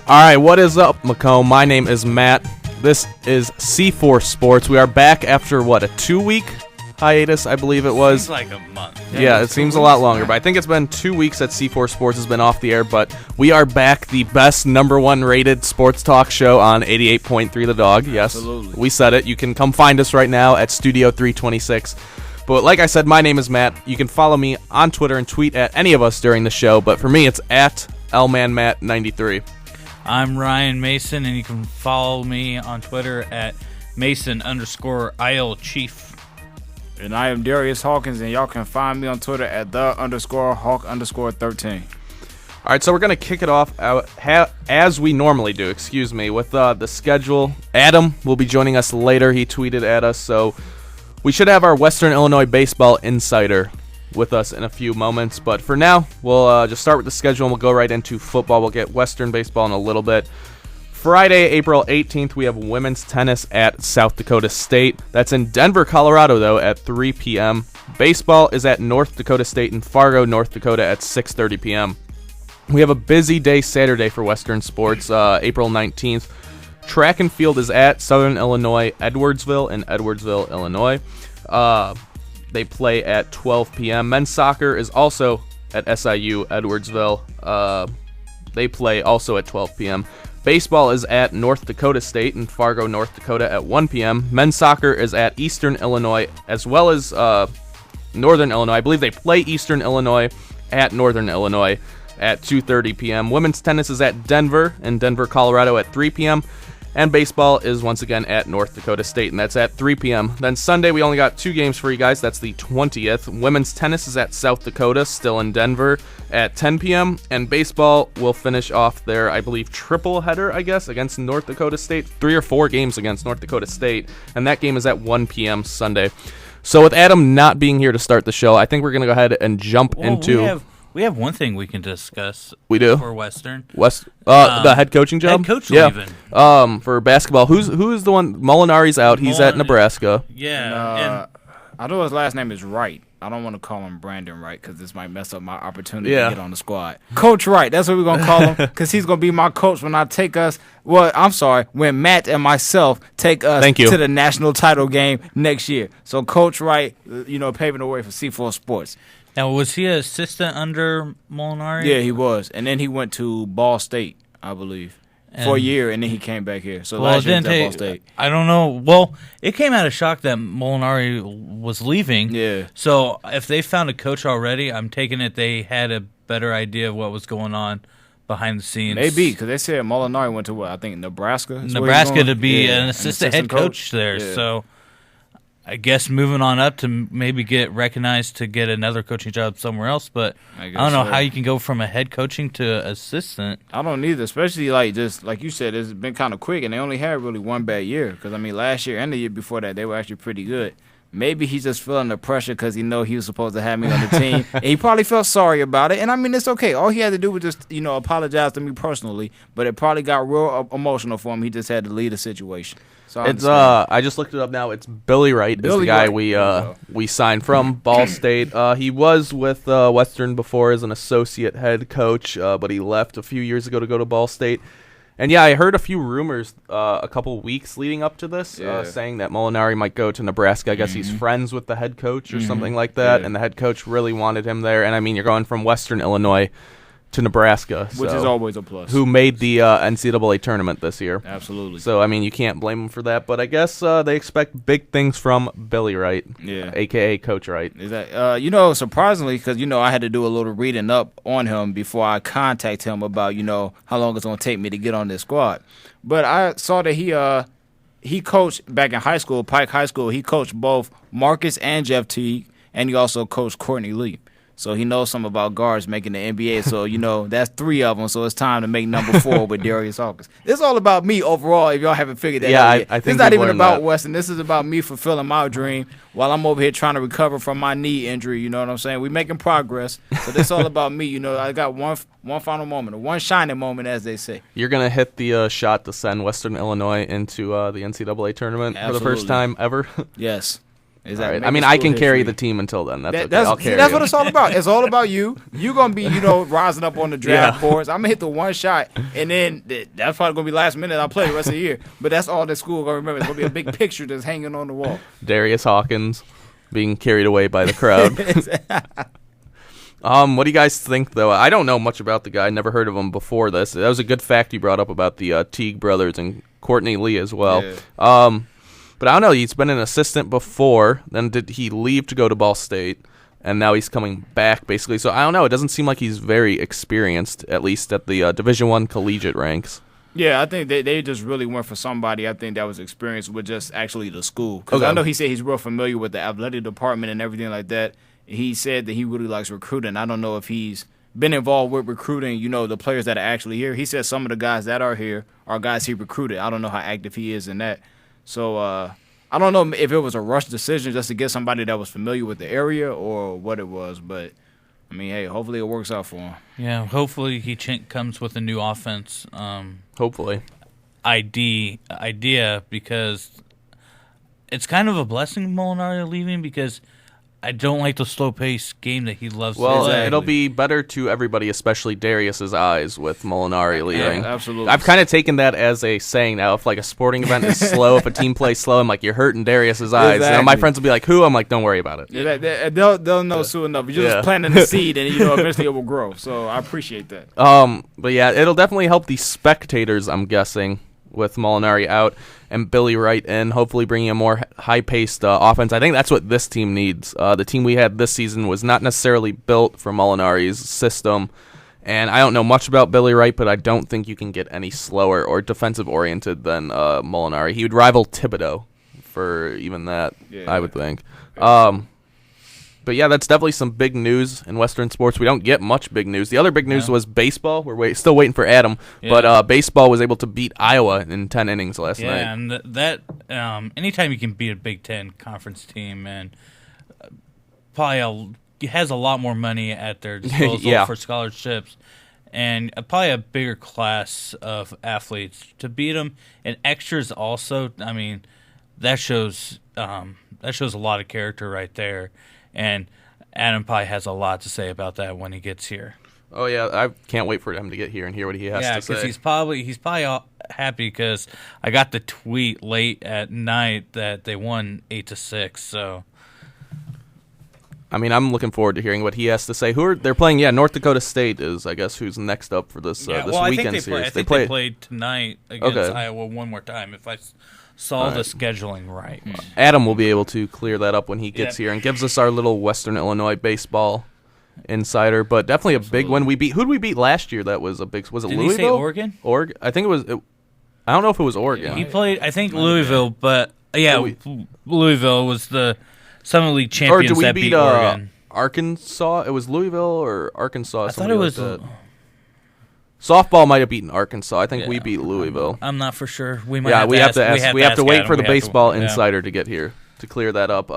All right, what is up, Macomb? My name is Matt. This is C4 Sports. We are back after, a 2-week hiatus, I believe it was. Seems like a month. Yeah, it seems a lot longer, but I think it's been 2 weeks that C4 Sports has been off the air, but we are back, the best number one rated sports talk show on 88.3 The Dog. Yes, absolutely. We said it. You can come find us right now at Studio 326. But like I said, my name is Matt. You can follow me on Twitter and tweet at any of us during the show, but for me, it's at LManMatt93. I'm Ryan Mason, and you can follow me on Twitter at Mason_ILChief. And I am Darius Hawkins, and y'all can find me on Twitter at _Hawk_13. All right, so we're going to kick it off as we normally do, with the schedule. Adam will be joining us later. He tweeted at us, so we should have our Western Illinois baseball insider with us in a few moments. But for now, we'll just start with the schedule, and we'll go right into football. We'll get Western baseball in a little bit. Friday, April 18th, we have women's tennis at South Dakota State. That's in Denver, Colorado, though, at 3 p.m. Baseball is at North Dakota State in Fargo, North Dakota at 6:30 p.m. We have a busy day Saturday for Western sports, April 19th. Track and field is at Southern Illinois, Edwardsville in Edwardsville, Illinois. They play at 12 p.m. Men's soccer is also at SIU, Edwardsville. They play also at 12 p.m. Baseball is at North Dakota State in Fargo, North Dakota at 1 p.m. Men's soccer is at Eastern Illinois as well as Northern Illinois. I believe they play Eastern Illinois at Northern Illinois at 2:30 p.m. Women's tennis is at Denver in Denver, Colorado at 3 p.m. And baseball is once again at North Dakota State, and that's at 3 p.m. Then Sunday, we only got 2 games for you guys. That's the 20th. Women's tennis is at South Dakota, still in Denver, at 10 p.m. And baseball will finish off their, I believe, triple header, against North Dakota State. 3 or 4 games against North Dakota State, and that game is at 1 p.m. Sunday. So with Adam not being here to start the show, I think we're going to go ahead and jump into... We have one thing we can discuss. We do for Western. The head coaching job. Head coach leaving. For basketball, who is the one? Molinari's out. He's at Nebraska. Yeah. And I know his last name is Wright. I don't want to call him Brandon Wright because this might mess up my opportunity to get on the squad. Coach Wright, that's what we're going to call him because he's going to be my coach when when Matt and myself take us to the national title game next year. So Coach Wright, paving the way for C4 Sports. Now, was he an assistant under Molinari? Yeah, he was. And then he went to Ball State, I believe, for a year, and then he came back here. So last year he was at Ball State. I don't know. Well, it came out of shock that Molinari was leaving. Yeah. So if they found a coach already, I'm taking it they had a better idea of what was going on behind the scenes. Maybe, because they said Molinari went to Nebraska? Nebraska to be an assistant head coach there. Yeah. So I guess moving on up to maybe get recognized to get another coaching job somewhere else, but I don't know how you can go from a head coaching to assistant. I don't either, especially just like you said, it's been kind of quick, and they only had really one bad year because, last year and the year before that, they were actually pretty good. Maybe he's just feeling the pressure because he was supposed to have me on the team, and he probably felt sorry about it, and it's okay. All he had to do was just, apologize to me personally, but it probably got real emotional for him. He just had to lead the situation. So I just looked it up now. It's Billy Wright is the guy we signed from Ball State. He was with Western before as an associate head coach, but he left a few years ago to go to Ball State. And I heard a few rumors a couple weeks leading up to this, saying that Molinari might go to Nebraska. I guess he's friends with the head coach or something like that, and the head coach really wanted him there. And you're going from Western Illinois to Nebraska, which is always a plus. Who made the NCAA tournament this year. Absolutely. So, you can't blame them for that. But I guess they expect big things from Billy Wright, a.k.a. Coach Wright. Is that, surprisingly, because, I had to do a little reading up on him before I contact him about, how long it's going to take me to get on this squad. But I saw that he coached back in high school, Pike High School. He coached both Marcus and Jeff Teague, and he also coached Courtney Lee. So he knows something about guards making the NBA. So, that's 3 of them. So it's time to make number 4 with Darius Hawkins. It's all about me overall, if y'all haven't figured that out yet. I think this is not even about that. Weston. This is about me fulfilling my dream while I'm over here trying to recover from my knee injury. You know what I'm saying? We're making progress. So this is all about me. I got one final moment, one shining moment, as they say. You're going to hit the shot to send Western Illinois into the NCAA tournament for the first time ever? Yes. Exactly. Right. I mean, I can carry the team until then. That's okay. I'll carry that's what it's all about. It's all about you. You're going to be, rising up on the draft boards. I'm going to hit the one shot, and then that's probably going to be last minute. I'll play the rest of the year. But that's all the school going to remember. It's going to be a big picture that's hanging on the wall. Darius Hawkins being carried away by the crowd. What do you guys think, though? I don't know much about the guy. I never heard of him before this. That was a good fact you brought up about the Teague brothers and Courtney Lee as well. Yeah. But I don't know. He's been an assistant before. Then did he leave to go to Ball State? And now he's coming back, basically. So I don't know. It doesn't seem like he's very experienced, at least at the Division I collegiate ranks. Yeah, I think they just really went for somebody, I think, that was experienced with just actually the school. Because I know he said he's real familiar with the athletic department and everything like that. He said that he really likes recruiting. I don't know if he's been involved with recruiting, the players that are actually here. He said some of the guys that are here are guys he recruited. I don't know how active he is in that. So I don't know if it was a rush decision just to get somebody that was familiar with the area or what it was. But, I mean, hey, hopefully it works out for him. Yeah, hopefully he comes with a new offense. Hopefully. Idea, because it's kind of a blessing Molinari leaving, because I don't like the slow-paced game that he loves to play. It'll be better to everybody, especially Darius's eyes, with Molinari leaving. Yeah, absolutely. I've kind of taken that as a saying now. If, like, a sporting event is slow, if a team plays slow, I'm like, you're hurting Darius's eyes. Exactly. My friends will be like, who? I'm like, don't worry about it. Yeah, they'll know soon enough. You're just planting the seed, and, eventually it will grow. So I appreciate that. But, yeah, it'll definitely help the spectators, I'm guessing, with Molinari out and Billy Wright in, hopefully bringing a more high-paced offense. I think that's what this team needs. The team we had this season was not necessarily built for Molinari's system, and I don't know much about Billy Wright, but I don't think you can get any slower or defensive-oriented than Molinari. He would rival Thibodeau for even that, I would think. But, yeah, that's definitely some big news in Western sports. We don't get much big news. The other big news was baseball. We're still waiting for Adam. Yeah. But baseball was able to beat Iowa in 10 innings last night. Yeah, and that anytime you can beat a Big Ten conference team, and probably has a lot more money at their disposal for scholarships, and probably a bigger class of athletes to beat them, and extras also. I mean, that shows a lot of character right there. And Adam probably has a lot to say about that when he gets here. Oh yeah, I can't wait for him to get here and hear what he has to say. Yeah, because he's probably happy because I got the tweet late at night that they won 8-6. So, I mean, I'm looking forward to hearing what he has to say. They're playing? Yeah, North Dakota State is, I guess, who's next up for this weekend series. I think they played tonight against Iowa one more time. If I saw the scheduling right. Adam will be able to clear that up when he gets here and gives us our little Western Illinois baseball insider. But definitely a big one. Who did we beat last year? That was a big. Was it Did Louisville? Did he say Oregon? Oregon. I think it was. I don't know if it was Oregon. He played. I think Louisville, but Louisville was the Summer League champions that beat Oregon. Arkansas. It was Louisville or Arkansas. I thought it was. Softball might have beaten Arkansas. I think we beat Louisville. I'm not for sure. We have to ask. We have to wait for the baseball insider to get here to clear that up.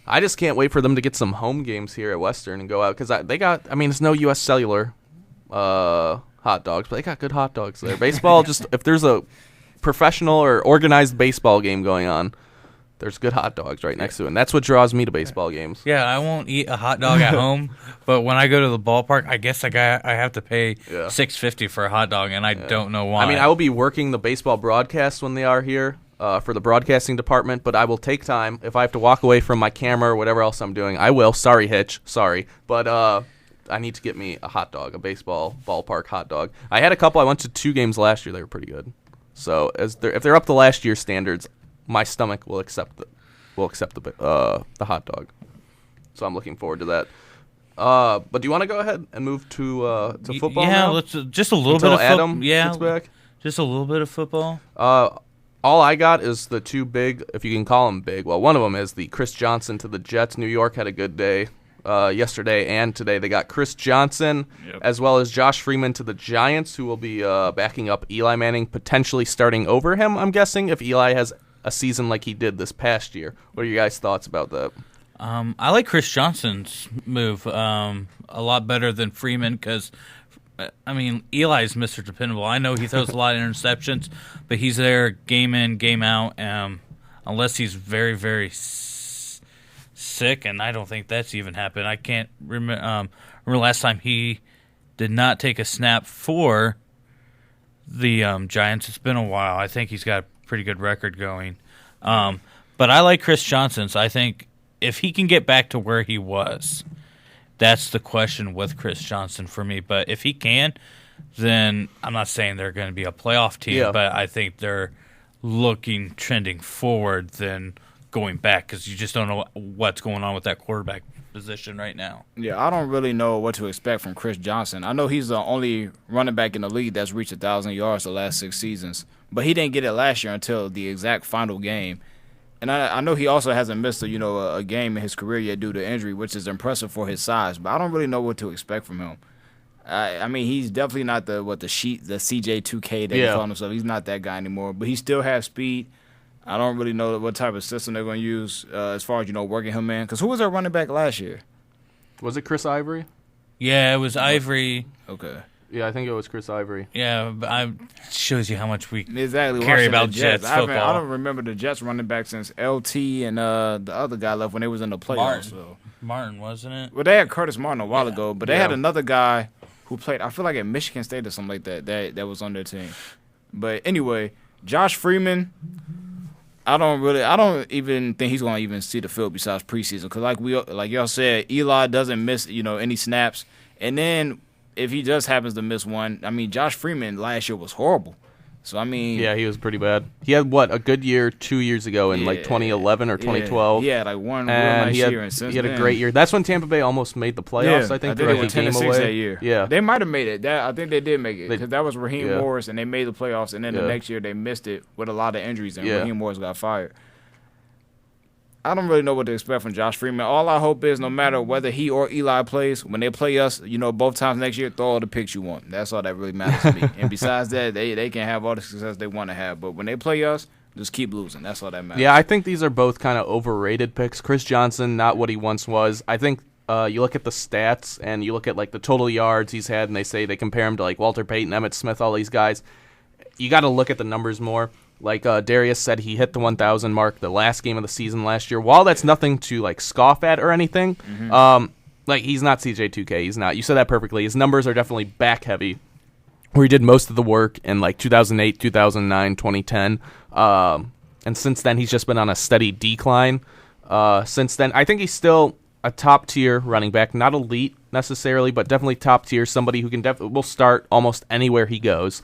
I just can't wait for them to get some home games here at Western and go out because they got. I mean, it's no U.S. Cellular hot dogs, but they got good hot dogs there. Baseball, just if there's a professional or organized baseball game going on, there's good hot dogs right next to it, and that's what draws me to baseball games. Yeah, I won't eat a hot dog at home, but when I go to the ballpark, I guess I have to pay $6.50 for a hot dog, and I don't know why. I mean, I will be working the baseball broadcast when they are here for the broadcasting department, but I will take time. If I have to walk away from my camera or whatever else I'm doing, I will. Sorry, Hitch. Sorry. But I need to get me a hot dog, a baseball ballpark hot dog. I had a couple. I went to 2 games last year. They were pretty good. So if they're up to last year's standards, my stomach will accept the hot dog. So I'm looking forward to that. But do you want to go ahead and move to football now? Let's just a little bit of Adam gets back. Just a little bit of football. All I got is the 2 big, if you can call them big. Well, one of them is the Chris Johnson to the Jets. New York had a good day. yesterday and today. They got Chris Johnson as well as Josh Freeman to the Giants, who will be backing up Eli Manning, potentially starting over him, I'm guessing, if Eli has a season like he did this past year. What are your guys' thoughts about that? I like Chris Johnson's move a lot better than Freeman because, Eli's Mr. Dependable. I know he throws a lot of interceptions, but he's there game in, game out, unless he's very, very sick, and I don't think that's even happened. I can't remember last time he did not take a snap for the Giants. It's been a while. I think he's got a pretty good record going. But I like Chris Johnson, so I think if he can get back to where he was, that's the question with Chris Johnson for me. But if he can, then I'm not saying they're going to be a playoff team, but I think they're trending forward than going back because you just don't know what's going on with that quarterback position right now. Yeah, I don't really know what to expect from Chris Johnson. I know he's the only running back in the league that's reached 1,000 yards the last 6 seasons, but he didn't get it last year until the exact final game. And I know he also hasn't missed a game in his career yet due to injury, which is impressive for his size. But I don't really know what to expect from him. He's definitely not the CJ2K that he called himself. He's not that guy anymore. But he still has speed. I don't really know what type of system they're going to use as far as working him in. Because who was our running back last year? Was it Chris Ivory? Yeah, it was Ivory. Okay. Yeah, I think it was Chris Ivory. Yeah, but shows you how much we carry about Jets football. I don't remember the Jets running back since LT and the other guy left when they was in the playoffs. Martin, wasn't it? Well, they had Curtis Martin a while ago, but they had another guy who played, I feel like at Michigan State or something like that was on their team. But anyway, Josh Freeman, I don't even think he's going to even see the field besides preseason because like y'all said, Eli doesn't miss any snaps, and then if he just happens to miss one, Josh Freeman last year was horrible. So, yeah, he was pretty bad. He had, a good year 2 years ago in, 2011 or 2012. Yeah, one real nice year. And since he had a great year. That's when Tampa Bay almost made the playoffs, I think. They went 10-6 that year. Yeah. They might have made it. I think they did make it because that was Raheem Morris, and they made the playoffs. And then the next year they missed it with a lot of injuries, and Raheem Morris got fired. I don't really know what to expect from Josh Freeman. All I hope is no matter whether he or Eli plays, when they play us, both times next year, throw all the picks you want. That's all that really matters to me. And besides that, they can have all the success they want to have. But when they play us, just keep losing. That's all that matters. Yeah, I think these are both kind of overrated picks. Chris Johnson, not what he once was. I think you look at the stats and you look at the total yards he's had, and they compare him to Walter Payton, Emmitt Smith, all these guys. You got to look at the numbers more. Like Darius said, he hit the 1,000 mark the last game of the season last year. While that's nothing to scoff at or anything, he's not CJ2K. He's not. You said that perfectly. His numbers are definitely back heavy, where he did most of the work in 2008, 2009, 2010, and since then he's just been on a steady decline. Since then, I think he's still a top tier running back, not elite necessarily, but definitely top tier. Somebody who will start almost anywhere he goes.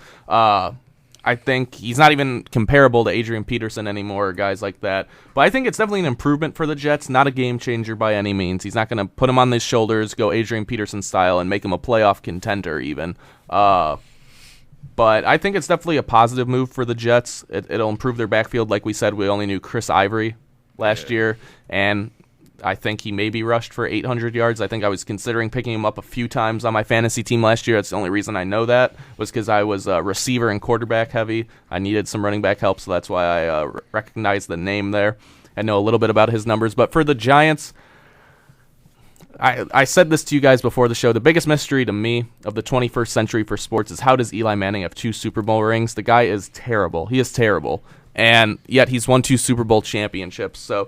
I think he's not even comparable to Adrian Peterson anymore, or guys like that. But I think it's definitely an improvement for the Jets, not a game changer by any means. He's not going to put him on his shoulders, go Adrian Peterson style, and make him a playoff contender even. But I think it's definitely a positive move for the Jets. It'll improve their backfield. Like we said, we only knew Chris Ivory last year, and I think he maybe rushed for 800 yards. I think I was considering picking him up a few times on my fantasy team last year. That's the only reason I know that was because I was receiver and quarterback heavy. I needed some running back help, so that's why I recognized the name there. I know a little bit about his numbers. But for the Giants, I said this to you guys before the show. The biggest mystery to me of the 21st century for sports is how does Eli Manning have 2 Super Bowl rings? The guy is terrible. He is terrible. And yet he's won 2 Super Bowl championships. So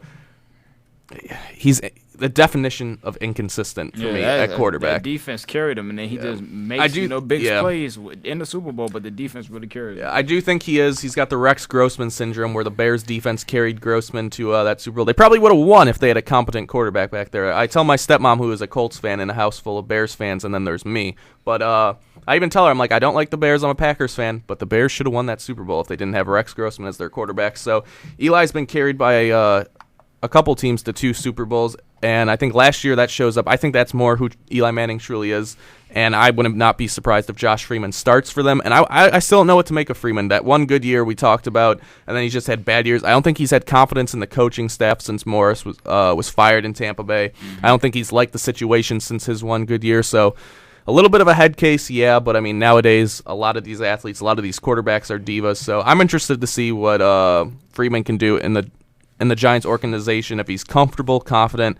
he's the definition of inconsistent for me at quarterback. The defense carried him, and then he just makes big plays in the Super Bowl, but the defense really carried him. Yeah, I do think he is. He's got the Rex Grossman syndrome where the Bears defense carried Grossman to that Super Bowl. They probably would have won if they had a competent quarterback back there. I tell my stepmom, who is a Colts fan in a house full of Bears fans, and then there's me. But I even tell her, I'm like, I don't like the Bears. I'm a Packers fan, but the Bears should have won that Super Bowl if they didn't have Rex Grossman as their quarterback. So Eli's been carried by a couple teams to 2 Super Bowls, and I think last year that shows up. I think that's more who Eli Manning truly is, and I would not be surprised if Josh Freeman starts for them. And I still don't know what to make of Freeman. That one good year we talked about, and then he's just had bad years. I don't think he's had confidence in the coaching staff since Morris was fired in Tampa Bay. I don't think he's liked the situation since his one good year, so a little bit of a head case, yeah, but I mean, nowadays, a lot of these athletes, a lot of these quarterbacks are divas, so I'm interested to see what Freeman can do in the Giants organization if he's comfortable, confident,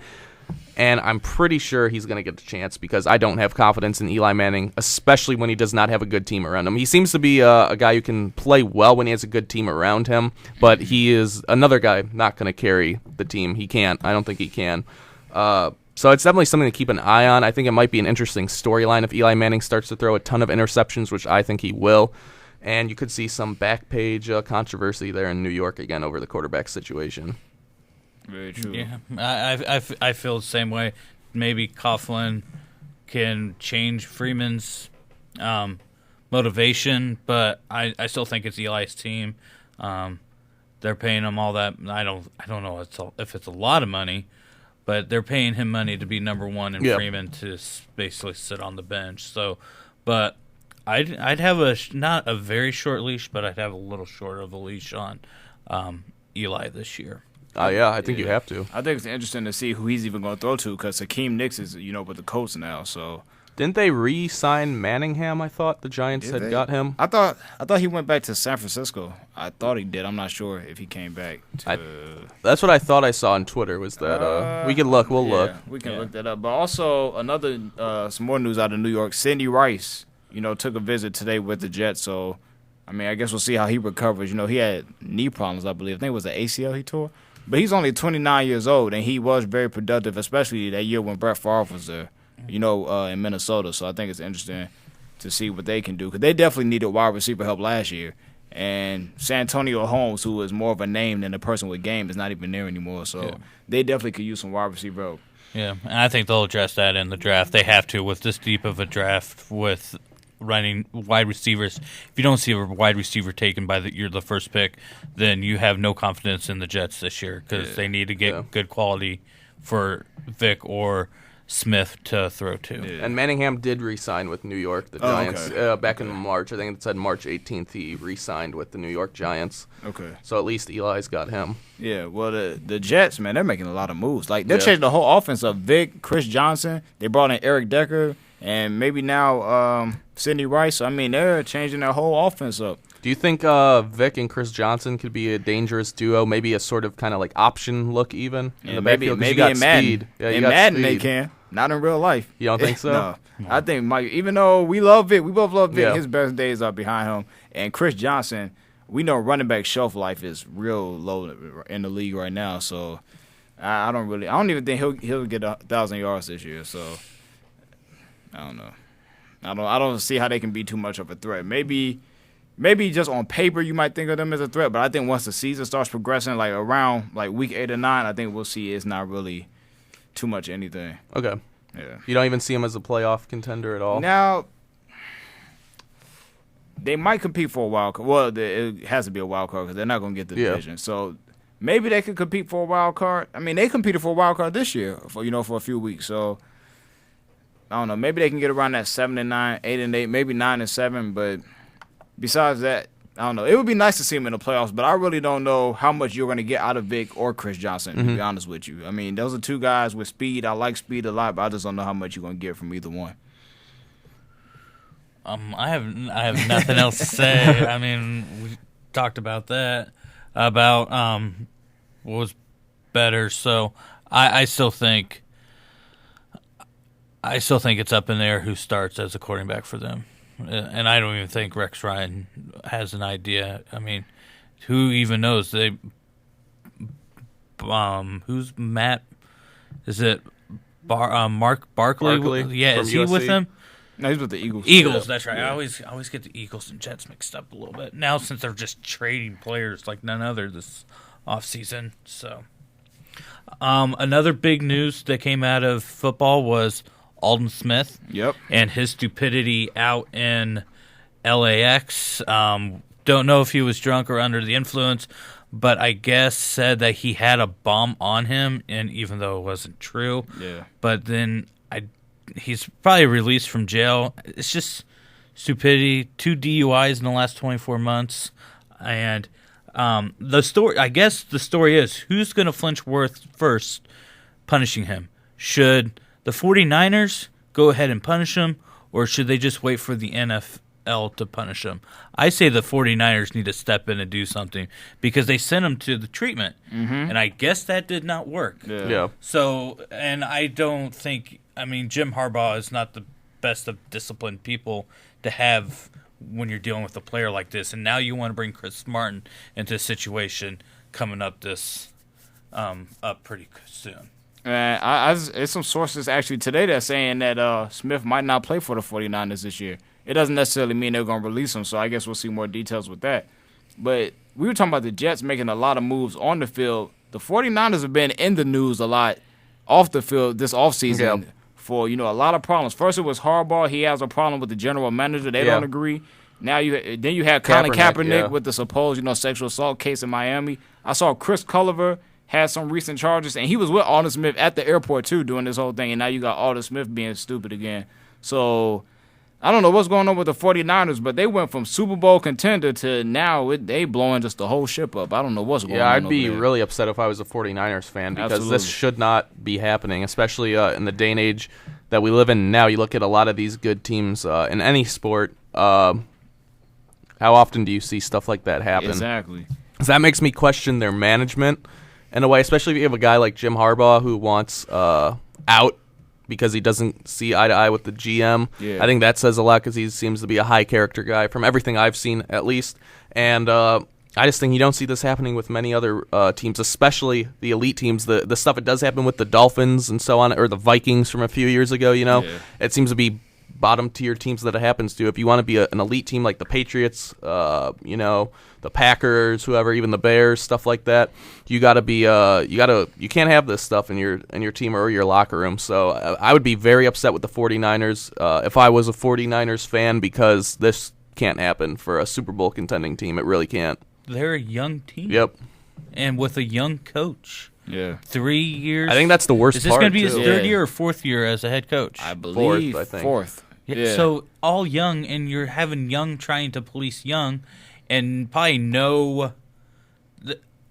and I'm pretty sure he's going to get the chance because I don't have confidence in Eli Manning, especially when he does not have a good team around him. He seems to be a guy who can play well when he has a good team around him, but he is another guy not going to carry the team. He can't. I don't think he can. So it's definitely something to keep an eye on. I think it might be an interesting storyline if Eli Manning starts to throw a ton of interceptions, which I think he will. And you could see some back page controversy there in New York again over the quarterback situation. Very true. Yeah, I feel the same way. Maybe Coughlin can change Freeman's motivation, but I still think it's Eli's team. They're paying him all that. I don't know if it's a lot of money, but they're paying him money to be number one and Freeman to basically sit on the bench. So, but I'd have not a very short leash, but I'd have a little shorter of a leash on Eli this year. Yeah, I think you have to. I think it's interesting to see who he's even going to throw to because Hakeem Nicks is, with the Colts now. So didn't they re-sign Manningham? I thought the Giants had got him. I thought he went back to San Francisco. I thought he did. I'm not sure if he came back. That's what I thought I saw on Twitter. Was that we can look? We'll look. We can look that up. But also another some more news out of New York. Sidney Rice, took a visit today with the Jets. So I mean, I guess we'll see how he recovers. He had knee problems, I believe. I think it was the ACL he tore. But he's only 29 years old, and he was very productive, especially that year when Brett Favre was there, in Minnesota. So I think it's interesting to see what they can do because they definitely needed wide receiver help last year. And Santonio Holmes, who is more of a name than a person with game, is not even there anymore. So they definitely could use some wide receiver help. Yeah, and I think they'll address that in the draft. They have to with this deep of a draft with running wide receivers. If you don't see a wide receiver taken by you're the first pick, then you have no confidence in the Jets this year because they need to get good quality for Vic or Smith to throw to. Yeah. And Manningham did re-sign with New York, the Giants, back in March. I think it said March 18th he re-signed with the New York Giants. Okay. So at least Eli's got him. Yeah, well, the Jets, man, they're making a lot of moves. Like, they're changing the whole offense of Vic, Chris Johnson. They brought in Eric Decker, and maybe now Sidney Rice. So, I mean, they're changing their whole offense up. Do you think Vic and Chris Johnson could be a dangerous duo? Maybe a sort of kind of like option look even in the backfield? Maybe in Madden. Yeah, in Madden they can. Not in real life. You don't think so? No. I think Mike, even though we love Vic, we both love Vic, his best days are behind him. And Chris Johnson, we know running back shelf life is real low in the league right now. So I don't even think he'll get 1,000 yards this year. So I don't know. I don't see how they can be too much of a threat. Maybe just on paper you might think of them as a threat, but I think once the season starts progressing, like around like week 8 or 9, I think we'll see it's not really too much anything. Okay. Yeah. You don't even see him as a playoff contender at all? Now, they might compete for a wild card. Well, it has to be a wild card because they're not going to get the division. So maybe they could compete for a wild card. I mean, they competed for a wild card this year for a few weeks. So I don't know. Maybe they can get around that 7-9, 8-8, maybe 9-7. But besides that, I don't know. It would be nice to see him in the playoffs, but I really don't know how much you're going to get out of Vic or Chris Johnson, to be honest with you. I mean, those are two guys with speed. I like speed a lot, but I just don't know how much you're going to get from either one. I have nothing else to say. I mean, we talked about that, about what was better. So I still think it's up in there who starts as a quarterback for them. And I don't even think Rex Ryan has an idea. I mean, who even knows? Who's Matt? Is it Mark Barkley? Yeah, is he USC? with them? No, he's with the Eagles. Eagles, that's right. Yeah. I always get the Eagles and Jets mixed up a little bit. Now since they're just trading players like none other this offseason. So another big news that came out of football was Alden Smith. Yep. And his stupidity out in LAX. Don't know if he was drunk or under the influence, but I guess said that he had a bomb on him, and even though it wasn't true, but then he's probably released from jail. It's just stupidity. 2 DUIs in the last 24 months, and the story. I guess the story is who's going to flinch first, punishing him. Should the 49ers go ahead and punish him, or should they just wait for the NFL to punish him? I say the 49ers need to step in and do something because they sent him to the treatment, and I guess that did not work. Yeah. So, and I don't think, Jim Harbaugh is not the best of disciplined people to have when you're dealing with a player like this, and now you want to bring Chris Martin into a situation coming up up pretty soon. It's some sources actually today that's saying that Smith might not play for the 49ers this year. It doesn't necessarily mean they're going to release him, so I guess we'll see more details with that. But we were talking about the Jets making a lot of moves on the field. The 49ers have been in the news a lot off the field this offseason for, a lot of problems. First it was Harbaugh. He has a problem with the general manager. They don't agree. Now you had Colin Kaepernick with the supposed, sexual assault case in Miami. I saw Chris Culliver had some recent charges, and he was with Alden Smith at the airport, too, doing this whole thing, and now you got Alden Smith being stupid again. So I don't know what's going on with the 49ers, but they went from Super Bowl contender to now they blowing just the whole ship up. I don't know what's going on. Yeah, I'd be really upset if I was a 49ers fan because this should not be happening, especially in the day and age that we live in now. You look at a lot of these good teams in any sport. How often do you see stuff like that happen? Exactly. So that makes me question their management in a way, especially if you have a guy like Jim Harbaugh who wants out because he doesn't see eye to eye with the GM. Yeah. I think that says a lot because he seems to be a high character guy from everything I've seen, at least. And I just think you don't see this happening with many other teams, especially the elite teams. The stuff it does happen with the Dolphins and so on, or the Vikings from a few years ago. It seems to be bottom tier teams that it happens to. If you want to be an elite team like the Patriots, the Packers, whoever, even the Bears, stuff like that, you got to be you can't have this stuff in your team or your locker room. So I would be very upset with the 49ers if I was a 49ers fan because this can't happen for a Super Bowl contending team. It really can't. They're a young team. Yep. And with a young coach. Yeah. 3 years. I think that's the worst part. Is this going to be his third year or fourth year as a head coach? I believe fourth, I think. Fourth. Yeah. So all young, and you're having young trying to police young, and probably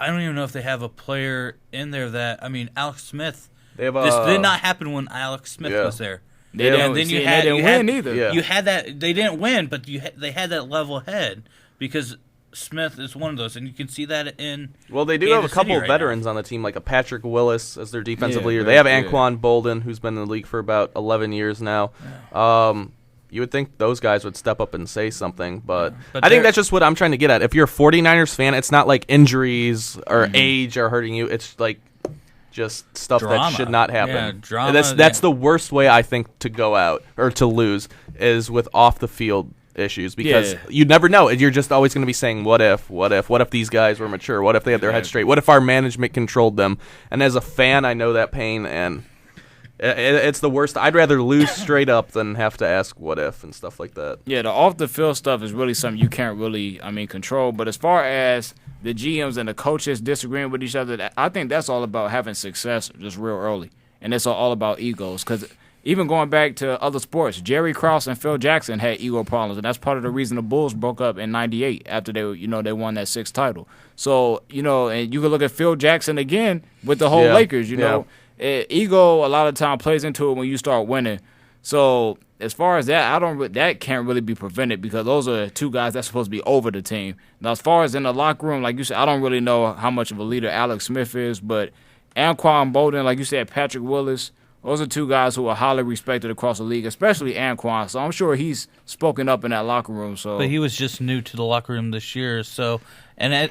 I don't even know if they have a player in there that, Alex Smith. This did not happen when Alex Smith was there. They didn't win either. Yeah. You had that. They didn't win, but they had that level head because Smith is one of those, and you can see that in. Well, they do have a couple of veterans on the team, like a Patrick Willis as their defensive leader. They have Anquan Bolden, who's been in the league for about 11 years now. You would think those guys would step up and say something, but I think that's just what I'm trying to get at. If you're a 49ers fan, it's not like injuries or age are hurting you. It's like just stuff that should not happen. Yeah, drama. That's the worst way, I think, to go out or to lose is with off the field issues because you never know. You're just always going to be saying, what if these guys were mature? What if they had their head straight? What if our management controlled them? And as a fan, I know that pain, and it's the worst. I'd rather lose straight up than have to ask what if and stuff like that. Yeah, the off-the-field stuff is really something you can't really, control. But as far as the GMs and the coaches disagreeing with each other, I think that's all about having success just real early. And it's all about egos because even going back to other sports, Jerry Krause and Phil Jackson had ego problems, and that's part of the reason the Bulls broke up in '98 after they won that sixth title. So, and you can look at Phil Jackson again with the whole Lakers, ego a lot of time plays into it when you start winning. So as far as that, that can't really be prevented because those are two guys that's supposed to be over the team. Now, as far as in the locker room, like you said, I don't really know how much of a leader Alex Smith is, but Anquan Bolden, like you said, Patrick Willis, those are two guys who are highly respected across the league, especially Anquan. So I'm sure he's spoken up in that locker room. So, but he was just new to the locker room this year, so you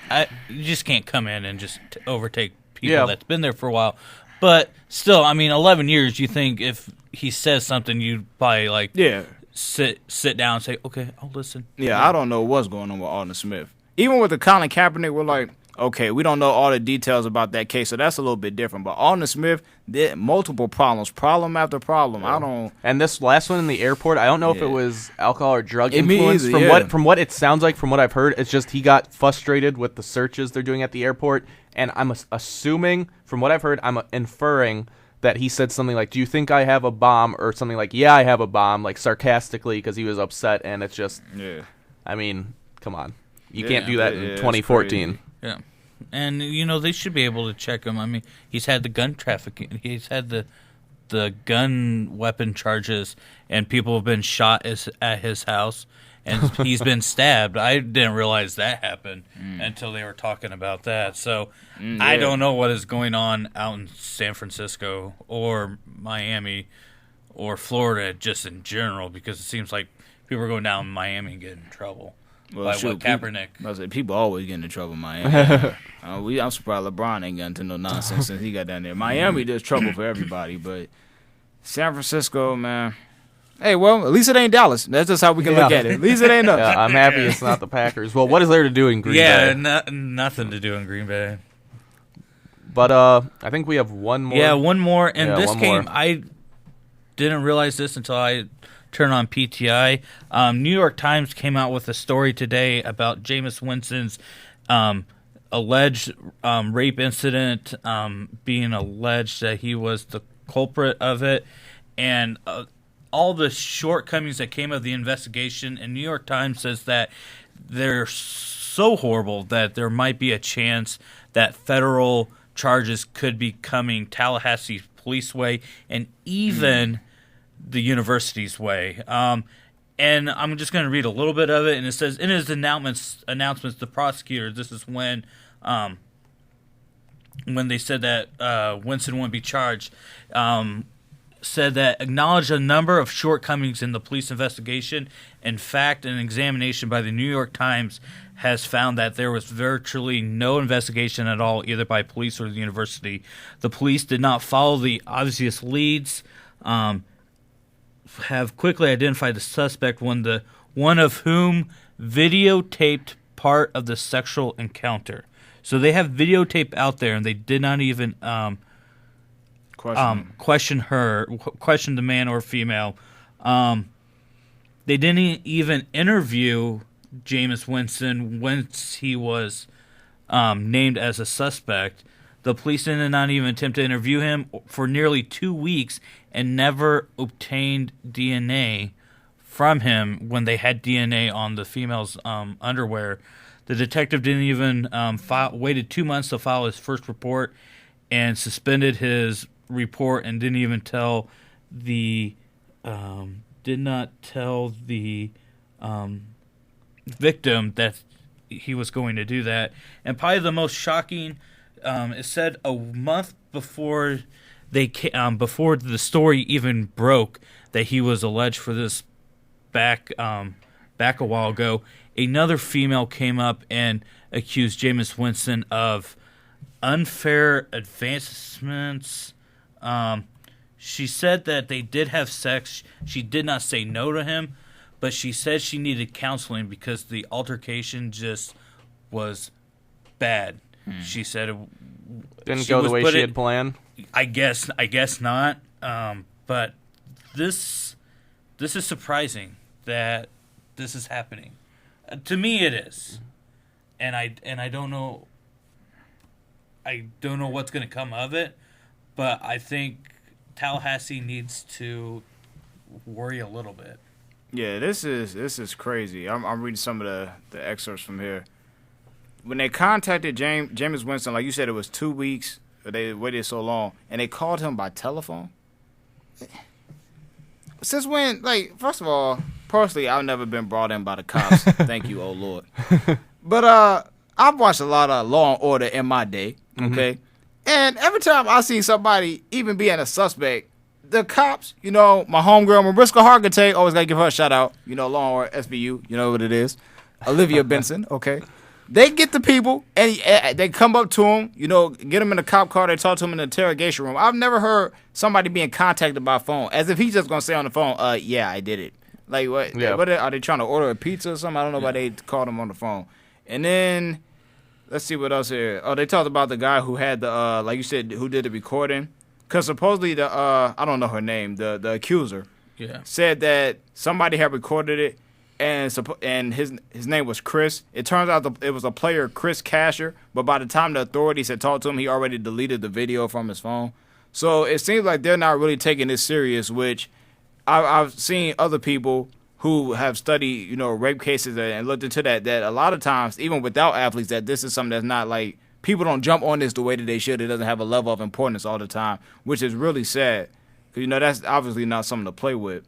just can't come in and just overtake people that's been there for a while. But still, 11 years. You think if he says something, you'd probably sit down and say, "Okay, I'll listen." Yeah, I don't know what's going on with Alden Smith. Even with the Colin Kaepernick, we're like, Okay, we don't know all the details about that case, so that's a little bit different. But Alden Smith did multiple problems, problem after problem. Yeah. And this last one in the airport, I don't know if it was alcohol or drug influence. From what it sounds like, from what I've heard, it's just he got frustrated with the searches they're doing at the airport. And I'm assuming, from what I've heard, I'm inferring that he said something like, "Do you think I have a bomb?" or something like, "Yeah, I have a bomb," like sarcastically because he was upset. And it's just, I mean, come on, you can't do that in 2014. Yeah, and they should be able to check him. I mean, he's had the gun trafficking, he's had the gun weapon charges, and people have been shot at his house, and he's been stabbed. I didn't realize that happened until they were talking about that. So I don't know what is going on out in San Francisco or Miami or Florida, just in general, because it seems like people are going down in Miami and getting in trouble. Well, Kaepernick. People always get into trouble in Miami. I'm surprised LeBron ain't got into no nonsense since he got down there. Miami, there's trouble for everybody, but San Francisco, man. Hey, well, at least it ain't Dallas. That's just how we can look at it. At least it ain't us. Yeah, I'm happy it's not the Packers. Well, what is there to do in Green Bay? Yeah, nothing to do in Green Bay. But I think we have one more. Yeah, one more. And this game, I didn't realize this until I turn on PTI. New York Times came out with a story today about Jameis Winston's alleged rape incident, being alleged that he was the culprit of it, and all the shortcomings that came of the investigation. And New York Times says that they're so horrible that there might be a chance that federal charges could be coming Tallahassee police way and even the university's way. And I'm just going to read a little bit of it. And it says, in his announcements, the prosecutor, this is when they said that Winston wouldn't be charged, said that acknowledged a number of shortcomings in the police investigation. In fact, an examination by the New York Times has found that there was virtually no investigation at all, either by police or the university. The police did not follow the obvious leads, have quickly identified the suspect, one of whom videotaped part of the sexual encounter. So they have videotape out there, and they did not even question the man or female. They didn't even interview Jameis Winston once he was named as a suspect. The police did not even attempt to interview him for nearly 2 weeks and never obtained DNA from him when they had DNA on the female's underwear. The detective didn't even waited 2 months to file his first report and suspended his report and didn't even tell the victim that he was going to do that. And probably the most shocking, it said a month before before the story even broke that he was alleged for this back a while ago, another female came up and accused Jameis Winston of unfair advancements. She said that they did have sex. She did not say no to him, but she said she needed counseling because the altercation just was bad. She said it didn't go the way she had planned. I guess not. But this is surprising that this is happening. To me, it is, and I don't know. I don't know what's going to come of it, but I think Tallahassee needs to worry a little bit. Yeah, this is crazy. I'm reading some of the excerpts from here. When they contacted Jameis Winston, like you said, it was 2 weeks. They waited so long, and they called him by telephone. Since when? Like, first of all, personally, I've never been brought in by the cops. Thank you, oh Lord. But I've watched a lot of Law and Order in my day. Okay, and every time I see somebody even being a suspect, the cops, my homegirl Mariska Hargitay, always gotta give her a shout out. Law and Order SVU, you know what it is. Olivia Benson. Okay. They get the people, and they come up to them, get them in the cop car. They talk to them in the interrogation room. I've never heard somebody being contacted by phone, as if he's just going to say on the phone, yeah, I did it. Like, what? Yeah. What are they trying to order a pizza or something? I don't know why they called him on the phone. And then Let's see what else here. Oh, they talked about the guy who had the like you said, who did the recording. Because supposedly the I don't know her name, the accuser, said that somebody had recorded it, and his name was Chris. It turns out it was a player, Chris Casher, but by the time the authorities had talked to him, he already deleted the video from his phone. So it seems like they're not really taking this serious, which I've seen other people who have studied, rape cases and looked into that a lot of times, even without athletes, that this is something that's not like, people don't jump on this the way that they should. It doesn't have a level of importance all the time, which is really sad. Because, that's obviously not something to play with.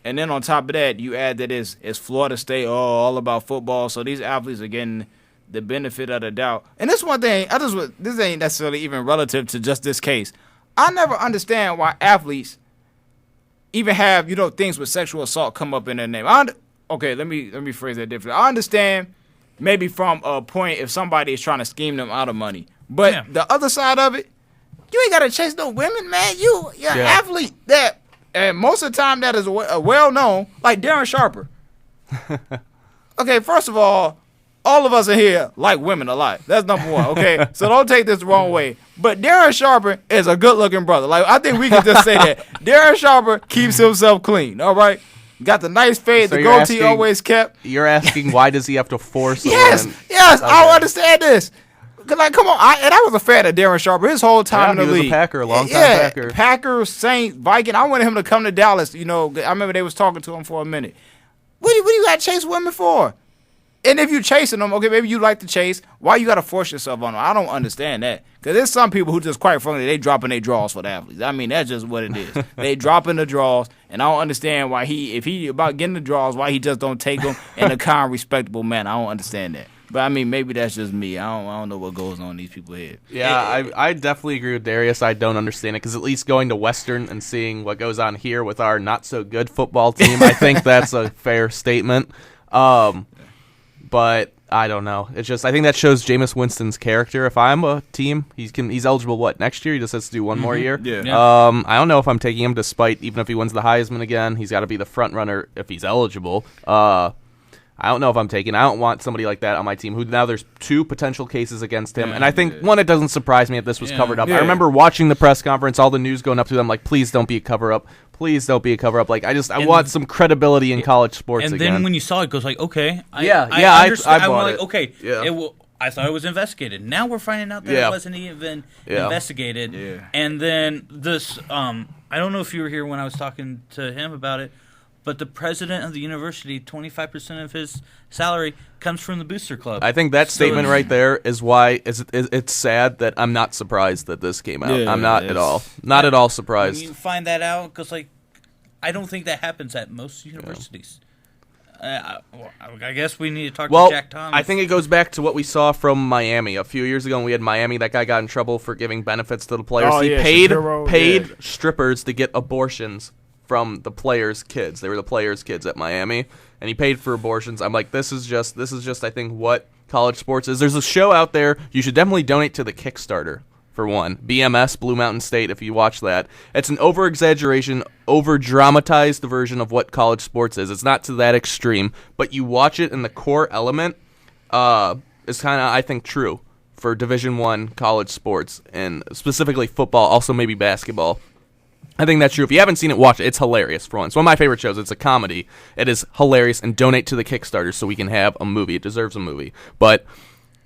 And then on top of that, you add that it's Florida State, all about football. So these athletes are getting the benefit of the doubt. And this one thing, this ain't necessarily even relative to just this case. I never understand why athletes even have, things with sexual assault come up in their name. Okay, let me phrase that differently. I understand maybe from a point if somebody is trying to scheme them out of money. But the other side of it, you ain't got to chase no women, man. You're an athlete that, and most of the time that is well-known, like Darren Sharper. Okay, first of all of us in here like women a lot. That's number one, okay? So don't take this the wrong way. But Darren Sharper is a good-looking brother. Like, I think we can just say that. Darren Sharper keeps himself clean, all right? Got the nice fade, so the goatee always kept. You're asking why does he have to force a Yes, woman? okay. I don't understand this. Cause like, come on, I was a fan of Darren Sharper his whole time in the league. He was a Packer, a long-time Packer. Packer, Saint, Viking. I wanted him to come to Dallas. I remember they was talking to him for a minute. What do you got to chase women for? And if you chasing them, okay, maybe you like to chase. Why you got to force yourself on them? I don't understand that. Because there's some people who just, quite frankly, they dropping their draws for the athletes. I mean, that's just what it is. They dropping the draws, and I don't understand why if he about getting the draws, why he just don't take them in a kind, respectable manner. I don't understand that. But, I mean, maybe that's just me. I don't know what goes on in these people's head. Yeah, I definitely agree with Darius. I don't understand it because at least going to Western and seeing what goes on here with our not-so-good football team, I think that's a fair statement. But I don't know. It's just I think that shows Jameis Winston's character. If I'm a team, he's eligible next year? He just has to do one more year. Yeah. I don't know if I'm taking him despite even if he wins the Heisman again. He's got to be the front runner if he's eligible. I don't know if I'm taking. I don't want somebody like that on my team. Who now there's 2 potential cases against him, and I think one, it doesn't surprise me if this was covered up. I remember watching the press conference, all the news going up to them like, please don't be a cover up. Please don't be a cover up. Like I want some credibility in college sports and again. And then when you saw it, goes like, okay, I bought it. Like, okay, yeah. I thought it was investigated. Now we're finding out that it wasn't even investigated. Yeah. And then this, I don't know if you were here when I was talking to him about it, but the president of the university, 25% of his salary comes from the booster club. I think that statement right there is why it's sad that I'm not surprised that this came out. I'm not at all. Not at all surprised. When you find that out, because I don't think that happens at most universities. I guess we need to talk to Jack Thomas. I think it goes back to what we saw from Miami a few years ago when we had Miami. That guy got in trouble for giving benefits to the players. He paid strippers to get abortions from the players' kids. They were the players' kids at Miami, and he paid for abortions. I'm like, this is just I think what college sports is. There's a show out there. You should definitely donate to the Kickstarter for one. BMS, Blue Mountain State, if you watch that. It's an over-exaggeration, over-dramatized version of what college sports is. It's not to that extreme, but you watch it and the core element is kind of, I think, true for Division I college sports, and specifically football, also maybe basketball. I think that's true. If you haven't seen it, watch it. It's hilarious, for one. It's one of my favorite shows. It's a comedy. It is hilarious, and donate to the Kickstarter so we can have a movie. It deserves a movie. But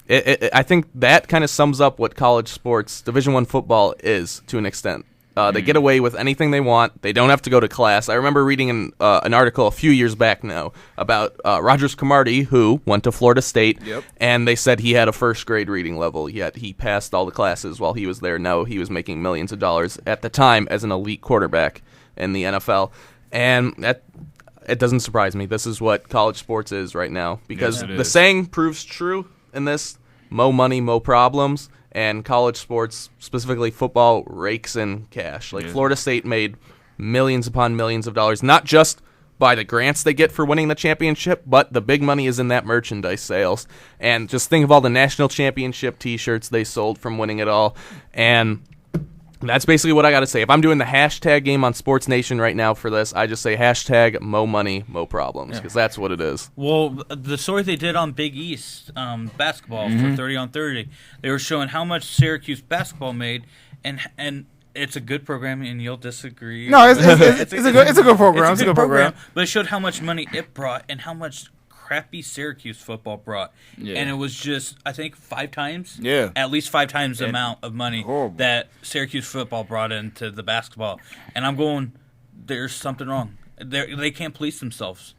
I think that kind of sums up what college sports, Division I football, is to an extent. They get away with anything they want. They don't have to go to class. I remember reading an article a few years back now about Rogers Cromartie, who went to Florida State, and they said he had a first-grade reading level, yet he passed all the classes while he was there. No, he was making millions of dollars at the time as an elite quarterback in the NFL. And it doesn't surprise me. This is what college sports is right now, because the saying proves true in this: mo money, mo problems. And college sports, specifically football, rakes in cash. Like Florida State made millions upon millions of dollars, not just by the grants they get for winning the championship, but the big money is in that merchandise sales. And just think of all the national championship T-shirts they sold from winning it all. And That's basically what I got to say. If I'm doing the hashtag game on Sports Nation right now for this, I just say hashtag mo money, mo problems, because that's what it is. Well, the story they did on Big East basketball for 30 on 30, they were showing how much Syracuse basketball made, and it's a good program, and you'll disagree. No, it's a good program. It's a good program, but it showed how much money it brought and how much crappy Syracuse football brought. Yeah. And it was just, I think, 5 times? Yeah. At least 5 times the amount of money that Syracuse football brought into the basketball. And I'm going, there's something wrong. They can't police themselves.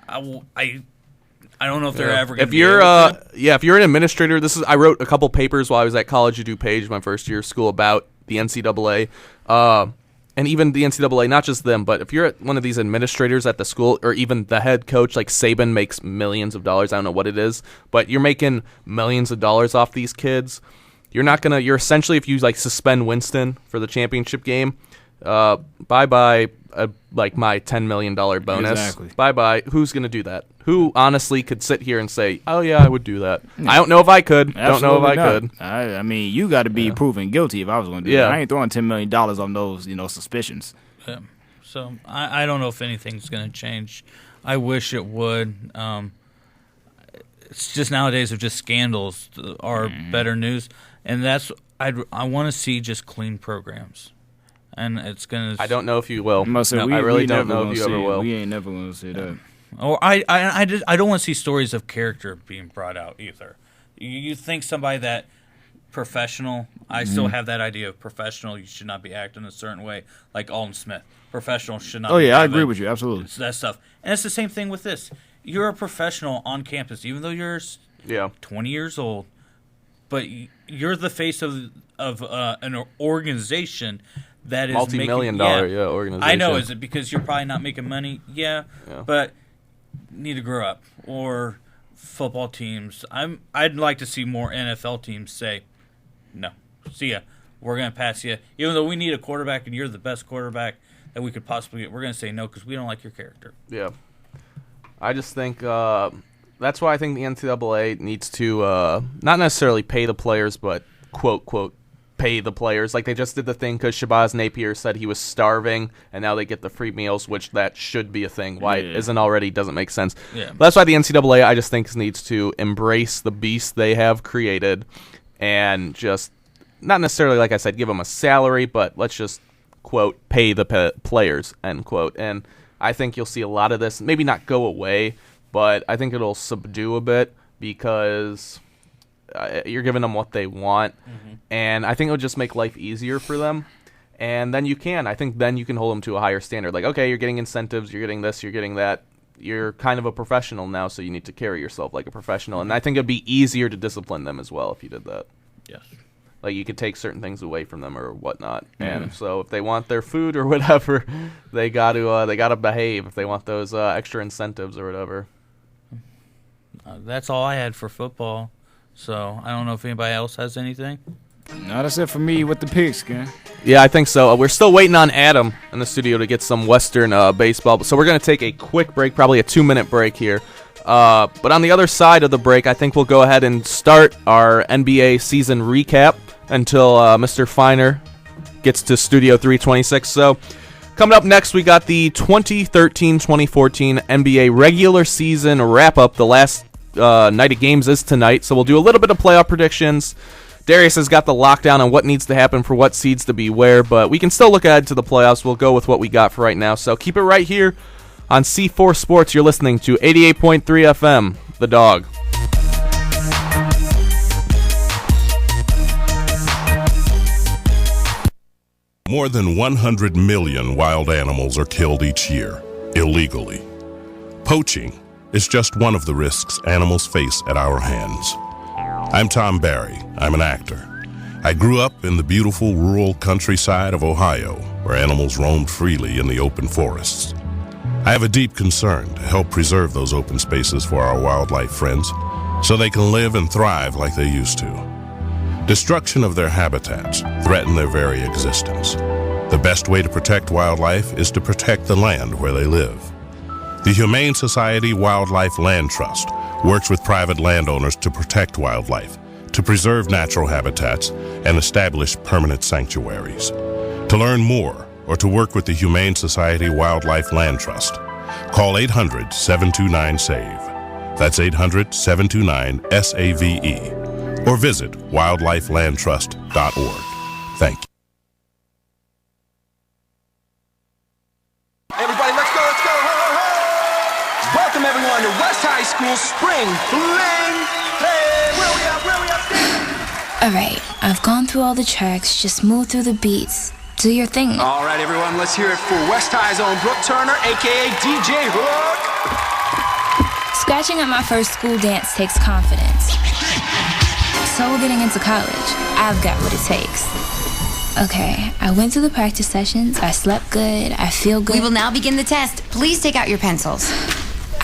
I don't know if they're ever going to be able to. If you're an administrator, I wrote a couple papers while I was at college at DuPage, my first year of school, about the NCAA. And even the NCAA, not just them, but if you're one of these administrators at the school, or even the head coach, like Saban makes millions of dollars. I don't know what it is, but you're making millions of dollars off these kids. You're essentially, if you like suspend Winston for the championship game, bye-bye, like my $10 million bonus. Exactly. Bye-bye. Who's going to do that? Who honestly could sit here and say, oh, yeah, I would do that? I don't know if I could. Absolutely don't know if not. I could. I mean, you got to be proven guilty if I was going to do that. I ain't throwing $10 million on those, suspicions. Yeah. So I don't know if anything's going to change. I wish it would. It's just nowadays of just scandals are better news. And that's I want to see just clean programs. And it's going to... I don't know if you will. I really don't know if you ever will. We ain't never going to see that. Or I don't want to see stories of character being brought out either. You think somebody that professional, I still have that idea of professional, you should not be acting a certain way, like Alden Smith. Professional should not be. Oh, yeah, I agree with you, absolutely. That stuff. And it's the same thing with this. You're a professional on campus, even though you're 20 years old, but you're the face of an organization that is multi-million-dollar organization. I know. Is it because you're probably not making money? Yeah. But need to grow up. Or football teams. I'd like to see more NFL teams say, no, see ya. We're going to pass you. Even though we need a quarterback and you're the best quarterback that we could possibly get, we're going to say no because we don't like your character. Yeah. I just think that's why I think the NCAA needs to not necessarily pay the players, but quote, pay the players. Like they just did the thing because Shabazz Napier said he was starving, and now they get the free meals, which that should be a thing. Why it isn't already doesn't make sense. Yeah. But that's why the NCAA, I just think, needs to embrace the beast they have created and just not necessarily, like I said, give them a salary, but let's just, quote, pay the players, end quote. And I think you'll see a lot of this, maybe not go away, but I think it'll subdue a bit because you're giving them what they want. And I think it'll just make life easier for them. And then you can hold them to a higher standard. Like, okay, you're getting incentives, you're getting this, you're getting that. You're kind of a professional now, so you need to carry yourself like a professional. And I think it'd be easier to discipline them as well if you did that. Yes. Like, you could take certain things away from them or whatnot. And so if they want their food or whatever, they got to behave if they want those extra incentives or whatever. That's all I had for football. So I don't know if anybody else has anything. No, that's it for me with the pigskin. Yeah, I think so. We're still waiting on Adam in the studio to get some Western baseball. So we're going to take a quick break, probably a 2-minute break here. But on the other side of the break, I think we'll go ahead and start our NBA season recap until Mr. Feiner gets to Studio 326. So coming up next, we got the 2013-2014 NBA regular season wrap-up. The last night of games is tonight, so we'll do a little bit of playoff predictions. Darius has got the lockdown on what needs to happen for what seeds to be where, but we can still look ahead to the playoffs. We'll go with what we got for right now. So keep it right here on C4 Sports. You're listening to 88.3 FM, The Dog. More than 100 million wild animals are killed each year, illegally. Poaching is just one of the risks animals face at our hands. I'm Tom Barry. I'm an actor. I grew up in the beautiful rural countryside of Ohio, where animals roamed freely in the open forests. I have a deep concern to help preserve those open spaces for our wildlife friends, so they can live and thrive like they used to. Destruction of their habitats threaten their very existence. The best way to protect wildlife is to protect the land where they live. The Humane Society Wildlife Land Trust works with private landowners to protect wildlife, to preserve natural habitats and establish permanent sanctuaries. To learn more or to work with the Humane Society Wildlife Land Trust, call 800-729-SAVE. That's 800-729-SAVE. Or visit wildlifelandtrust.org. Thank you. Everybody, let's go, let's go. Ho, ho, ho. Welcome, everyone, to West High School Spring Fling. Hey, where we at, All right, I've gone through all the tracks. Just move through the beats. Do your thing. All right, everyone, let's hear it for West High's own Brooke Turner, a.k.a. DJ Hook. Scratching at my first school dance takes confidence. So getting into college, I've got what it takes. Okay, I went through the practice sessions. I slept good. I feel good. We will now begin the test. Please take out your pencils.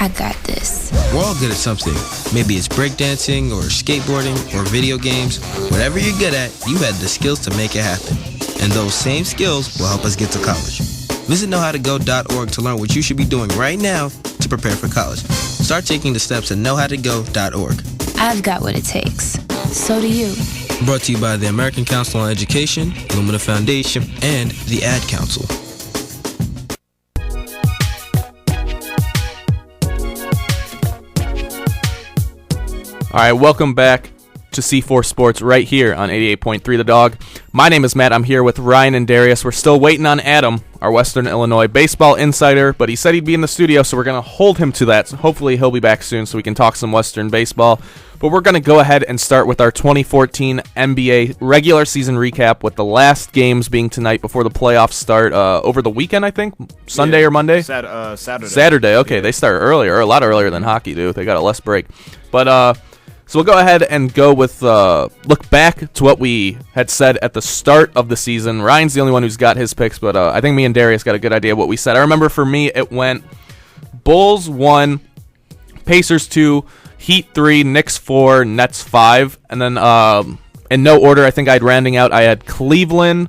I got this. We're all good at something. Maybe it's breakdancing or skateboarding or video games. Whatever you're good at, you had the skills to make it happen. And those same skills will help us get to college. Visit knowhowtogo.org to learn what you should be doing right now to prepare for college. Start taking the steps at knowhowtogo.org. I've got what it takes. So do you. Brought to you by the American Council on Education, Lumina Foundation, and the Ad Council. All right, welcome back to C4 Sports right here on 88.3 The Dog. My name is Matt. I'm here with Ryan and Darius. We're still waiting on Adam, our Western Illinois baseball insider, but he said he'd be in the studio, so we're going to hold him to that. So hopefully he'll be back soon so we can talk some Western baseball. But we're going to go ahead and start with our 2014 NBA regular season recap, with the last games being tonight before the playoffs start over the weekend, I think? Sunday or Monday? Saturday. Saturday, okay. They start earlier, a lot earlier than hockey do. They got a less break. But so we'll go ahead and go with look back to what we had said at the start of the season. Ryan's the only one who's got his picks, but I think me and Darius got a good idea of what we said. I remember for me it went Bulls 1, Pacers 2, Heat 3, Knicks 4, Nets 5, and then in no order, I think I had Cleveland,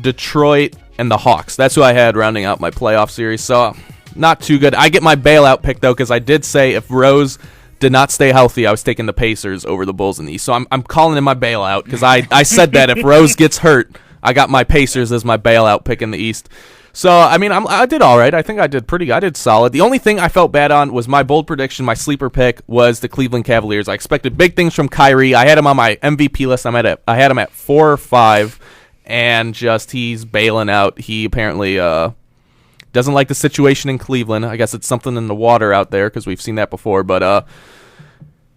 Detroit, and the Hawks. That's who I had rounding out my playoff series, so not too good. I get my bailout pick, though, because I did say if Rose did not stay healthy, I was taking the Pacers over the Bulls in the East. So I'm calling in my bailout, because I said that if Rose gets hurt, I got my Pacers as my bailout pick in the East. So, I mean, I did all right. I think I did solid. The only thing I felt bad on was my bold prediction, my sleeper pick, was the Cleveland Cavaliers. I expected big things from Kyrie. I had him on my MVP list. I had him at 4 or 5, and just he's bailing out. He apparently doesn't like the situation in Cleveland. I guess it's something in the water out there, because we've seen that before. But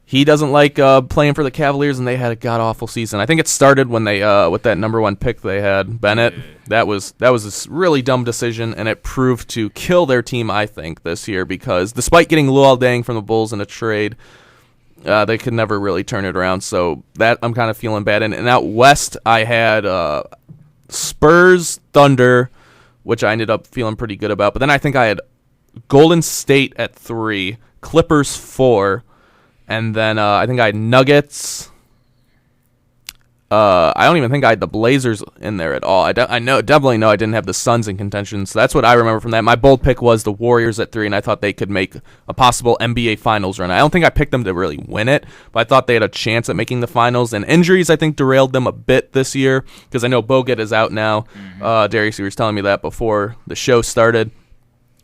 he doesn't like playing for the Cavaliers, and they had a god-awful season. I think it started when they with that number 1 pick they had, Bennett. Yeah. That was a really dumb decision, and it proved to kill their team, I think, this year, because despite getting Luol Deng from the Bulls in a trade, they could never really turn it around. So that I'm kind of feeling bad. And out west, I had Spurs, Thunder, which I ended up feeling pretty good about. But then I think I had Golden State at 3, Clippers 4, and then I think I had Nuggets. I don't even think I had the Blazers in there at all. Definitely know I didn't have the Suns in contention, so that's what I remember from that. My bold pick was the Warriors at 3, and I thought they could make a possible NBA Finals run. I don't think I picked them to really win it, but I thought they had a chance at making the Finals, and injuries, I think, derailed them a bit this year, because I know Bogut is out now. Darius, you were telling me that before the show started.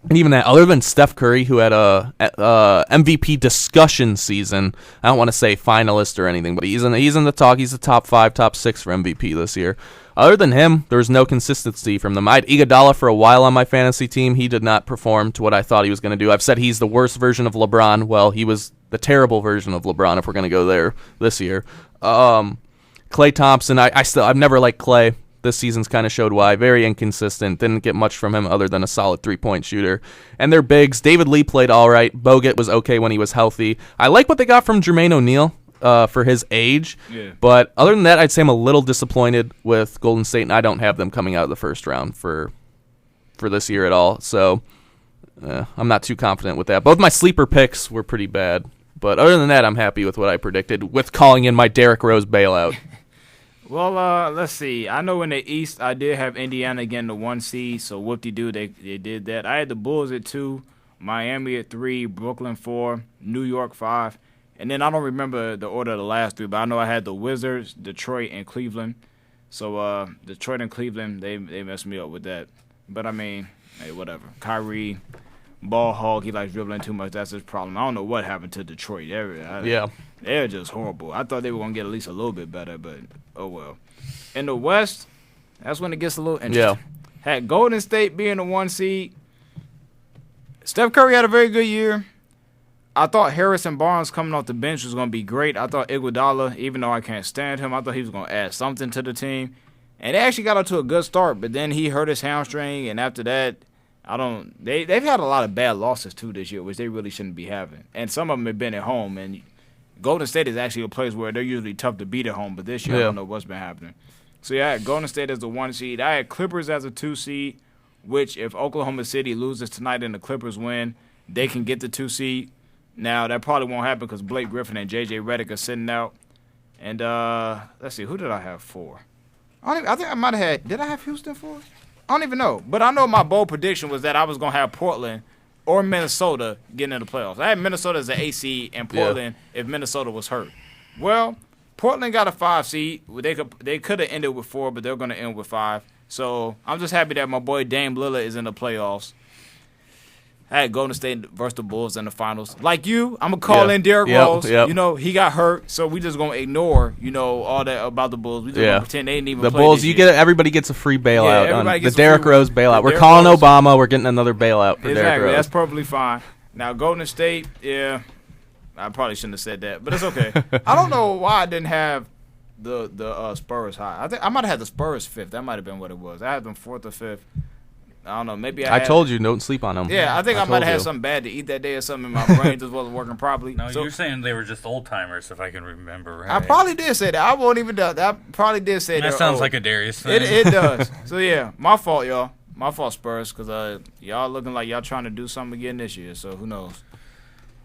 And even that, other than Steph Curry, who had a MVP discussion season, I don't want to say finalist or anything, but he's in the talk. He's the top 5, top 6 for MVP this year. Other than him, there was no consistency from them. I had Iguodala for a while on my fantasy team. He did not perform to what I thought he was going to do. I've said he's the worst version of LeBron. Well, he was the terrible version of LeBron, if we're going to go there this year. Klay Thompson, I've never liked Klay. This season's kind of showed why. Very inconsistent. Didn't get much from him other than a solid 3-point shooter. And their bigs, David Lee played all right. Bogut was okay when he was healthy. I like what they got from Jermaine O'Neal for his age. Yeah. But other than that, I'd say I'm a little disappointed with Golden State, and I don't have them coming out of the first round for this year at all. So I'm not too confident with that. Both my sleeper picks were pretty bad. But other than that, I'm happy with what I predicted, with calling in my Derrick Rose bailout. Well, let's see. I know in the East I did have Indiana again the 1 seed, so whoop-de-doo, they did that. I had the Bulls at 2, Miami at 3, Brooklyn 4, New York 5, And then I don't remember the order of the last three, but I know I had the Wizards, Detroit, and Cleveland. So Detroit and Cleveland, they messed me up with that. But, I mean, hey, whatever. Kyrie, ball hog, he likes dribbling too much. That's his problem. I don't know what happened to Detroit. They're just horrible. I thought they were going to get at least a little bit better, but oh well. In the West, that's when it gets a little interesting. Had Golden State being the 1 seed. Steph Curry had a very good year. I thought Harrison Barnes coming off the bench was going to be great. I thought Iguodala, even though I can't stand him, I thought he was going to add something to the team. And they actually got off to a good start, but then he hurt his hamstring, and after that, they've had a lot of bad losses too this year, which they really shouldn't be having. And some of them have been at home, and Golden State is actually a place where they're usually tough to beat at home, but this year I don't know what's been happening. So I had Golden State as the 1 seed. I had Clippers as a 2 seed, which if Oklahoma City loses tonight and the Clippers win, they can get the 2 seed. Now, that probably won't happen because Blake Griffin and J.J. Redick are sitting out. And let's see, who did I have 4? I think I might have had – did I have Houston 4? I don't even know. But I know my bold prediction was that I was going to have Portland or Minnesota getting in the playoffs. I had Minnesota as an 8 seed and Portland if Minnesota was hurt. Well, Portland got a 5 seed. They could have ended with 4, but they're going to end with 5. So I'm just happy that my boy Dame Lillard is in the playoffs. I had Golden State versus the Bulls in the finals. Like you, I'm going to call in Derrick Rose. You know, he got hurt, so we just going to ignore, all that about the Bulls. We just going to pretend they didn't even play the Bulls, this year. Everybody gets a free bailout on the Derrick Rose bailout. We're calling Obama. We're getting another bailout for Derrick Rose. That's perfectly fine. Now, Golden State, I probably shouldn't have said that, but it's okay. I don't know why I didn't have the Spurs high. I think I might have had the Spurs 5th. That might have been what it was. I had them 4th or 5th. I don't know. Maybe I told you, don't sleep on them. Yeah, I think I might have had something bad to eat that day or something. My brain just wasn't working properly. No, you're saying they were just old timers, if I can remember right. I probably did say that. I won't even doubt that. I probably did say that. That sounds like a Darius thing. It does. So, yeah, my fault, y'all. My fault, Spurs, because y'all looking like y'all trying to do something again this year, so who knows.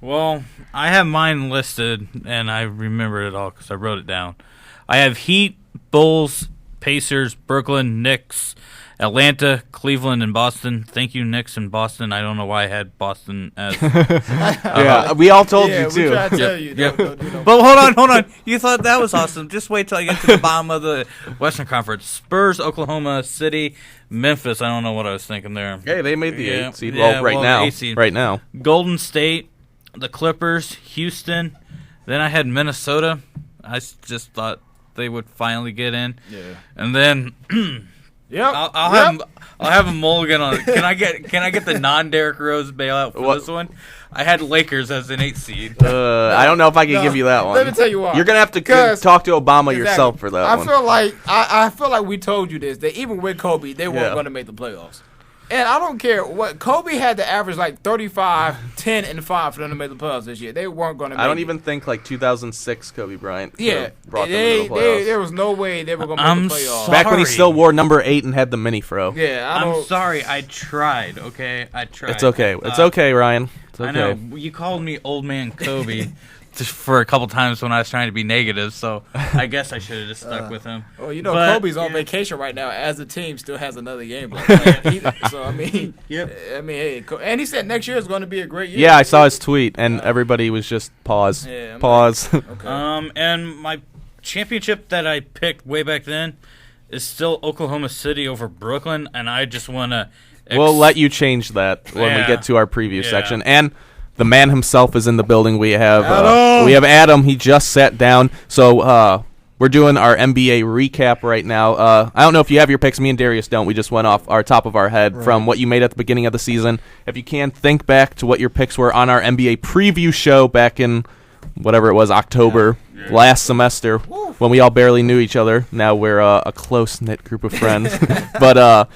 Well, I have mine listed, and I remember it all because I wrote it down. I have Heat, Bulls, Pacers, Brooklyn, Knicks, Atlanta, Cleveland, and Boston. Thank you, Knicks and Boston. I don't know why I had Boston as. We all told you too. We tried to tell you. But hold on. You thought that was awesome. Just wait till I get to the bottom of the Western Conference. Spurs, Oklahoma City, Memphis. I don't know what I was thinking there. Hey, they made the 8 seed. Right now. Golden State, the Clippers, Houston. Then I had Minnesota. I just thought they would finally get in. Yeah. And then. I'll have a mulligan on it. Can I get the non-Derrick Rose bailout for this one? I had Lakers as an 8 seed. I don't know if I can give you that one. Let me tell you why. You're gonna have to talk to Obama yourself for that one. I feel like we told you this. That even with Kobe, they weren't going to make the playoffs. And I don't care what Kobe had to average like 35, 10, and 5 for them to make the playoffs this year. They weren't going to. I don't even think like 2006 Kobe Bryant. Brought them to the playoffs. There was no way they were going to make the playoffs. Back when he still wore number 8 and had the mini fro. Yeah, I'm sorry. I tried. Okay, I tried. It's okay. It's okay, Ryan. It's okay. I know you called me old man Kobe. For a couple times when I was trying to be negative, so I guess I should have just stuck with him. Well, Kobe's on vacation right now as the team still has another game left. So, I mean, hey, and he said next year is going to be a great year. Yeah, I saw his tweet, and everybody was just pause. Yeah, pause. Okay. And my championship that I picked way back then is still Oklahoma City over Brooklyn, and I just want to. We'll let you change that when we get to our preview section. And the man himself is in the building. We have Adam. He just sat down. So we're doing our NBA recap right now. I don't know if you have your picks. Me and Darius don't. We just went off our top of our head from what you made at the beginning of the season. If you can, think back to what your picks were on our NBA preview show back in whatever it was, October last semester, when we all barely knew each other. Now we're a close-knit group of friends. But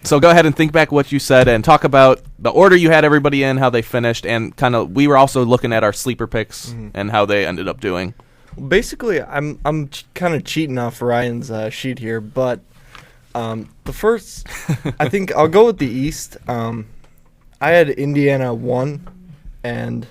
so go ahead and think back what you said and talk about the order you had everybody in, how they finished, and kind of we were also looking at our sleeper picks and how they ended up doing. Basically, I'm kind of cheating off Ryan's sheet here, but the first, I think I'll go with the East. I had Indiana 1, and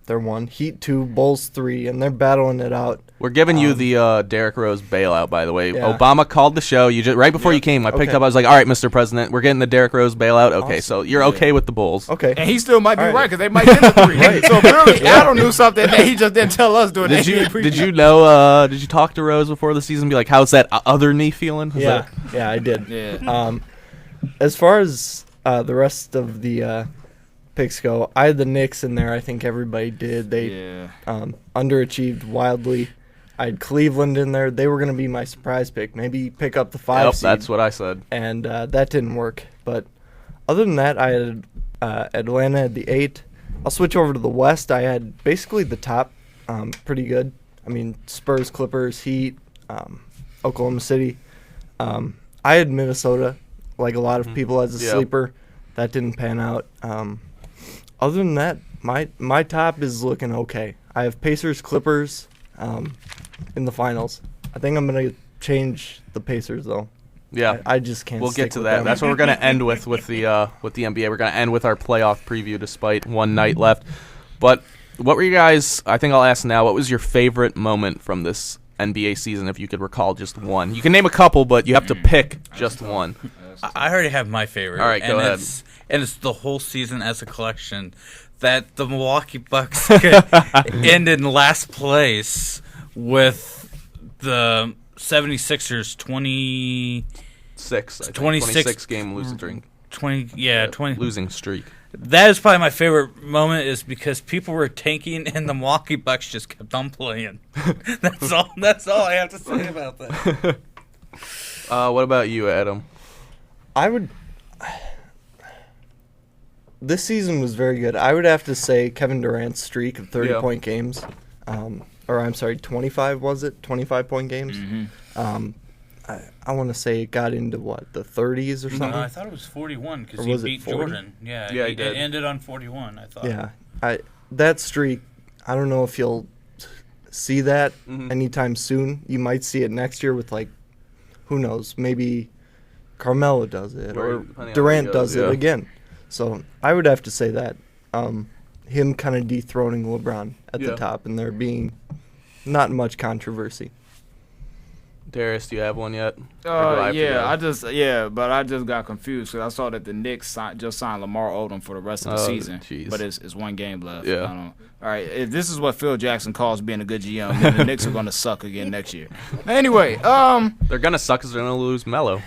they're 1. Heat 2, Bulls 3, and they're battling it out. We're giving you the Derrick Rose bailout, by the way. Yeah. Obama called the show. Right before you came, I picked up. I was like, all right, Mr. President, we're getting the Derrick Rose bailout. Okay, Awesome. so you're okay with the Bulls. Okay. And he still might be right because they might get the 3. So really, Adam knew something that he just didn't tell us during the NBA preview. Did you know? Did you talk to Rose before the season? Be like, how's that other knee feeling? Yeah, I did. Yeah. As far as the rest of the picks go, I had the Knicks in there. I think everybody did. They underachieved wildly. I had Cleveland in there. They were going to be my surprise pick. Maybe pick up the 5 seed. That's what I said. And that didn't work. But other than that, I had Atlanta at the 8. I'll switch over to the West. I had basically the top pretty good. I mean, Spurs, Clippers, Heat, Oklahoma City. I had Minnesota, like a lot of people, as a sleeper. That didn't pan out. Other than that, my top is looking okay. I have Pacers, Clippers in the finals. I think I'm going to change the Pacers, though. Yeah, I just can't. We'll get to with that. them. That's what we're going to end with the NBA. We're going to end with our playoff preview, despite one night left. But what were you guys? I think I'll ask now. What was your favorite moment from this NBA season, if you could recall just one? You can name a couple, but you have to pick just one. I already have my favorite. All right, go ahead. And it's the whole season as a collection. That the Milwaukee Bucks could end in last place with the 76ers 26 game losing streak. 20 losing streak. That is probably my favorite moment, is because people were tanking and the Milwaukee Bucks just kept on playing. That's all I have to say about that. What about you, Adam? This season was very good. I would have to say Kevin Durant's streak of 30-point games. 25 was it? 25-point games? Mm-hmm. I want to say it got into, the 30s or something? No, I thought it was 41 because he beat Jordan. Yeah, he did. It ended on 41, I thought. Yeah. That streak, I don't know if you'll see that anytime soon. You might see it next year with, who knows, maybe Carmelo does it or Durant does it again. So I would have to say that. Him kind of dethroning LeBron at the top and there being not much controversy. Darius, do you have one yet? But I just got confused because I saw that the Knicks just signed Lamar Odom for the rest of the season. Geez. But it's one game left. Yeah. All right, if this is what Phil Jackson calls being a good GM, then the Knicks are going to suck again next year. Anyway, they're going to suck because they're going to lose Melo.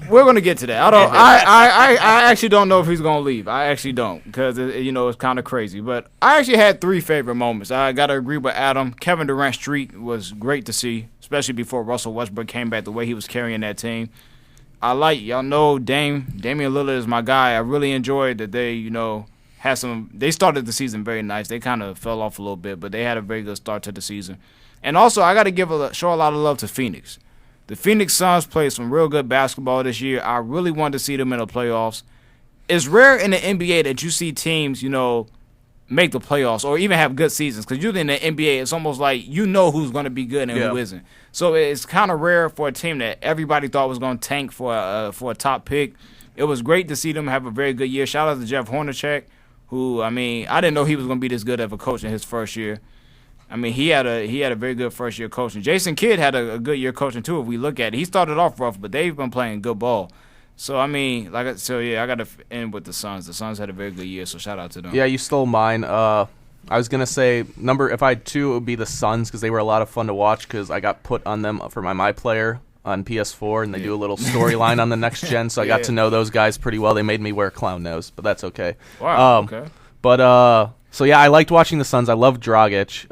We're going to get to that. I actually don't know if he's going to leave. I actually don't because, it's kind of crazy. But I actually had 3 favorite moments. I got to agree with Adam. Kevin Durant's streak was great to see, especially before Russell Westbrook came back, the way he was carrying that team. Y'all know Damian Lillard is my guy. I really enjoyed that they, they started the season very nice. They kind of fell off a little bit, but they had a very good start to the season. And also, I got to show a lot of love to Phoenix. The Phoenix Suns played some real good basketball this year. I really wanted to see them in the playoffs. It's rare in the NBA that you see teams, make the playoffs or even have good seasons. Because usually in the NBA, it's almost like who's going to be good and who isn't. So it's kind of rare for a team that everybody thought was going to tank for a top pick. It was great to see them have a very good year. Shout out to Jeff Hornacek, who, I didn't know he was going to be this good of a coach in his first year. He had a very good first year coaching. Jason Kidd had a good year coaching too. If we look at it, he started off rough, but they've been playing good ball. So I got to end with the Suns. The Suns had a very good year, so shout out to them. Yeah, you stole mine. I was gonna say if I had 2, it would be the Suns because they were a lot of fun to watch because I got put on them for my player on PS4 and they do a little storyline on the next gen, so I got to know those guys pretty well. They made me wear a clown nose, but that's okay. Wow. Okay. But so yeah, I liked watching the Suns. I love Dragic.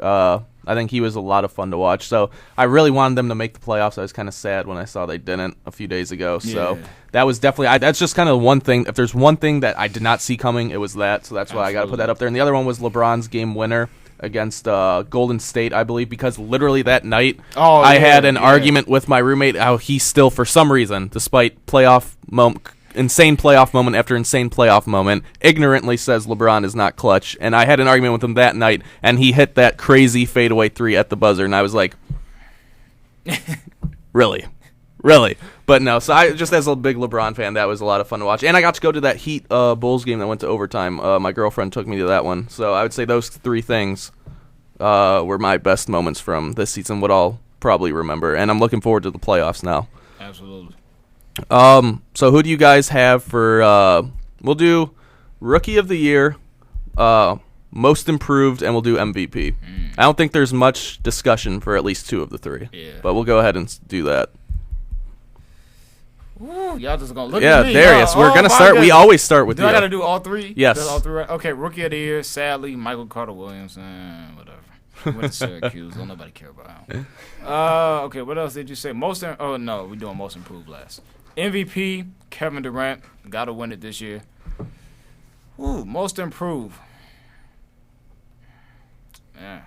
I think he was a lot of fun to watch. So I really wanted them to make the playoffs. I was kind of sad when I saw they didn't a few days ago. So that was definitely that's just kind of one thing. If there's one thing that I did not see coming, it was that. So that's why I got to put that up there. And the other one was LeBron's game winner against Golden State, I believe, because literally that night I had an argument with my roommate how he still, for some reason, despite insane playoff moment after insane playoff moment, ignorantly says LeBron is not clutch. And I had an argument with him that night, and he hit that crazy fadeaway 3 at the buzzer, and I was like, really? Really? But no, so I just as a big LeBron fan, that was a lot of fun to watch. And I got to go to that Heat Bulls game that went to overtime. My girlfriend took me to that one. So I would say those three things were my best moments from this season, what I'll probably remember. And I'm looking forward to the playoffs now. Absolutely. So who do you guys have for we'll do Rookie of the Year, Most Improved, and we'll do MVP. I don't think there's much discussion for at least two of the three. Yeah. But we'll go ahead and do that. Ooh, y'all just gonna look at me. Darius, we're gonna start. Goodness. We always start with do you. I gotta do all three? Yes. That's all three, right? Okay, Rookie of the Year, sadly, Michael Carter Williams. Whatever. Went to Syracuse. Don't nobody care about him. Okay, what else did you say? Oh, no, we're doing Most Improved last. MVP, Kevin Durant. Gotta win it this year. Ooh, Most Improved. Yeah.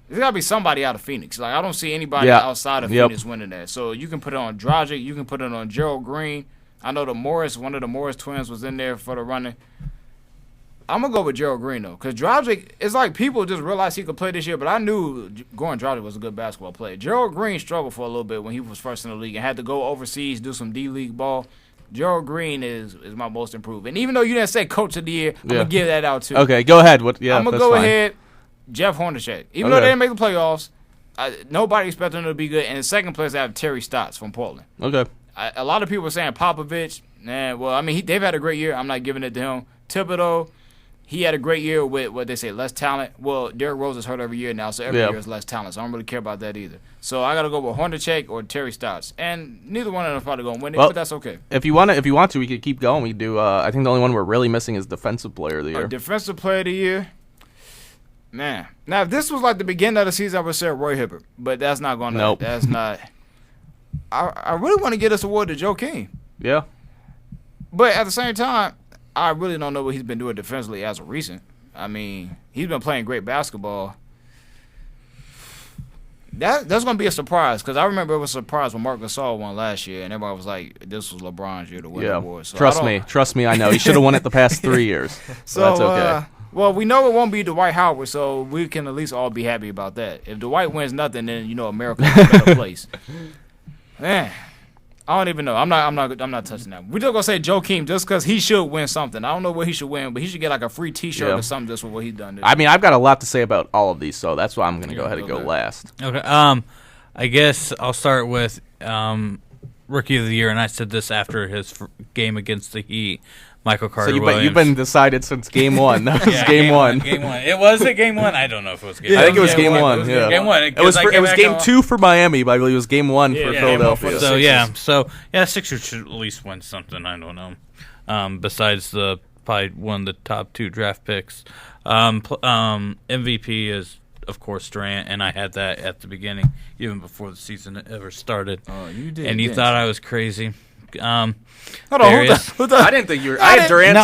There's got to be somebody out of Phoenix. Like, I don't see anybody outside of Phoenix winning that. So you can put it on Dragic. You can put it on Gerald Green. I know one of the Morris twins was in there for the running. I'm going to go with Gerald Green, though, because Dragic, it's like people just realized he could play this year, but I knew Goran Dragic was a good basketball player. Gerald Green struggled for a little bit when he was first in the league and had to go overseas, do some D-League ball. Gerald Green is my Most Improved. And even though you didn't say Coach of the Year, I'm going to give that out, too. Okay, go ahead. I'm going to go ahead. Jeff Hornacek. Even though they didn't make the playoffs, nobody expected him to be good. And in second place, I have Terry Stotts from Portland. Okay. A lot of people were saying Popovich. They've had a great year. I'm not giving it to him. Thibodeau, he had a great year with what they say, less talent. Well, Derrick Rose is hurt every year now, so every year is less talent. So I don't really care about that either. So I got to go with Hornacek or Terry Stotts. And neither one of them is probably going to win it, but that's okay. If you want to, we could keep going. We do. I think the only one we're really missing is Defensive Player of the Year. Defensive Player of the Year. Man, now if this was like the beginning of the season, I would say Roy Hibbert, but that's not going to. Nope. That's not. I really want to get this award to Joe King. Yeah. But at the same time, I really don't know what he's been doing defensively as of recent. I mean, he's been playing great basketball. That's going to be a surprise because I remember it was a surprise when Marc Gasol won last year, and everybody was like, "This was LeBron's year to win the award." So trust me, I know he should have won it the past 3 years. So that's okay. Well, we know it won't be Dwight Howard, so we can at least all be happy about that. If Dwight wins nothing, then America's in a better place. Man, I don't even know. I'm not touching that. We're just gonna say Joe King just because he should win something. I don't know what he should win, but he should get like a free T-shirt or something just for what he's done. I mean, I've got a lot to say about all of these, so that's why I'm gonna go ahead and go last. Okay. I guess I'll start with Rookie of the Year, and I said this after his game against the Heat. Michael Carter Williams. You've been decided since game one. That was game one. Game one. It was a game one. I don't know if it was game one. I think it was game one. Yeah. Game one. It was game 2 for Miami, but I believe it was game 1 for Philadelphia. So Sixers should at least win something. I don't know. Besides probably one of the top 2 draft picks. MVP is of course Durant, and I had that at the beginning, even before the season ever started. Oh, you did. And you thought I was crazy. Hold on, who the? I didn't think you were. I had Durant. No,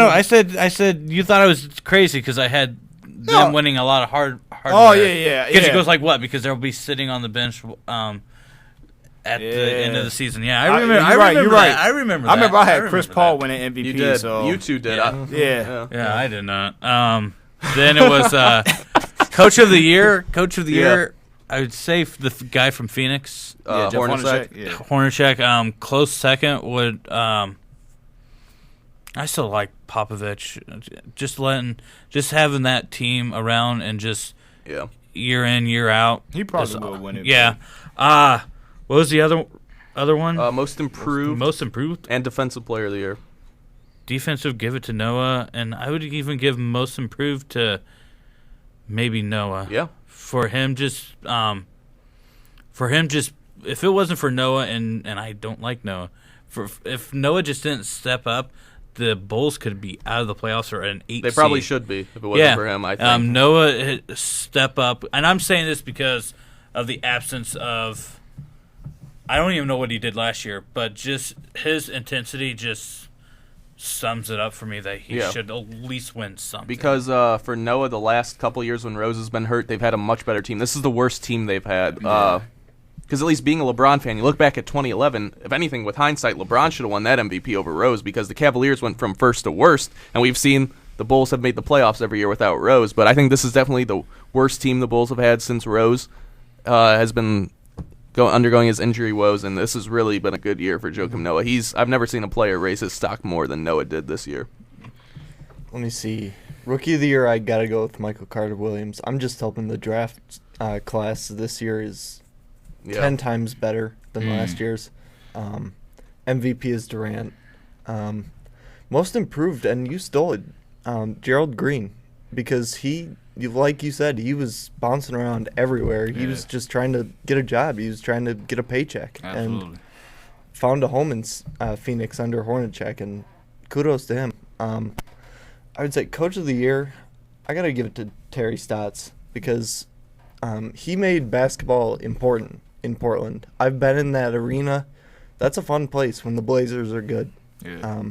I said you thought I was crazy because I had them winning a lot of hard. Oh yeah. Because it goes like what? Because they'll be sitting on the bench at the end of the season. Yeah, I remember. You're right. I remember. I remember I had Chris Paul winning MVP. You did. So. You two did. Yeah, I did not. Then it was Coach of the Year. Coach of the Year. I would say the guy from Phoenix, Hornacek. Hornacek. Close second would. I still like Popovich. Just having that team around and just year in year out. He probably will win it. Yeah. What was the other one? Most improved. Most improved and defensive player of the year. Defensive, give it to Noah, and I would even give most improved to maybe Noah. Yeah. For him, if it wasn't for Noah, and I don't like Noah, if Noah just didn't step up, the Bulls could be out of the playoffs or an 8 They probably should be if it wasn't for him, I think. Noah step up, and I'm saying this because of the absence of, I don't even know what he did last year, but just his intensity just sums it up for me that he should at least win something. Because for Noah, the last couple years when Rose has been hurt, they've had a much better team. This is the worst team they've had. Because at least being a LeBron fan, you look back at 2011, if anything, with hindsight, LeBron should have won that MVP over Rose because the Cavaliers went from first to worst, and we've seen the Bulls have made the playoffs every year without Rose. But I think this is definitely the worst team the Bulls have had since Rose has been undergoing his injury woes, and this has really been a good year for Joakim Noah. I've never seen a player raise his stock more than Noah did this year. Let me see. Rookie of the year, I got to go with Michael Carter-Williams. I'm just hoping the draft class this year is 10 times better than last year's. MVP is Durant. Most improved, and you stole it, Gerald Green, because like you said, he was bouncing around everywhere. He was just trying to get a job. He was trying to get a paycheck. Absolutely. And found a home in Phoenix under Hornacek, and kudos to him. I would say Coach of the Year, I got to give it to Terry Stotts because he made basketball important in Portland. I've been in that arena. That's a fun place when the Blazers are good. Yeah.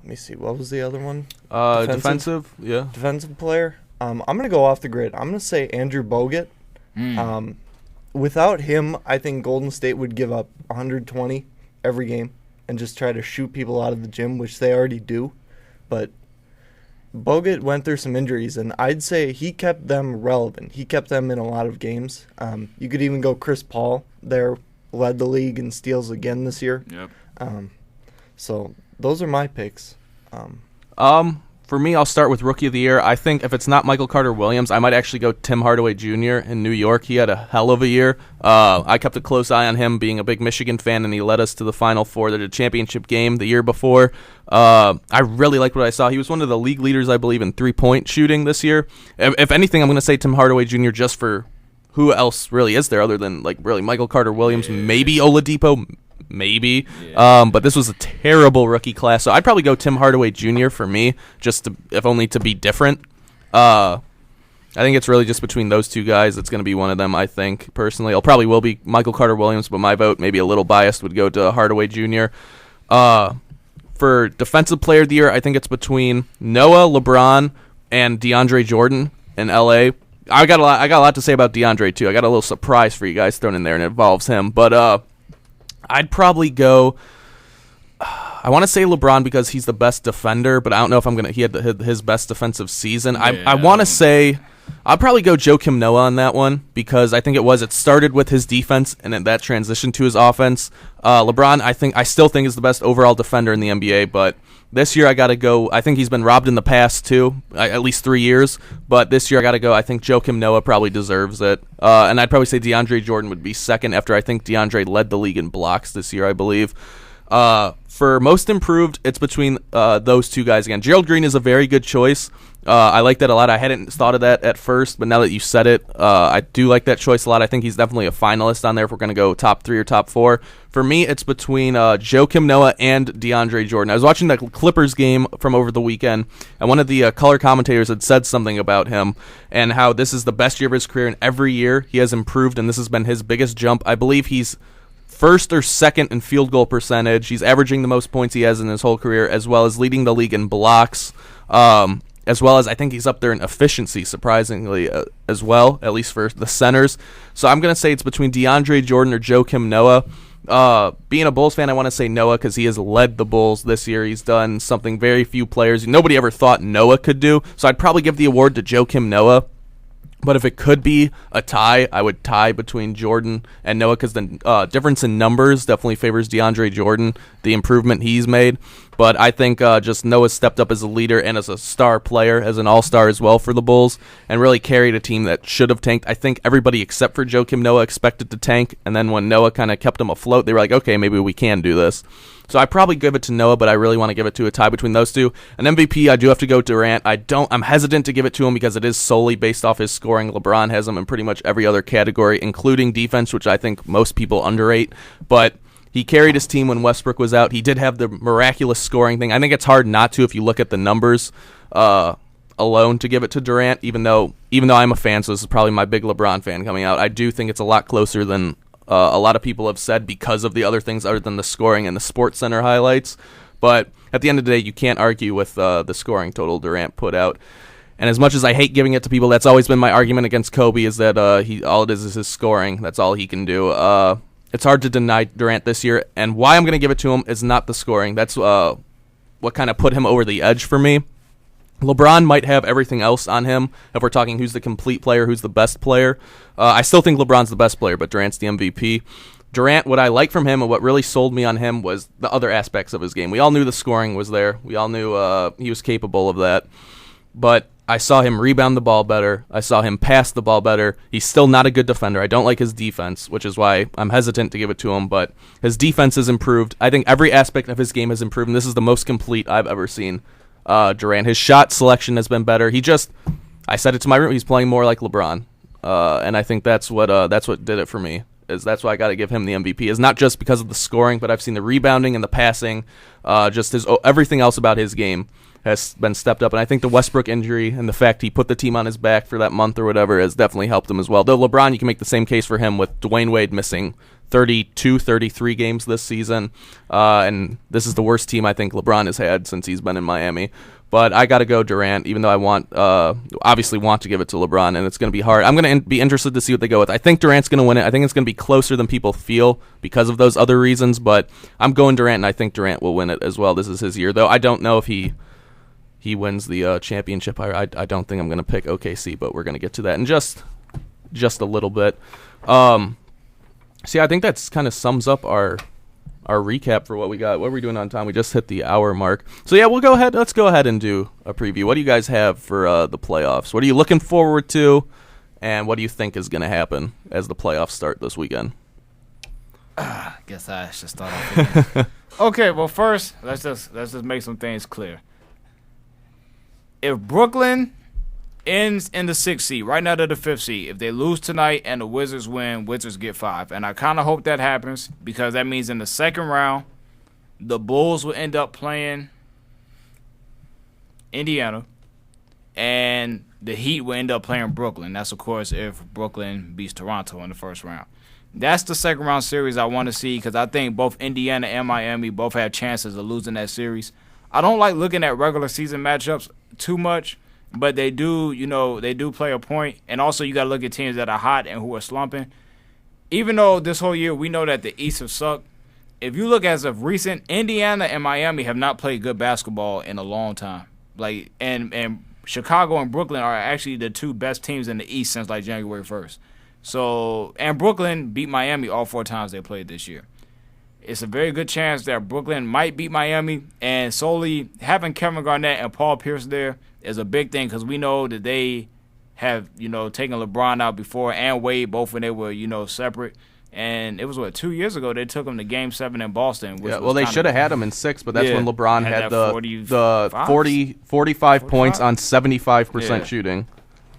Let me see. What was the other one? Defensive, yeah. Defensive player. I'm going to go off the grid. I'm going to say Andrew Bogut. Without him, I think Golden State would give up 120 every game and just try to shoot people out of the gym, which they already do. But Bogut went through some injuries, and I'd say he kept them relevant. He kept them in a lot of games. You could even go Chris Paul there, led the league in steals again this year. Yep. So those are my picks. For me, I'll start with Rookie of the Year. I think if it's not Michael Carter-Williams, I might actually go Tim Hardaway Jr. in New York. He had a hell of a year. I kept a close eye on him, being a big Michigan fan, and he led us to the Final Four, the championship game the year before. I really liked what I saw. He was one of the league leaders, I believe, in three-point shooting this year. If anything, I'm going to say Tim Hardaway Jr. just for who else really is there other than really Michael Carter-Williams, maybe Oladipo, maybe. But this was a terrible rookie class, so I'd probably go Tim Hardaway Jr. for me, if only to be different. I think it's really just between those two guys. It's going to be one of them, I think, personally. It probably will be Michael Carter-Williams, but my vote, maybe a little biased, would go to Hardaway Jr. For Defensive Player of the Year, I think it's between Noah, LeBron, and DeAndre Jordan in L.A. I got a lot to say about DeAndre, too. I got a little surprise for you guys thrown in there, and it involves him. But I'd probably go. I want to say LeBron because he's the best defender, but I don't know if I'm gonna. He had his best defensive season. I want to say I'll probably go Joakim Noah on that one because I think it started with his defense and then that transitioned to his offense. LeBron, I still think is the best overall defender in the NBA, but this year I got to go. I think he's been robbed in the past too, at least 3 years. But this year I got to go. I think Joakim Noah probably deserves it, and I'd probably say DeAndre Jordan would be second after I think DeAndre led the league in blocks this year, I believe. For most improved, it's between those two guys again. Gerald Green is a very good choice. I like that a lot. I hadn't thought of that at first, but now that you said it, I do like that choice a lot. I think he's definitely a finalist on there if we're going to go top 3 or top 4. For me, it's between Joakim Noah and DeAndre Jordan. I was watching the Clippers game from over the weekend, and one of the color commentators had said something about him and how this is the best year of his career, and every year he has improved, and this has been his biggest jump. I believe he's first or second in field goal percentage. He's averaging the most points he has in his whole career, as well as leading the league in blocks, as well as I think he's up there in efficiency, surprisingly, as well, at least for the centers. So I'm going to say it's between DeAndre Jordan or Joakim Noah. Being a Bulls fan, I want to say Noah because he has led the Bulls this year. He's done something very few players, nobody ever thought Noah could do. So I'd probably give the award to Joakim Noah. But if it could be a tie, I would tie between Jordan and Noah because the difference in numbers definitely favors DeAndre Jordan, the improvement he's made. But I think just Noah stepped up as a leader and as a star player, as an all-star as well for the Bulls, and really carried a team that should have tanked. I think everybody except for Joakim Noah expected to tank, and then when Noah kind of kept them afloat, they were like, okay, maybe we can do this. So I probably give it to Noah, but I really want to give it to a tie between those two. An MVP, I do have to go Durant. I'm hesitant to give it to him because it is solely based off his scoring. LeBron has him in pretty much every other category, including defense, which I think most people underrate. But he carried his team when Westbrook was out. He did have the miraculous scoring thing. I think it's hard not to if you look at the numbers alone to give it to Durant, even though I'm a fan, so this is probably my big LeBron fan coming out. I do think it's a lot closer than a lot of people have said because of the other things other than the scoring and the Sports Center highlights. But at the end of the day, you can't argue with the scoring total Durant put out. And as much as I hate giving it to people, that's always been my argument against Kobe is that all it is his scoring. That's all he can do. It's hard to deny Durant this year. And why I'm going to give it to him is not the scoring. That's what kind of put him over the edge for me. LeBron might have everything else on him if we're talking who's the complete player, who's the best player. I still think LeBron's the best player, but Durant's the MVP. Durant, what I like from him and what really sold me on him was the other aspects of his game. We all knew the scoring was there. We all knew he was capable of that. But I saw him rebound the ball better. I saw him pass the ball better. He's still not a good defender. I don't like his defense, which is why I'm hesitant to give it to him. But his defense has improved. I think every aspect of his game has improved, and this is the most complete I've ever seen Durant. His shot selection has been better. I said it to my room, he's playing more like LeBron. And I think that's what did it for me. That's why I got to give him the MVP. Is not just because of the scoring, but I've seen the rebounding and the passing. Just everything else about his game has been stepped up. And I think the Westbrook injury and the fact he put the team on his back for that month or whatever has definitely helped him as well. Though LeBron, you can make the same case for him with Dwayne Wade missing 32, 33 games this season. And this is the worst team I think LeBron has had since he's been in Miami. But I got to go Durant, even though I obviously want to give it to LeBron, and it's going to be hard. I'm going to be interested to see what they go with. I think Durant's going to win it. I think it's going to be closer than people feel because of those other reasons, but I'm going Durant, and I think Durant will win it as well. This is his year, though. I don't know if he wins the championship. I don't think I'm going to pick OKC, but we're going to get to that in just a little bit. See, I think that's kind of sums up our recap for what we got. What are we doing on time? We just hit the hour mark. So, yeah, let's go ahead and do a preview. What do you guys have for the playoffs? What are you looking forward to, and what do you think is going to happen as the playoffs start this weekend? Guess I should start off again. Okay, well, first, let's just make some things clear. If Brooklyn ends in the 6th seed, right now they're the 5th seed. If they lose tonight and the Wizards win, Wizards get 5. And I kind of hope that happens because that means in the second round, the Bulls will end up playing Indiana and the Heat will end up playing Brooklyn. That's, of course, if Brooklyn beats Toronto in the first round. That's the second round series I want to see because I think both Indiana and Miami both have chances of losing that series. I don't like looking at regular season matchups too much, but they do play a point. And also you got to look at teams that are hot and who are slumping. Even though this whole year we know that the East have sucked, if you look as of recent, Indiana and Miami have not played good basketball in a long time. And Chicago and Brooklyn are actually the two best teams in the East since January 1st. So, and Brooklyn beat Miami all 4 times they played this year. It's a very good chance that Brooklyn might beat Miami, and solely having Kevin Garnett and Paul Pierce there is a big thing because we know that they have, taken LeBron out before and Wade both when they were, separate. And it was, 2 years ago they took them to Game 7 in Boston. They should have had him in 6, but that's when LeBron had the 45 points on 75% shooting.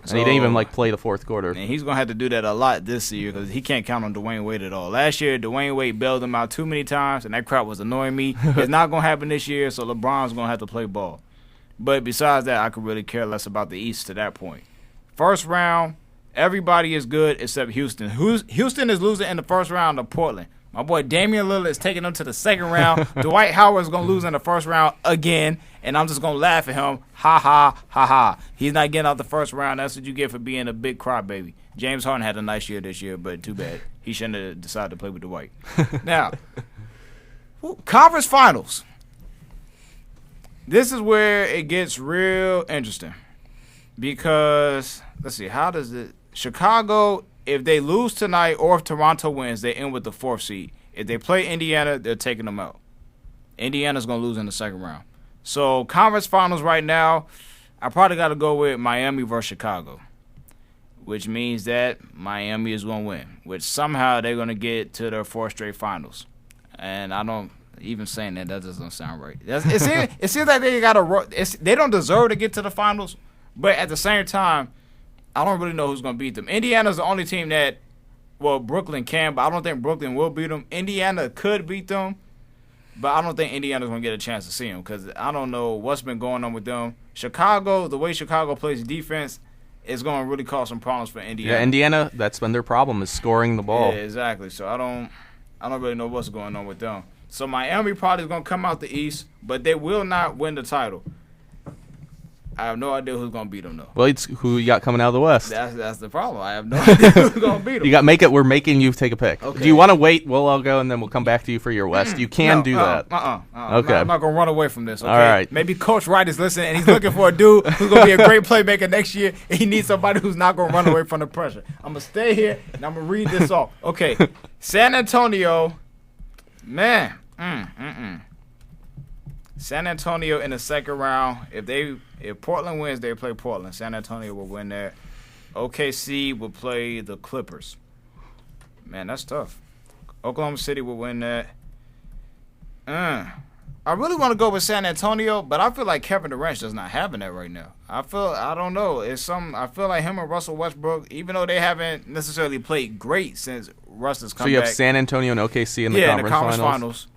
And he didn't even play the fourth quarter. And he's going to have to do that a lot this year because he can't count on Dwayne Wade at all. Last year, Dwayne Wade bailed him out too many times, and that crap was annoying me. It's not going to happen this year, so LeBron's going to have to play ball. But besides that, I could really care less about the East to that point. First round, everybody is good except Houston. Houston is losing in the first round to Portland. My boy Damian Lillard is taking them to the second round. Dwight Howard is going to lose in the first round again, and I'm just going to laugh at him. Ha, ha, ha, ha. He's not getting out the first round. That's what you get for being a big crybaby. James Harden had a nice year this year, but too bad. He shouldn't have decided to play with Dwight. Now, conference finals. This is where it gets real interesting because, let's see, how does it – Chicago – if they lose tonight or if Toronto wins, they end with the 4th seed. If they play Indiana, they're taking them out. Indiana's going to lose in the second round. So, conference finals right now, I probably got to go with Miami versus Chicago, which means that Miami is going to win, which somehow they're going to get to their 4th straight finals. And I don't even saying that doesn't sound right. It seems like they don't deserve to get to the finals, but at the same time, I don't really know who's going to beat them. Indiana's the only team that, Brooklyn can, but I don't think Brooklyn will beat them. Indiana could beat them, but I don't think Indiana's going to get a chance to see them because I don't know what's been going on with them. Chicago, the way Chicago plays defense is going to really cause some problems for Indiana. Yeah, Indiana, that's been their problem is scoring the ball. Yeah, exactly. So I don't really know what's going on with them. So Miami probably is going to come out the East, but they will not win the title. I have no idea who's gonna beat them though. Well, it's who you got coming out of the West. That's the problem. I have no idea who's gonna beat them. You got we're making you take a pick. Okay. Do you want to wait? We'll all go and then we'll come back to you for your West. You can do that. Okay. I'm not gonna run away from this. Okay? All right. Maybe Coach Wright is listening and he's looking for a dude who's gonna be a great playmaker next year. And he needs somebody who's not gonna run away from the pressure. I'm gonna stay here and I'm gonna read this off. Okay. San Antonio, man. San Antonio in the second round. If Portland wins, they play Portland. San Antonio will win there. OKC will play the Clippers. Man, that's tough. Oklahoma City will win that. I really want to go with San Antonio, but I feel like Kevin Durant does not having that right now. I don't know. I feel like him and Russell Westbrook, even though they haven't necessarily played great since Russ has come back. So you have San Antonio and OKC in the conference finals.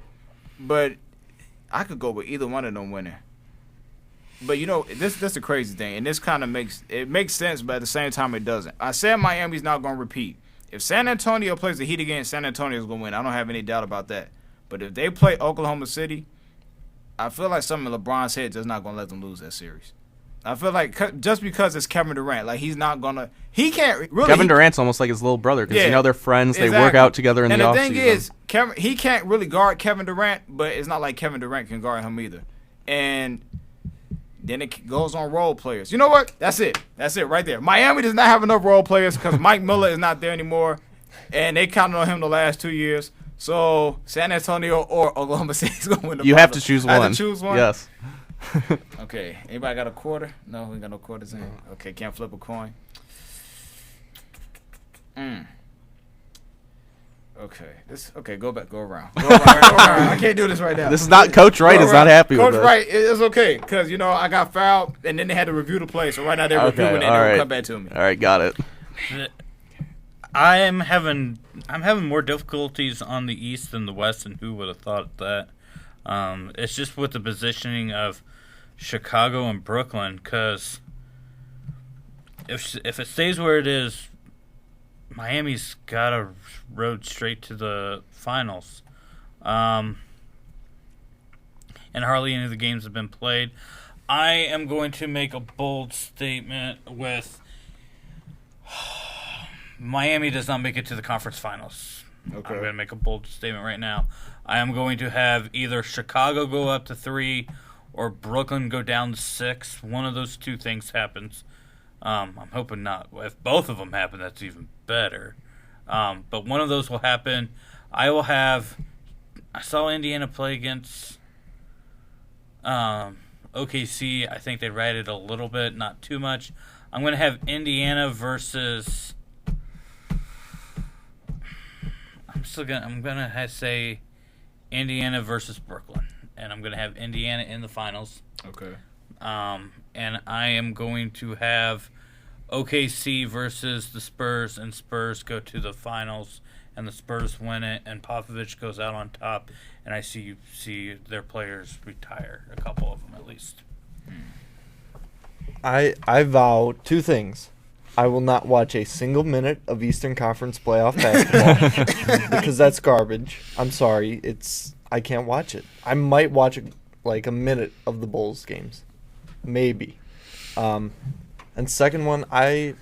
But I could go with either one of them winning. But this the crazy thing, and this kind of makes sense, but at the same time it doesn't. I said Miami's not going to repeat. If San Antonio plays the Heat again, San Antonio's going to win. I don't have any doubt about that. But if they play Oklahoma City, I feel like something in LeBron's head is not going to let them lose that series. I feel like just because it's Kevin Durant, like he's not going to – he can't really – Kevin Durant's almost like his little brother because, they're friends. Exactly. They work out together in the offseason. And the thing is, he can't really guard Kevin Durant, but it's not like Kevin Durant can guard him either. And then it goes on role players. You know what? That's it. That's it right there. Miami does not have enough role players because Mike Miller is not there anymore, and they counted on him the last 2 years. So San Antonio or Oklahoma City is going to win the You have to choose one. I have to choose one? Yes. Okay. Anybody got a quarter? No, we got no quarters in. Okay, can't flip a coin. Okay, go back, go around. I can't do this right now. This is not Coach Wright is not happy with this. Coach Wright is okay because I got fouled and then they had to review the play. So right now they're reviewing it and they'll come back to me. All right, got it. I'm having more difficulties on the East than the West, and who would have thought that? It's just with the positioning of Chicago and Brooklyn, because if it stays where it is, Miami's got a road straight to the finals, and hardly any of the games have been played. I am going to make a bold statement with Miami does not make it to the conference finals. Okay. I'm going to make a bold statement right now. I am going to have either Chicago go up to 3 or Brooklyn go down to 6. One of those two things happens. I'm hoping not. If both of them happen, that's even better. But one of those will happen. I saw Indiana play against OKC. I think they righted a little bit, not too much. I'm going to have Indiana versus... I'm gonna say Indiana versus Brooklyn, and I'm gonna have Indiana in the finals. Okay. And I am going to have OKC versus the Spurs, and Spurs go to the finals, and the Spurs win it, and Popovich goes out on top, and I see their players retire, a couple of them at least. I vow two things. I will not watch a single minute of Eastern Conference playoff basketball because that's garbage. I'm sorry. I can't watch it. I might watch like a minute of the Bulls games. Maybe. And second one, I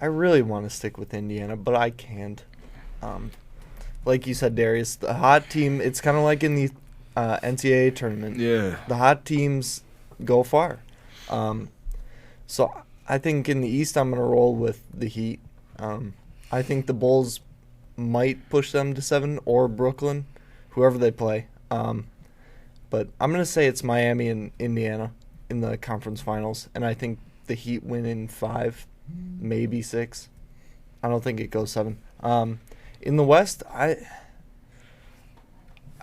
really want to stick with Indiana, but I can't. Like you said, Darius, the hot team, it's kind of like in the NCAA tournament. Yeah. The hot teams go far. So I think in the East I'm going to roll with the Heat. I think the Bulls might push them to 7 or Brooklyn, whoever they play. But I'm going to say it's Miami and Indiana in the conference finals, and I think the Heat win in 5, maybe 6. I don't think it goes 7. In the West, I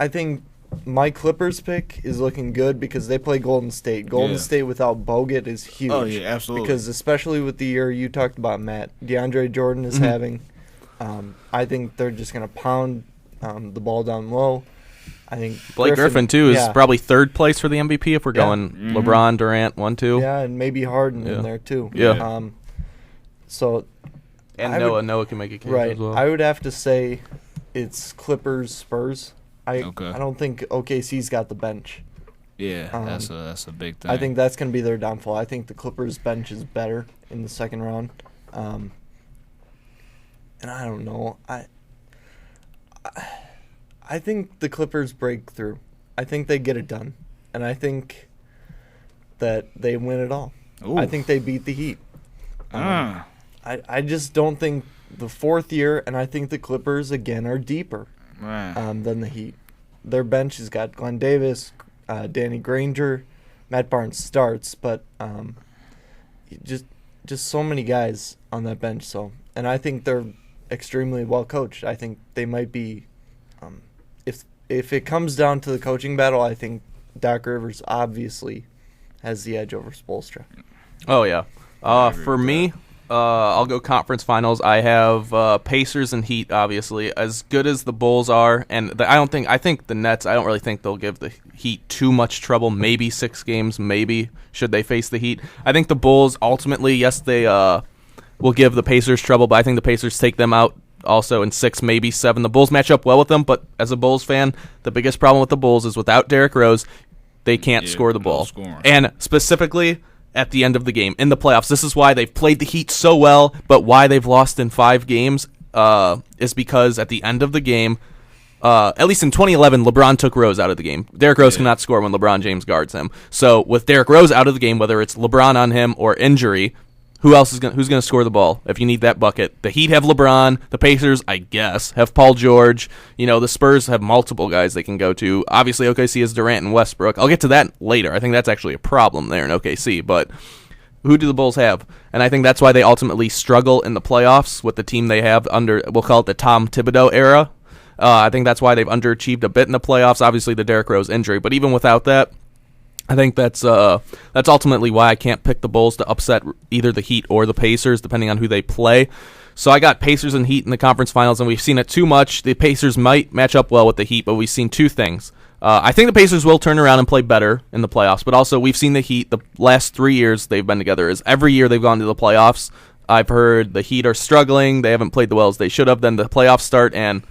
think my Clippers pick is looking good because they play Golden State. Golden State without Bogut is huge. Oh, yeah, absolutely. Because especially with the year you talked about, Matt, DeAndre Jordan is having, I think they're just going to pound the ball down low. I think Blake Griffin too, is probably third place for the MVP if we're going LeBron, Durant, 1, 2. Yeah, and maybe Harden in there too. Yeah. And Noah can make a case as well. I would have to say it's Clippers, Spurs. I don't think OKC's got the bench. Yeah, that's a big thing. I think that's going to be their downfall. I think the Clippers bench is better in the second round. And I don't know. I think the Clippers break through. I think they get it done. And I think that they win it all. Ooh. I think they beat the Heat. I just don't think the fourth year, and I think the Clippers, again, are deeper than the Heat. Their bench has got Glenn Davis, Danny Granger, Matt Barnes starts, but just so many guys on that bench. So, and I think they're extremely well coached. I think they might be, if it comes down to the coaching battle, I think Doc Rivers obviously has the edge over Spoelstra. Oh yeah. For me, I'll go conference finals. I have Pacers and Heat, obviously. As good as the Bulls are, and I think the Nets, I don't really think they'll give the Heat too much trouble. Maybe 6 games, maybe, should they face the Heat. I think the Bulls, ultimately, yes, they will give the Pacers trouble, but I think the Pacers take them out also in 6, maybe 7. The Bulls match up well with them, but as a Bulls fan, the biggest problem with the Bulls is without Derrick Rose, they can't score the ball. And specifically at the end of the game in the playoffs. This is why they've played the Heat so well, but why they've lost in 5 games is because at the end of the game, at least in 2011, LeBron took Rose out of the game. Derrick Rose cannot score when LeBron James guards him. So with Derrick Rose out of the game, whether it's LeBron on him or injury, who's going to score the ball if you need that bucket? The Heat have LeBron. The Pacers, I guess, have Paul George. The Spurs have multiple guys they can go to. Obviously, OKC has Durant and Westbrook. I'll get to that later. I think that's actually a problem there in OKC. But who do the Bulls have? And I think that's why they ultimately struggle in the playoffs with the team they have under, we'll call it the Tom Thibodeau era. I think that's why they've underachieved a bit in the playoffs. Obviously, the Derrick Rose injury. But even without that, I think that's ultimately why I can't pick the Bulls to upset either the Heat or the Pacers, depending on who they play. So I got Pacers and Heat in the conference finals, and we've seen it too much. The Pacers might match up well with the Heat, but we've seen 2 things. I think the Pacers will turn around and play better in the playoffs, but also we've seen the Heat the last 3 years they've been together. Is every year they've gone to the playoffs, I've heard the Heat are struggling. They haven't played the well as they should have. Then the playoffs start, and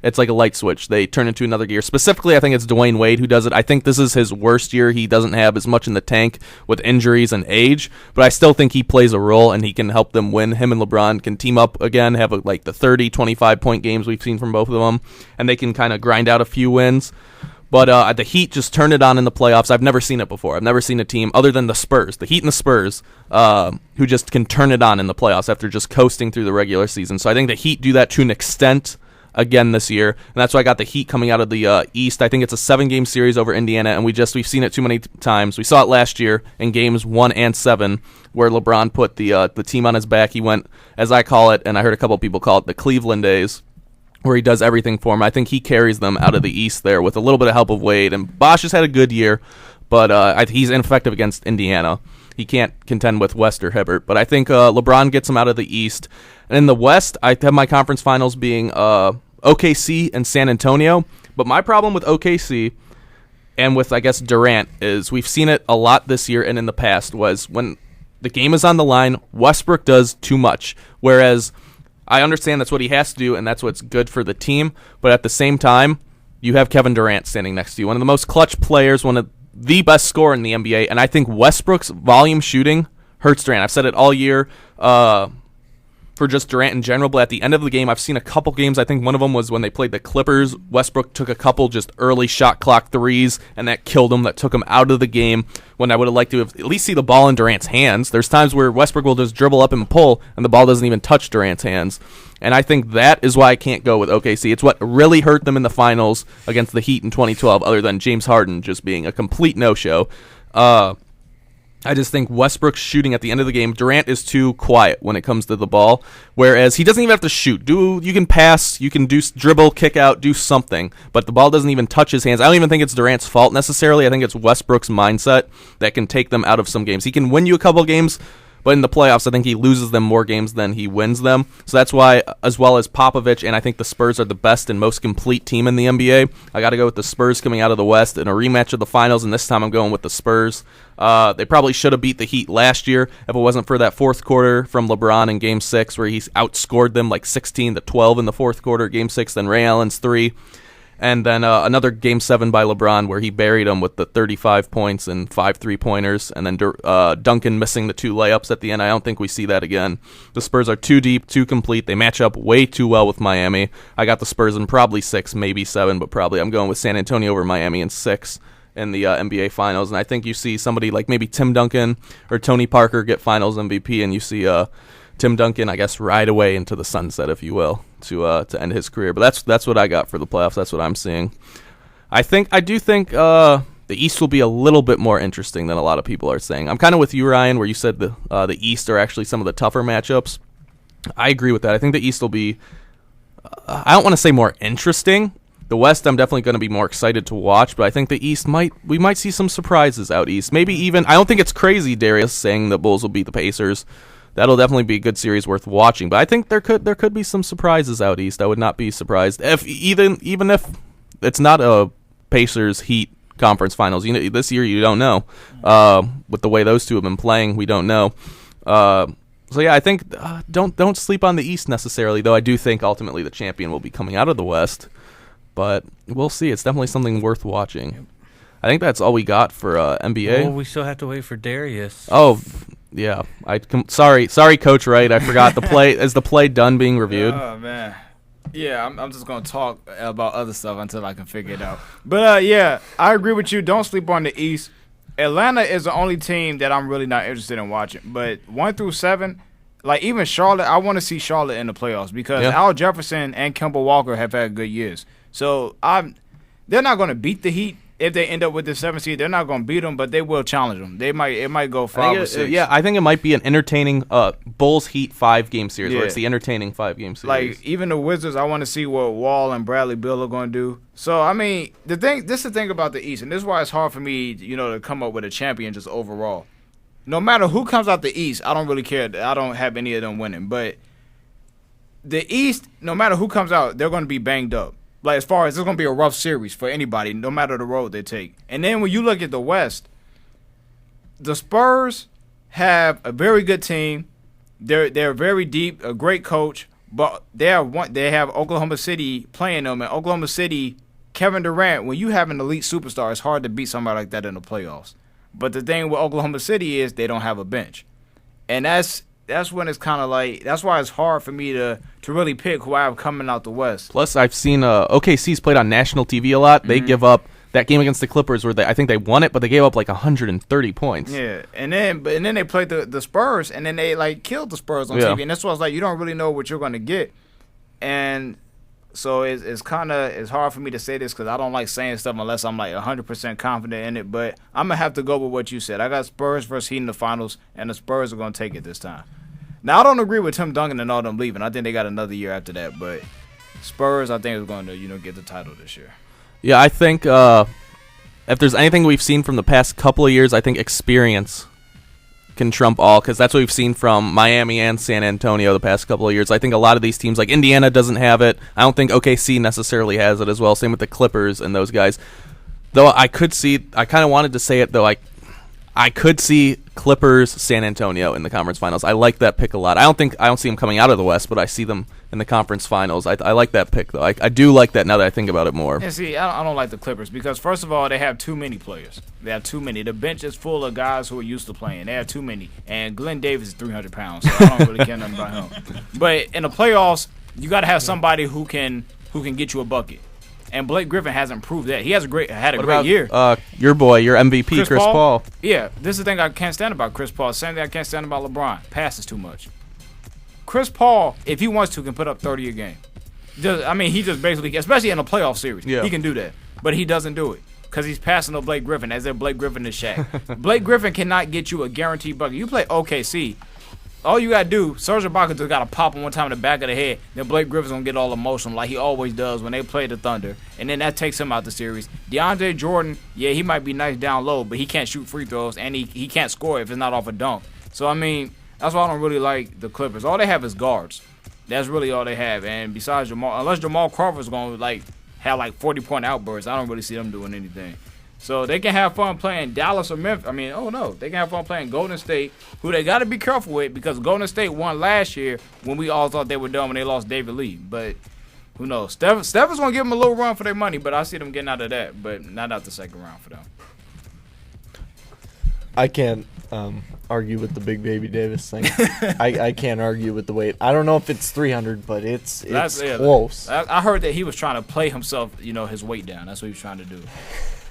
it's like a light switch. They turn into another gear. Specifically, I think it's Dwayne Wade who does it. I think this is his worst year. He doesn't have as much in the tank with injuries and age, but I still think he plays a role, and he can help them win. Him and LeBron can team up again, have like the 30, 25-point games we've seen from both of them, and they can kind of grind out a few wins. But the Heat just turn it on in the playoffs. I've never seen it before. I've never seen a team other than the Spurs, the Heat and the Spurs, who just can turn it on in the playoffs after just coasting through the regular season. So I think the Heat do that to an extent again this year, and that's why I got the Heat coming out of the East. I think it's a 7-game series over Indiana, and we've seen it too many times. We saw it last year in games 1 and 7, where LeBron put the team on his back. He went, as I call it, and I heard a couple people call it, the Cleveland days, where he does everything for him. I think he carries them out of the East there with a little bit of help of Wade, and Bosh has had a good year, but he's ineffective against Indiana. He can't contend with West or Hibbert, but I think LeBron gets him out of the East. And in the West, I have my conference finals being OKC and San Antonio. But my problem with OKC and with, I guess, Durant is we've seen it a lot this year and in the past was when the game is on the line, Westbrook does too much. Whereas I understand that's what he has to do and that's what's good for the team. But at the same time, you have Kevin Durant standing next to you. One of the most clutch players, one of the best scorer in the NBA. And I think Westbrook's volume shooting hurts Durant. I've said it all year for just Durant in general, but at the end of the game, I've seen a couple games. I think one of them was when they played the Clippers. Westbrook took a couple just early shot clock threes, and that killed him. That took him out of the game when I would have liked to have at least see the ball in Durant's hands. There's times where Westbrook will just dribble up and pull, and the ball doesn't even touch Durant's hands. And I think that is why I can't go with OKC. It's what really hurt them in the finals against the Heat in 2012, other than James Harden just being a complete no-show. I just think Westbrook's shooting at the end of the game, Durant is too quiet when it comes to the ball, whereas he doesn't even have to shoot. You can pass, you can do dribble, kick out, do something, but the ball doesn't even touch his hands. I don't even think it's Durant's fault necessarily. I think it's Westbrook's mindset that can take them out of some games. He can win you a couple games, but in the playoffs, I think he loses them more games than he wins them. So that's why, as well as Popovich, and I think the Spurs are the best and most complete team in the NBA, I got to go with the Spurs coming out of the West in a rematch of the finals, and this time I'm going with the Spurs. They probably should have beat the Heat last year if it wasn't for that fourth quarter from LeBron in Game 6 where he outscored them like 16-12 in the fourth quarter, Game 6, then Ray Allen's 3. And then another Game 7 by LeBron where he buried him with the 35 points and 5 3-pointers, and then Duncan missing the 2 layups at the end. I don't think we see that again. The Spurs are too deep, too complete. They match up way too well with Miami. I got the Spurs in probably 6, maybe 7, but probably I'm going with San Antonio over Miami in 6 in the NBA Finals. And I think you see somebody like maybe Tim Duncan or Tony Parker get Finals MVP, and you see Tim Duncan, I guess, ride away into the sunset, if you will, to end his career. But that's what I got for the playoffs. That's what I'm seeing. I do think the East will be a little bit more interesting than a lot of people are saying. I'm kind of with you, Ryan, where you said the East are actually some of the tougher matchups. I agree with that. I think the East will be, I don't want to say more interesting. The West, I'm definitely going to be more excited to watch, but I think the East we might see some surprises out East. Maybe even, I don't think it's crazy, Darius, saying the Bulls will beat the Pacers. That'll definitely be a good series worth watching. But I think there could be some surprises out East. I would not be surprised if even if it's not a Pacers Heat conference finals. This year you don't know. With the way those two have been playing, we don't know. So yeah, I think don't sleep on the East necessarily. Though I do think ultimately the champion will be coming out of the West. But we'll see. It's definitely something worth watching. I think that's all we got for NBA. Well, we still have to wait for Darius. Oh. Yeah, sorry, Coach Wright. I forgot the play. Is the play done being reviewed? Oh man, yeah. I'm just gonna talk about other stuff until I can figure it out. But yeah, I agree with you. Don't sleep on the East. Atlanta is the only team that I'm really not interested in watching. But 1 through 7, like even Charlotte, I want to see Charlotte in the playoffs because Al Jefferson and Kemba Walker have had good years. So they're not gonna beat the Heat. If they end up with the 7th seed, they're not going to beat them, but they will challenge them. It might go 5 or 6. Yeah, I think it might be an entertaining Bulls Heat 5-game series, where it's the entertaining 5-game series. Like even the Wizards, I want to see what Wall and Bradley Beal are going to do. So I mean, this is the thing about the East, and this is why it's hard for me, to come up with a champion just overall. No matter who comes out the East, I don't really care. I don't have any of them winning, but the East, no matter who comes out, they're going to be banged up. Like, as far as it's going to be a rough series for anybody, no matter the road they take. And then when you look at the West, the Spurs have a very good team. They're very deep, a great coach, but they have Oklahoma City playing them. And Oklahoma City, Kevin Durant, when you have an elite superstar, it's hard to beat somebody like that in the playoffs. But the thing with Oklahoma City is they don't have a bench. And that's when it's kind of like, that's why it's hard for me to really pick who I have coming out the West. Plus, I've seen OKC's played on national TV a lot. They give up that game against the Clippers where I think they won it, but they gave up like 130 points. Yeah, and then they played the Spurs, and then they like killed the Spurs on TV. And that's why I was like, you don't really know what you're going to get. And so it's hard for me to say this because I don't like saying stuff unless I'm like 100% confident in it. But I'm going to have to go with what you said. I got Spurs versus Heat in the finals, and the Spurs are going to take it this time. Now, I don't agree with Tim Duncan and all them leaving. I think they got another year after that. But Spurs, I think, is going to get the title this year. Yeah, I think if there's anything we've seen from the past couple of years, I think experience can trump all, because that's what we've seen from Miami and San Antonio the past couple of years. I think a lot of these teams, like Indiana doesn't have it. I don't think OKC necessarily has it as well. Same with the Clippers and those guys. Though I kind of wanted to say it, though, I could see Clippers, San Antonio in the conference finals. I like that pick a lot. I don't see them coming out of the West, but I see them in the conference finals. I like that pick, though. I do like that now that I think about it more. Yeah, see, I don't like the Clippers because, first of all, they have too many players. They have too many. The bench is full of guys who are used to playing. They have too many. And Glenn Davis is 300 pounds, so I don't really care nothing about him. But in the playoffs, you got to have somebody who can get you a bucket. And Blake Griffin hasn't proved that. He had a great year. Your boy, your MVP, Chris Paul. Yeah, this is the thing I can't stand about Chris Paul. Same thing I can't stand about LeBron. Passes too much. Chris Paul, if he wants to, can put up 30 a game. He just basically, especially in a playoff series, he can do that. But he doesn't do it because he's passing to Blake Griffin as if Blake Griffin is Shaq. Blake Griffin cannot get you a guaranteed bucket. You play OKC. All you got to do, Serge Ibaka just got to pop him one time in the back of the head. Then Blake Griffin's going to get all emotional like he always does when they play the Thunder. And then that takes him out the series. DeAndre Jordan, yeah, he might be nice down low, but he can't shoot free throws, and he can't score if it's not off a dunk. So, that's why I don't really like the Clippers. All they have is guards. That's really all they have. And besides unless Jamal Crawford's going to have 40-point outbursts, I don't really see them doing anything. So they can have fun playing Dallas or Memphis. They can have fun playing Golden State, who they got to be careful with because Golden State won last year when we all thought they were done when they lost David Lee. But who knows? Steph is going to give them a little run for their money, but I see them getting out of that, but not out the second round for them. I can't argue with the big baby Davis thing. I can't argue with the weight. I don't know if it's 300, but it's close. I heard that he was trying to play himself, his weight down. That's what he was trying to do,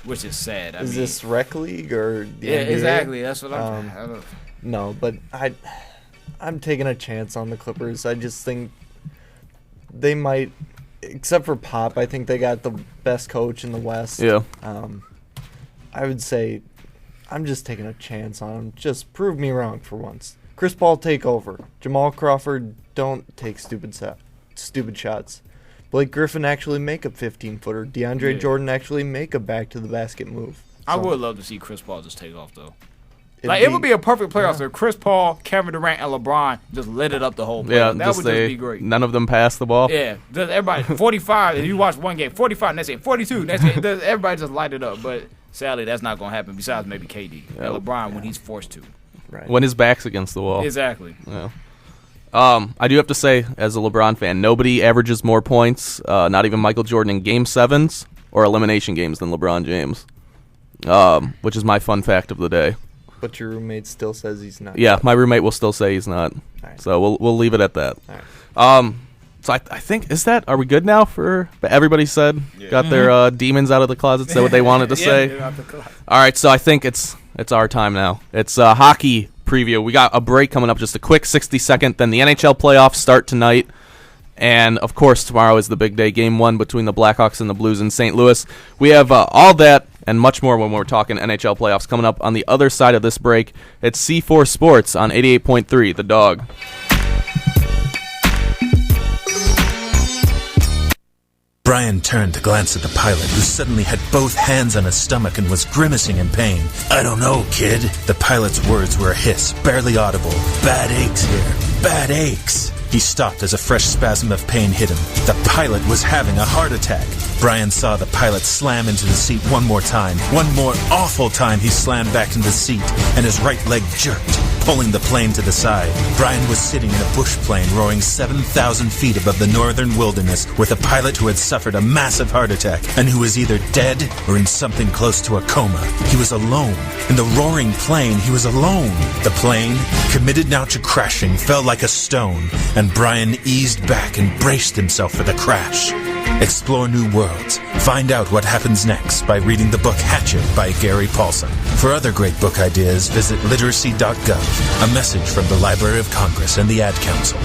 which is sad. Is this rec league or the NBA? Exactly. That's what I'm. No, but I'm taking a chance on the Clippers. I just think they might, except for Pop. I think they got the best coach in the West. Yeah. I would say I'm just taking a chance on him. Just prove me wrong for once. Chris Paul, take over. Jamal Crawford, don't take stupid shots. Blake Griffin actually make a 15-footer. DeAndre Jordan actually make a back-to-the-basket move. I would love to see Chris Paul just take off, though. It would be a perfect playoff if Chris Paul, Kevin Durant, and LeBron just lit it up the whole playoff. Yeah, that would just be great. None of them pass the ball. Yeah, just everybody 45. If you watch one game, 45 next game, 42 next game. Everybody just light it up. But sadly, that's not going to happen. Besides maybe KD and LeBron when he's forced to. Right. When his back's against the wall. Exactly. Yeah. I do have to say, as a LeBron fan, nobody averages more points, not even Michael Jordan, in Game 7s or elimination games than LeBron James, which is my fun fact of the day. But your roommate still says he's not. Yeah, my roommate will still say he's not. Right. So we'll leave it at that. Right. So I think, are we good now for everybody said? Yeah. Got their demons out of the closet, said what they wanted to say? All right, so I think it's our time now. It's hockey preview. We got a break coming up, just a quick 60-second. Then the NHL playoffs start tonight. And, of course, tomorrow is the big day, Game 1 between the Blackhawks and the Blues in St. Louis. We have all that and much more when we're talking NHL playoffs coming up on the other side of this break. It's C4 Sports on 88.3, The Dog. Brian turned to glance at the pilot, who suddenly had both hands on his stomach and was grimacing in pain. "I don't know, kid." The pilot's words were a hiss, barely audible. "Bad aches here. Bad aches." He stopped as a fresh spasm of pain hit him. The pilot was having a heart attack. Brian saw the pilot slam into the seat one more time. One more awful time he slammed back into the seat, and his right leg jerked, pulling the plane to the side. Brian was sitting in a bush plane roaring 7,000 feet above the northern wilderness with a pilot who had suffered a massive heart attack and who was either dead or in something close to a coma. He was alone. In the roaring plane, he was alone. The plane, committed now to crashing, fell like a stone, and Brian eased back and braced himself for the crash. Explore new worlds. Find out what happens next by reading the book Hatchet by Gary Paulson. For other great book ideas, visit literacy.gov. A message from the Library of Congress and the Ad Council.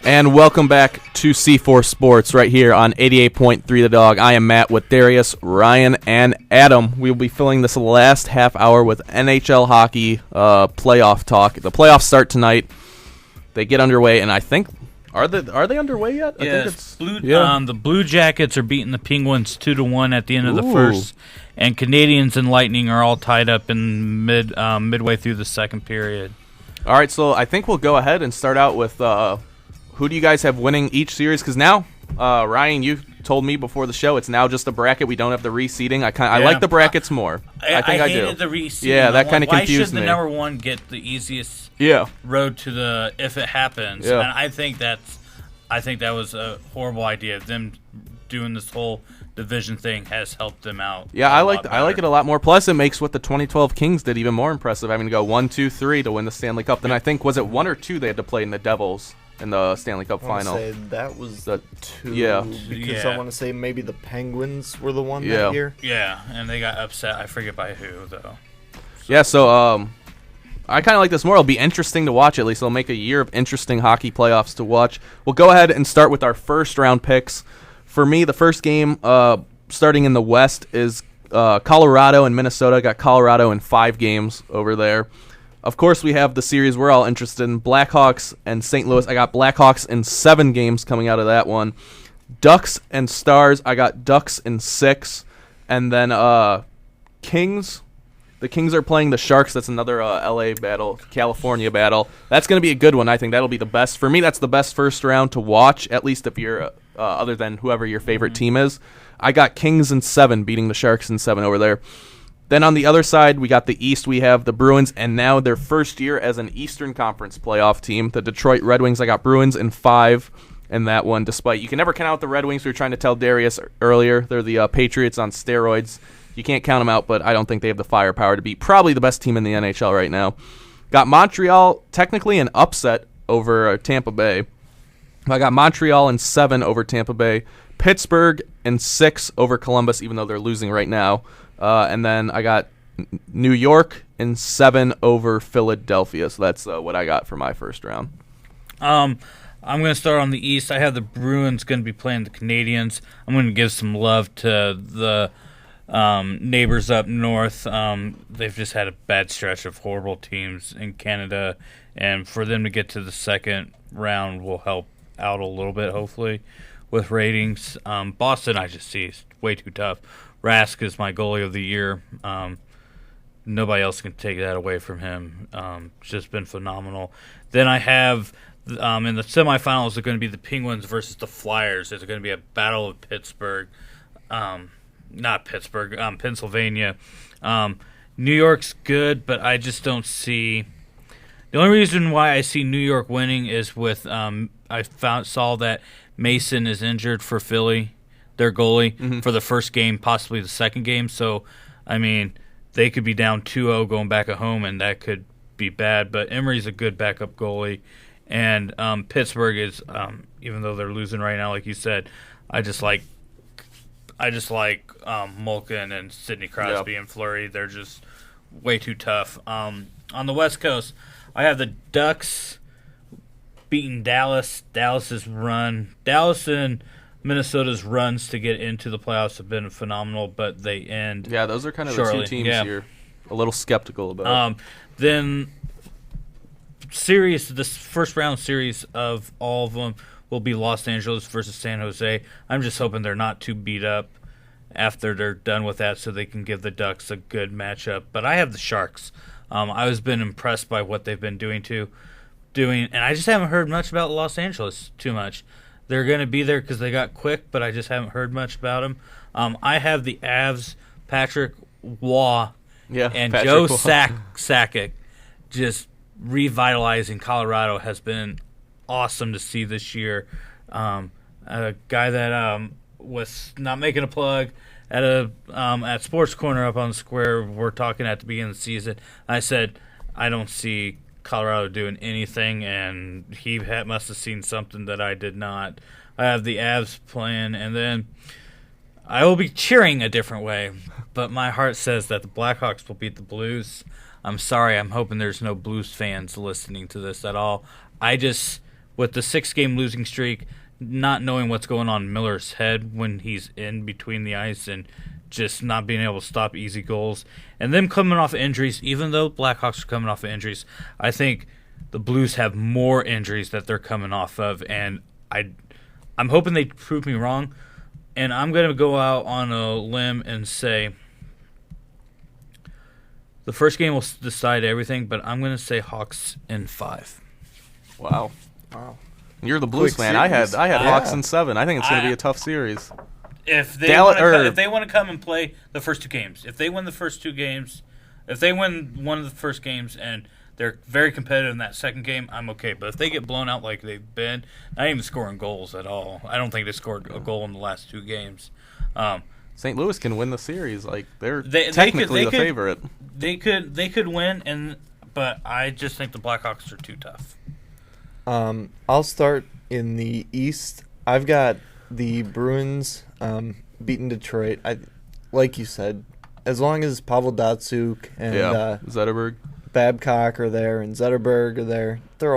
And welcome back to C4 Sports right here on 88.3 The Dog. I am Matt with Darius, Ryan, and Adam. We will be filling this last half hour with NHL hockey playoff talk. The playoffs start tonight. They get underway, and I think are they underway yet? Yes. The Blue Jackets are beating the Penguins 2-1 at the end of the first, and Canadians and Lightning are all tied up in midway through the second period. All right, so I think we'll go ahead and start out with. Who do you guys have winning each series? Because now, Ryan, you told me before the show it's now just a bracket. We don't have the reseeding. I like the brackets more. I think I do. Hated the reseeding. Yeah, that kind of confused me. Why should the number one get the easiest road to the if it happens? Yeah. And I think that was a horrible idea. Them doing this whole division thing has helped them out. Yeah, I like it a lot more. Plus, it makes what the 2012 Kings did even more impressive, having to go 1, 2, 3 to win the Stanley Cup. Then I think was it 1 or 2 they had to play in the Devils in the Stanley Cup final. Say that was the 2. Yeah, because I want to say maybe the Penguins were the one that year. Yeah, and they got upset. I forget by who though. Yeah, so I kind of like this more. It'll be interesting to watch. At least it'll make a year of interesting hockey playoffs to watch. We'll go ahead and start with our first round picks. For me, the first game starting in the West is Colorado and Minnesota. Got Colorado in 5 games over there. Of course, we have the series we're all interested in, Blackhawks and St. Louis. I got Blackhawks in 7 games coming out of that one. Ducks and Stars, I got Ducks in 6. And then Kings. The Kings are playing the Sharks. That's another L.A. battle, California battle. That's going to be a good one. I think that'll be the best. For me, that's the best first round to watch, at least if you're other than whoever your favorite team is. I got Kings in 7, beating the Sharks in 7 over there. Then on the other side, we got the East. We have the Bruins, and now their first year as an Eastern Conference playoff team, the Detroit Red Wings. I got Bruins in 5 in that one, despite you can never count out the Red Wings. We were trying to tell Darius earlier. They're the Patriots on steroids. You can't count them out, but I don't think they have the firepower to beat probably the best team in the NHL right now. Got Montreal, technically an upset over Tampa Bay. I got Montreal in 7 over Tampa Bay. Pittsburgh in 6 over Columbus, even though they're losing right now. And then I got New York in 7 over Philadelphia. So that's what I got for my first round. I'm going to start on the East. I have the Bruins going to be playing the Canadiens. I'm going to give some love to the neighbors up north. They've just had a bad stretch of horrible teams in Canada. And for them to get to the second round will help out a little bit, hopefully, with ratings. Boston, I just see is way too tough. Rask is my goalie of the year. Nobody else can take that away from him. It's just been phenomenal. Then I have in the semifinals are going to be the Penguins versus the Flyers. There's going to be a battle of Pittsburgh. Not Pittsburgh, Pennsylvania. New York's good, but I just don't see. The only reason why I see New York winning is with saw that Mason is injured for Philly, their goalie, for the first game, possibly the second game. So, I mean, they could be down 2-0 going back at home, and that could be bad. But Emery's a good backup goalie, and Pittsburgh is, even though they're losing right now, like you said, I just like Malkin and Sidney Crosby and Fleury. They're just way too tough. On the West Coast, I have the Ducks beating Dallas. Dallas and Minnesota's runs to get into the playoffs have been phenomenal, but they end. Yeah, those are kind of shortly. the 2 teams you're a little skeptical about. Then this first round series of all of them will be Los Angeles versus San Jose. I'm just hoping they're not too beat up after they're done with that so they can give the Ducks a good matchup. But I have the Sharks. I was been impressed by what they've been doing, and I just haven't heard much about Los Angeles too much. They're going to be there because they got quick, but I just haven't heard much about them. I have the Avs, Patrick Waugh, and Patrick Joe Waugh. Sakic just revitalizing Colorado has been awesome to see this year. A guy that was not making a plug at Sports Corner up on the square. We're talking at the beginning of the season. I said I don't see Colorado doing anything, and he must have seen something that I did not. I have the Avs playing, and then I will be cheering a different way, but my heart says that the Blackhawks will beat the Blues. I'm sorry. I'm hoping there's no Blues fans listening to this at all. With the 6-game losing streak, not knowing what's going on in Miller's head when he's in between the ice and just not being able to stop easy goals, and them coming off injuries, even though Blackhawks are coming off of injuries, I think the Blues have more injuries that they're coming off of, and I'm hoping they prove me wrong, and I'm going to go out on a limb and say the first game will decide everything, but I'm going to say Hawks in 5. Wow. You're the Blues fan. I had Hawks in 7. I think it's going to be a tough series. If they want to come and play the first 2 games, if they win the first 2 games, if they win one of the first games and they're very competitive in that second game, I'm okay. But if they get blown out like they've been, not even scoring goals at all, I don't think they scored a goal in the last 2 games. St. Louis can win the series. Like they're technically the favorite. They could win, but I just think the Blackhawks are too tough. I'll start in the East. I've got the Bruins beating Detroit. Like you said, as long as Pavel Datsyuk and Zetterberg, Babcock are there and Zetterberg are there, they're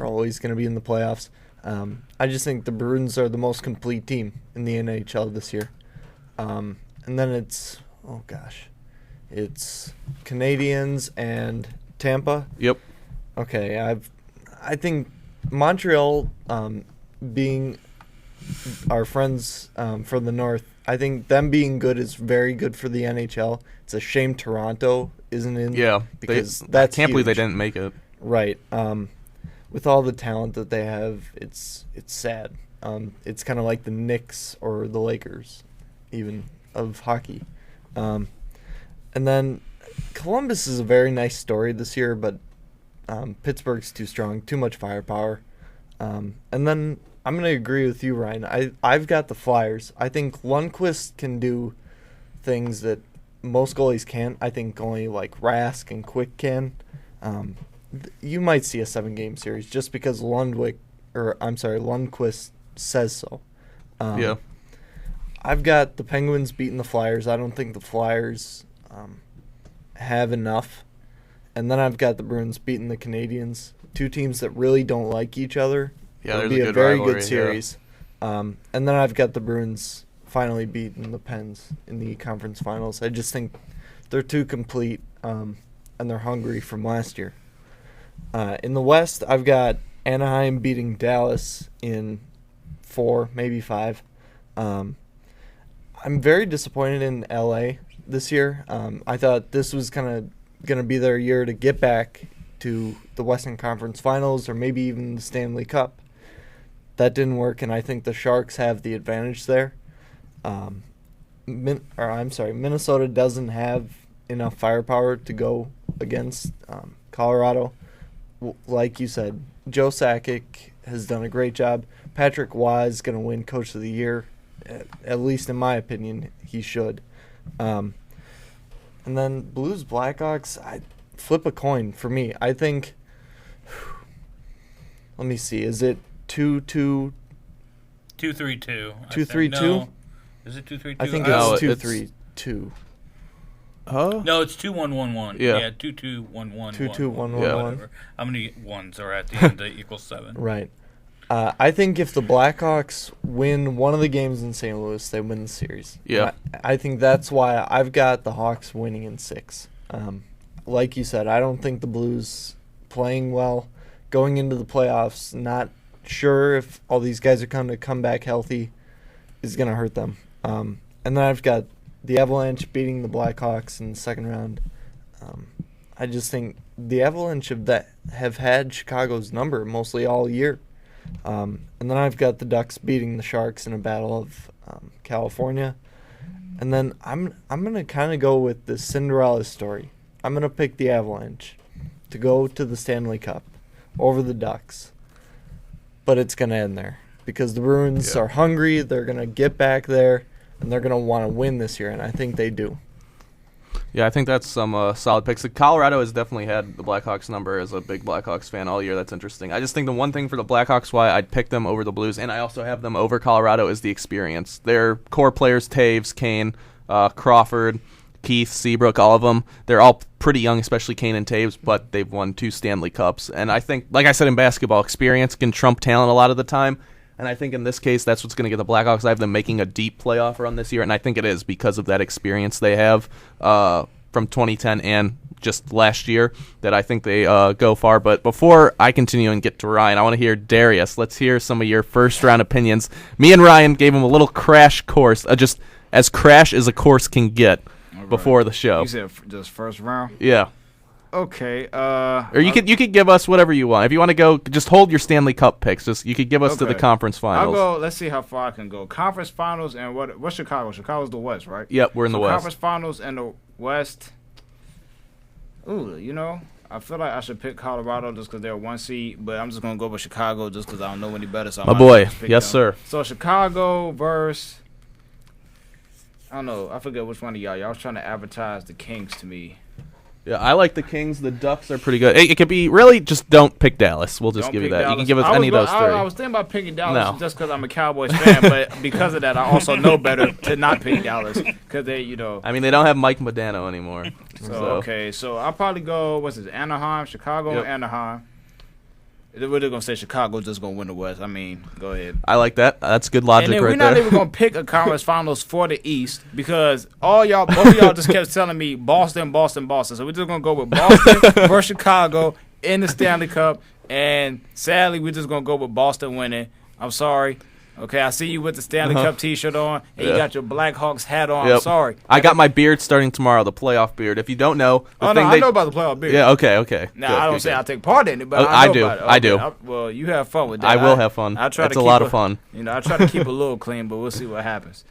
always going to be in the playoffs. I just think the Bruins are the most complete team in the NHL this year. And then it's Canadiens and Tampa. Yep. Okay, I think Montreal, being our friends from the North, I think them being good is very good for the NHL. It's a shame Toronto isn't in. Yeah, because I can't believe they didn't make it. Right. With all the talent that they have, it's sad. It's kind of like the Knicks or the Lakers, even of hockey. And then Columbus is a very nice story this year, but Pittsburgh's too strong, too much firepower. And then I'm going to agree with you, Ryan. I've got the Flyers. I think Lundqvist can do things that most goalies can't. I think only like Rask and Quick can. You might see a 7-game series just because Lundqvist says so. Yeah. I've got the Penguins beating the Flyers. I don't think the Flyers have enough. And then I've got the Bruins beating the Canadiens. Two teams that really don't like each other. Yeah, It'll there's be a a good very rivalry, good series. And then I've got the Bruins finally beating the Pens in the conference finals. I just think they're too complete, and they're hungry from last year. In the West, I've got Anaheim beating Dallas in 4, maybe 5. I'm very disappointed in LA this year. I thought this was kind of going to be their year to get back to the Western Conference Finals or maybe even the Stanley Cup. That didn't work, and I think the Sharks have the advantage there. Minnesota doesn't have enough firepower to go against Colorado. Like you said, Joe Sakic has done a great job. Patrick Waugh is going to win Coach of the Year. At least in my opinion, he should. And then Blues Blackhawks, I flip a coin for me. I think, let me see, is it 2-2? 2-3-2. 2-3-2? No. Is it 2-3-2? I think it's 2-3-2. Huh? No, it's 2-1-1-1. Yeah. 2-2-1-1. 2-2-1-1-1. How many ones are at the end that equals 7? Right. I think if the Blackhawks win one of the games in St. Louis, they win the series. Yeah. I think that's why I've got the Hawks winning in 6. Like you said, I don't think the Blues playing well, going into the playoffs, not sure if all these guys are going to come back healthy, is going to hurt them. And then I've got the Avalanche beating the Blackhawks in the second round. I just think the Avalanche have had Chicago's number mostly all year. And then I've got the Ducks beating the Sharks in a battle of California. And then I'm going to kind of go with the Cinderella story. I'm going to pick the Avalanche to go to the Stanley Cup over the Ducks. But it's going to end there because the Bruins are hungry. They're going to get back there, and they're going to want to win this year, and I think they do. Yeah, I think that's some solid picks. Colorado has definitely had the Blackhawks number as a big Blackhawks fan all year. That's interesting. I just think the one thing for the Blackhawks why I'd pick them over the Blues, and I also have them over Colorado, is the experience. Their core players, Taves, Kane, Crawford, Keith, Seabrook, all of them, they're all pretty young, especially Kane and Taves, but they've won 2 Stanley Cups. And I think, like I said in basketball, experience can trump talent a lot of the time. And I think in this case, that's what's going to get the Blackhawks. I have them making a deep playoff run this year, and I think it is because of that experience they have from 2010 and just last year that I think they go far. But before I continue and get to Ryan, I want to hear Darius. Let's hear some of your first-round opinions. Me and Ryan gave him a little crash course, just as crash as a course can get before the show. You said just first round? Yeah. Okay. Or you could give us whatever you want. If you want to go, just hold your Stanley Cup picks. You could give us to the conference finals. I'll go. Let's see how far I can go. Conference finals and what's Chicago? Chicago's the West, right? Yep, we're in the West. Conference finals and the West. Ooh, I feel like I should pick Colorado just because they're 1 seed, but I'm just gonna go with Chicago just because I don't know any better. So my boy, yes sir. So Chicago versus. I don't know. I forget which one of y'all. Y'all was trying to advertise the Kings to me. Yeah, I like the Kings. The Ducks are pretty good. It could be really just don't pick Dallas. We'll just give you that. Dallas. You can give us any of those 3. I was thinking about picking Dallas just because I'm a Cowboys fan, but because of that, I also know better to not pick Dallas because they, I mean, they don't have Mike Modano anymore. So I'll probably go. What's it? Anaheim, Chicago, and Anaheim. We're just gonna say Chicago's just gonna win the West. I mean, go ahead. I like that. That's good logic, and then right we're not there. even gonna pick a conference finals for the East because both of y'all just kept telling me Boston. So we're just gonna go with Boston versus Chicago in the Stanley Cup. And sadly, we're just gonna go with Boston winning. I'm sorry. Okay, I see you with the Stanley Cup T-shirt on, and you got your Blackhawks hat on. I'm sorry. I got my beard starting tomorrow, the playoff beard. If you don't know, I know about the playoff beard. Yeah, okay. Now, I don't say I take part in it, but I know about it. I do. Well, you have fun with that. I will have fun. It's a lot of fun. I try to keep a little clean, but we'll see what happens.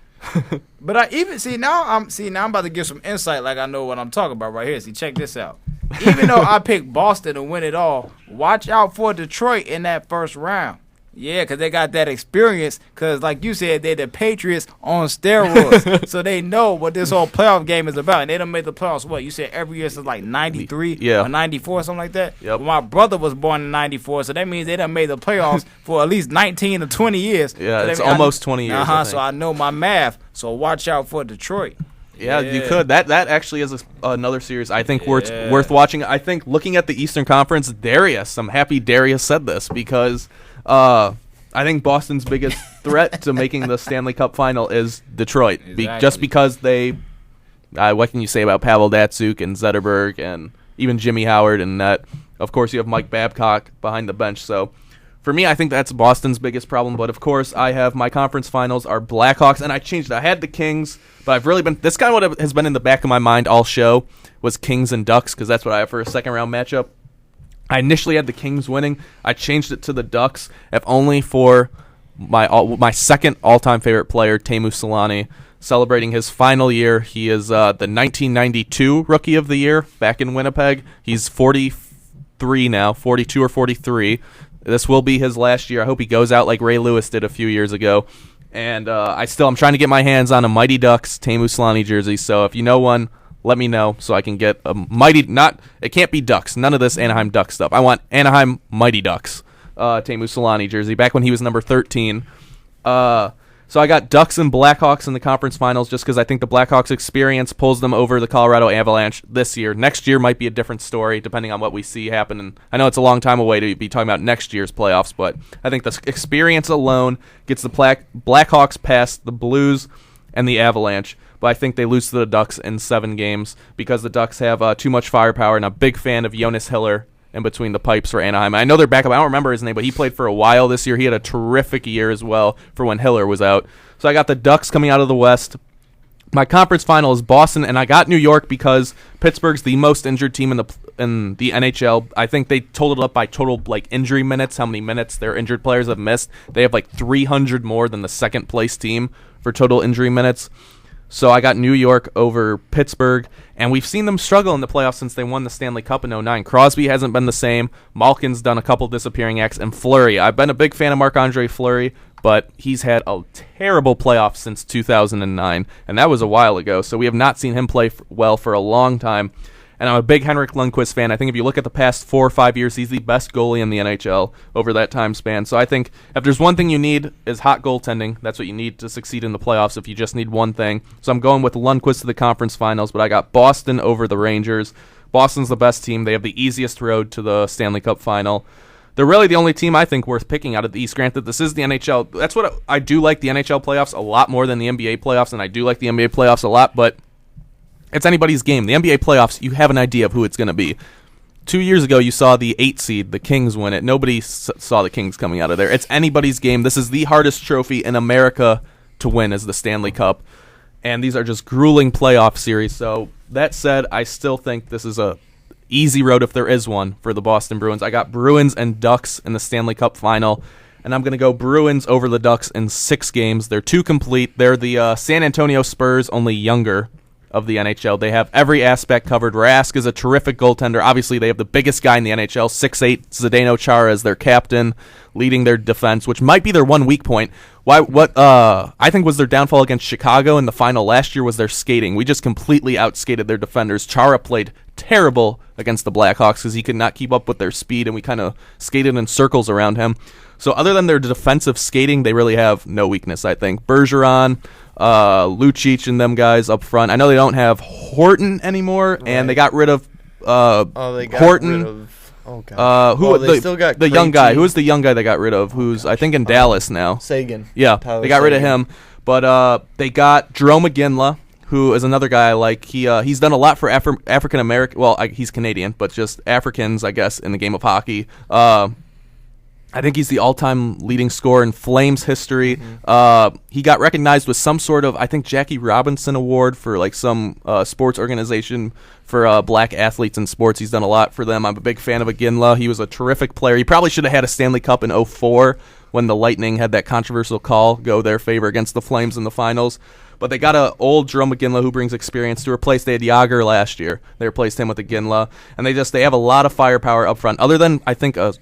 But I even now I'm about to give some insight like I know what I'm talking about right here. See, check this out. Even though I picked Boston to win it all, watch out for Detroit in that first round. Yeah, because they got that experience. Because, like you said, they're the Patriots on steroids. So they know what this whole playoff game is about. And they done made the playoffs, what, you said every year since like 93 or 94, something like that? Yep. Well, my brother was born in 94, so that means they done made the playoffs for at least 19 to 20 years. Yeah, it's almost 20 years. So I know my math. So watch out for Detroit. Yeah, you could. That actually is another series I think worth watching. I think looking at the Eastern Conference, Darius, I'm happy Darius said this because I think Boston's biggest threat to making the Stanley Cup final is Detroit. Exactly. Just because they, what can you say about Pavel Datsyuk and Zetterberg and even Jimmy Howard and that. Of course, you have Mike Babcock behind the bench. So for me, I think that's Boston's biggest problem. But of course, I have my conference finals are Blackhawks, and I changed it. I had the Kings, but I've really been, this kind of what has been in the back of my mind all show was Kings and Ducks because that's what I have for a second round matchup. I initially had the Kings winning. I changed it to the Ducks, if only for my second all-time favorite player, Teemu Selanne, celebrating his final year. He is the 1992 Rookie of the Year back in Winnipeg. He's 43 now, 42 or 43. This will be his last year. I hope he goes out like Ray Lewis did a few years ago. And I'm trying to get my hands on a Mighty Ducks Teemu Selanne jersey. So if you know one, let me know so I can get a it can't be Ducks. None of this Anaheim Ducks stuff. I want Anaheim Mighty Ducks Teemu Selanne jersey back when he was number 13. So I got Ducks and Blackhawks in the conference finals just because I think the Blackhawks experience pulls them over the Colorado Avalanche this year. Next year might be a different story depending on what we see happen. And I know it's a long time away to be talking about next year's playoffs, but I think the experience alone gets the Blackhawks past the Blues and the Avalanche. But I think they lose to the Ducks in 7 games because the Ducks have too much firepower, and I'm a big fan of Jonas Hiller in between the pipes for Anaheim. I know they're backup. I don't remember his name, but he played for a while this year. He had a terrific year as well for when Hiller was out. So I got the Ducks coming out of the West. My conference final is Boston, and I got New York because Pittsburgh's the most injured team in the NHL. I think they totaled up by total injury minutes, how many minutes their injured players have missed. They have 300 more than the second place team for total injury minutes. So I got New York over Pittsburgh, and we've seen them struggle in the playoffs since they won the Stanley Cup in 2009. Crosby hasn't been the same. Malkin's done a couple disappearing acts, and Fleury. I've been a big fan of Marc-Andre Fleury, but he's had a terrible playoff since 2009, and that was a while ago. So we have not seen him play well for a long time. And I'm a big Henrik Lundqvist fan. I think if you look at the past 4 or 5 years, he's the best goalie in the NHL over that time span. So I think if there's one thing you need is hot goaltending. That's what you need to succeed in the playoffs if you just need one thing. So I'm going with Lundqvist to the conference finals, but I got Boston over the Rangers. Boston's the best team. They have the easiest road to the Stanley Cup final. They're really the only team I think worth picking out of the East. Granted, this is the NHL. That's what I do like the NHL playoffs a lot more than the NBA playoffs, and I do like the NBA playoffs a lot, but it's anybody's game. The NBA playoffs, you have an idea of who it's going to be. 2 years ago, you saw the 8 seed, the Kings, win it. Nobody saw the Kings coming out of there. It's anybody's game. This is the hardest trophy in America to win, is the Stanley Cup. And these are just grueling playoff series. So that said, I still think this is a easy road, if there is one, for the Boston Bruins. I got Bruins and Ducks in the Stanley Cup final. And I'm going to go Bruins over the Ducks in 6 games. They're too complete. They're the San Antonio Spurs, only younger, of the NHL. They have every aspect covered. Rask is a terrific goaltender. Obviously, they have the biggest guy in the NHL, 6'8", Zdeno Chara as their captain, leading their defense, which might be their one weak point. What I think was their downfall against Chicago in the final last year was their skating. We just completely outskated their defenders. Chara played terrible against the Blackhawks because he could not keep up with their speed, and we kind of skated in circles around him. So other than their defensive skating, they really have no weakness, I think. Bergeron, Lucic and them guys up front. I know they don't have Horton anymore, right, and they got rid of Horton. They still got the young guy. Who is the young guy they got rid of? Who's I think in Dallas now. Sagan. Yeah, Tyler they got rid of Seguin. him. But they got Jerome McGinley, who is another guy I like. He's done a lot for African American. Well, he's Canadian, but just Africans, I guess, in the game of hockey. I think he's the all-time leading scorer in Flames history. Mm-hmm. He got recognized with some sort of, I think, Jackie Robinson Award for some sports organization for black athletes in sports. He's done a lot for them. I'm a big fan of McGinley. He was a terrific player. He probably should have had a Stanley Cup in 2004 when the Lightning had that controversial call go their favor against the Flames in the finals. But they got an old Jerome McGinley who brings experience to replace. They had Yager last year. They replaced him with Iginla. And they have a lot of firepower up front. Other than, I think, I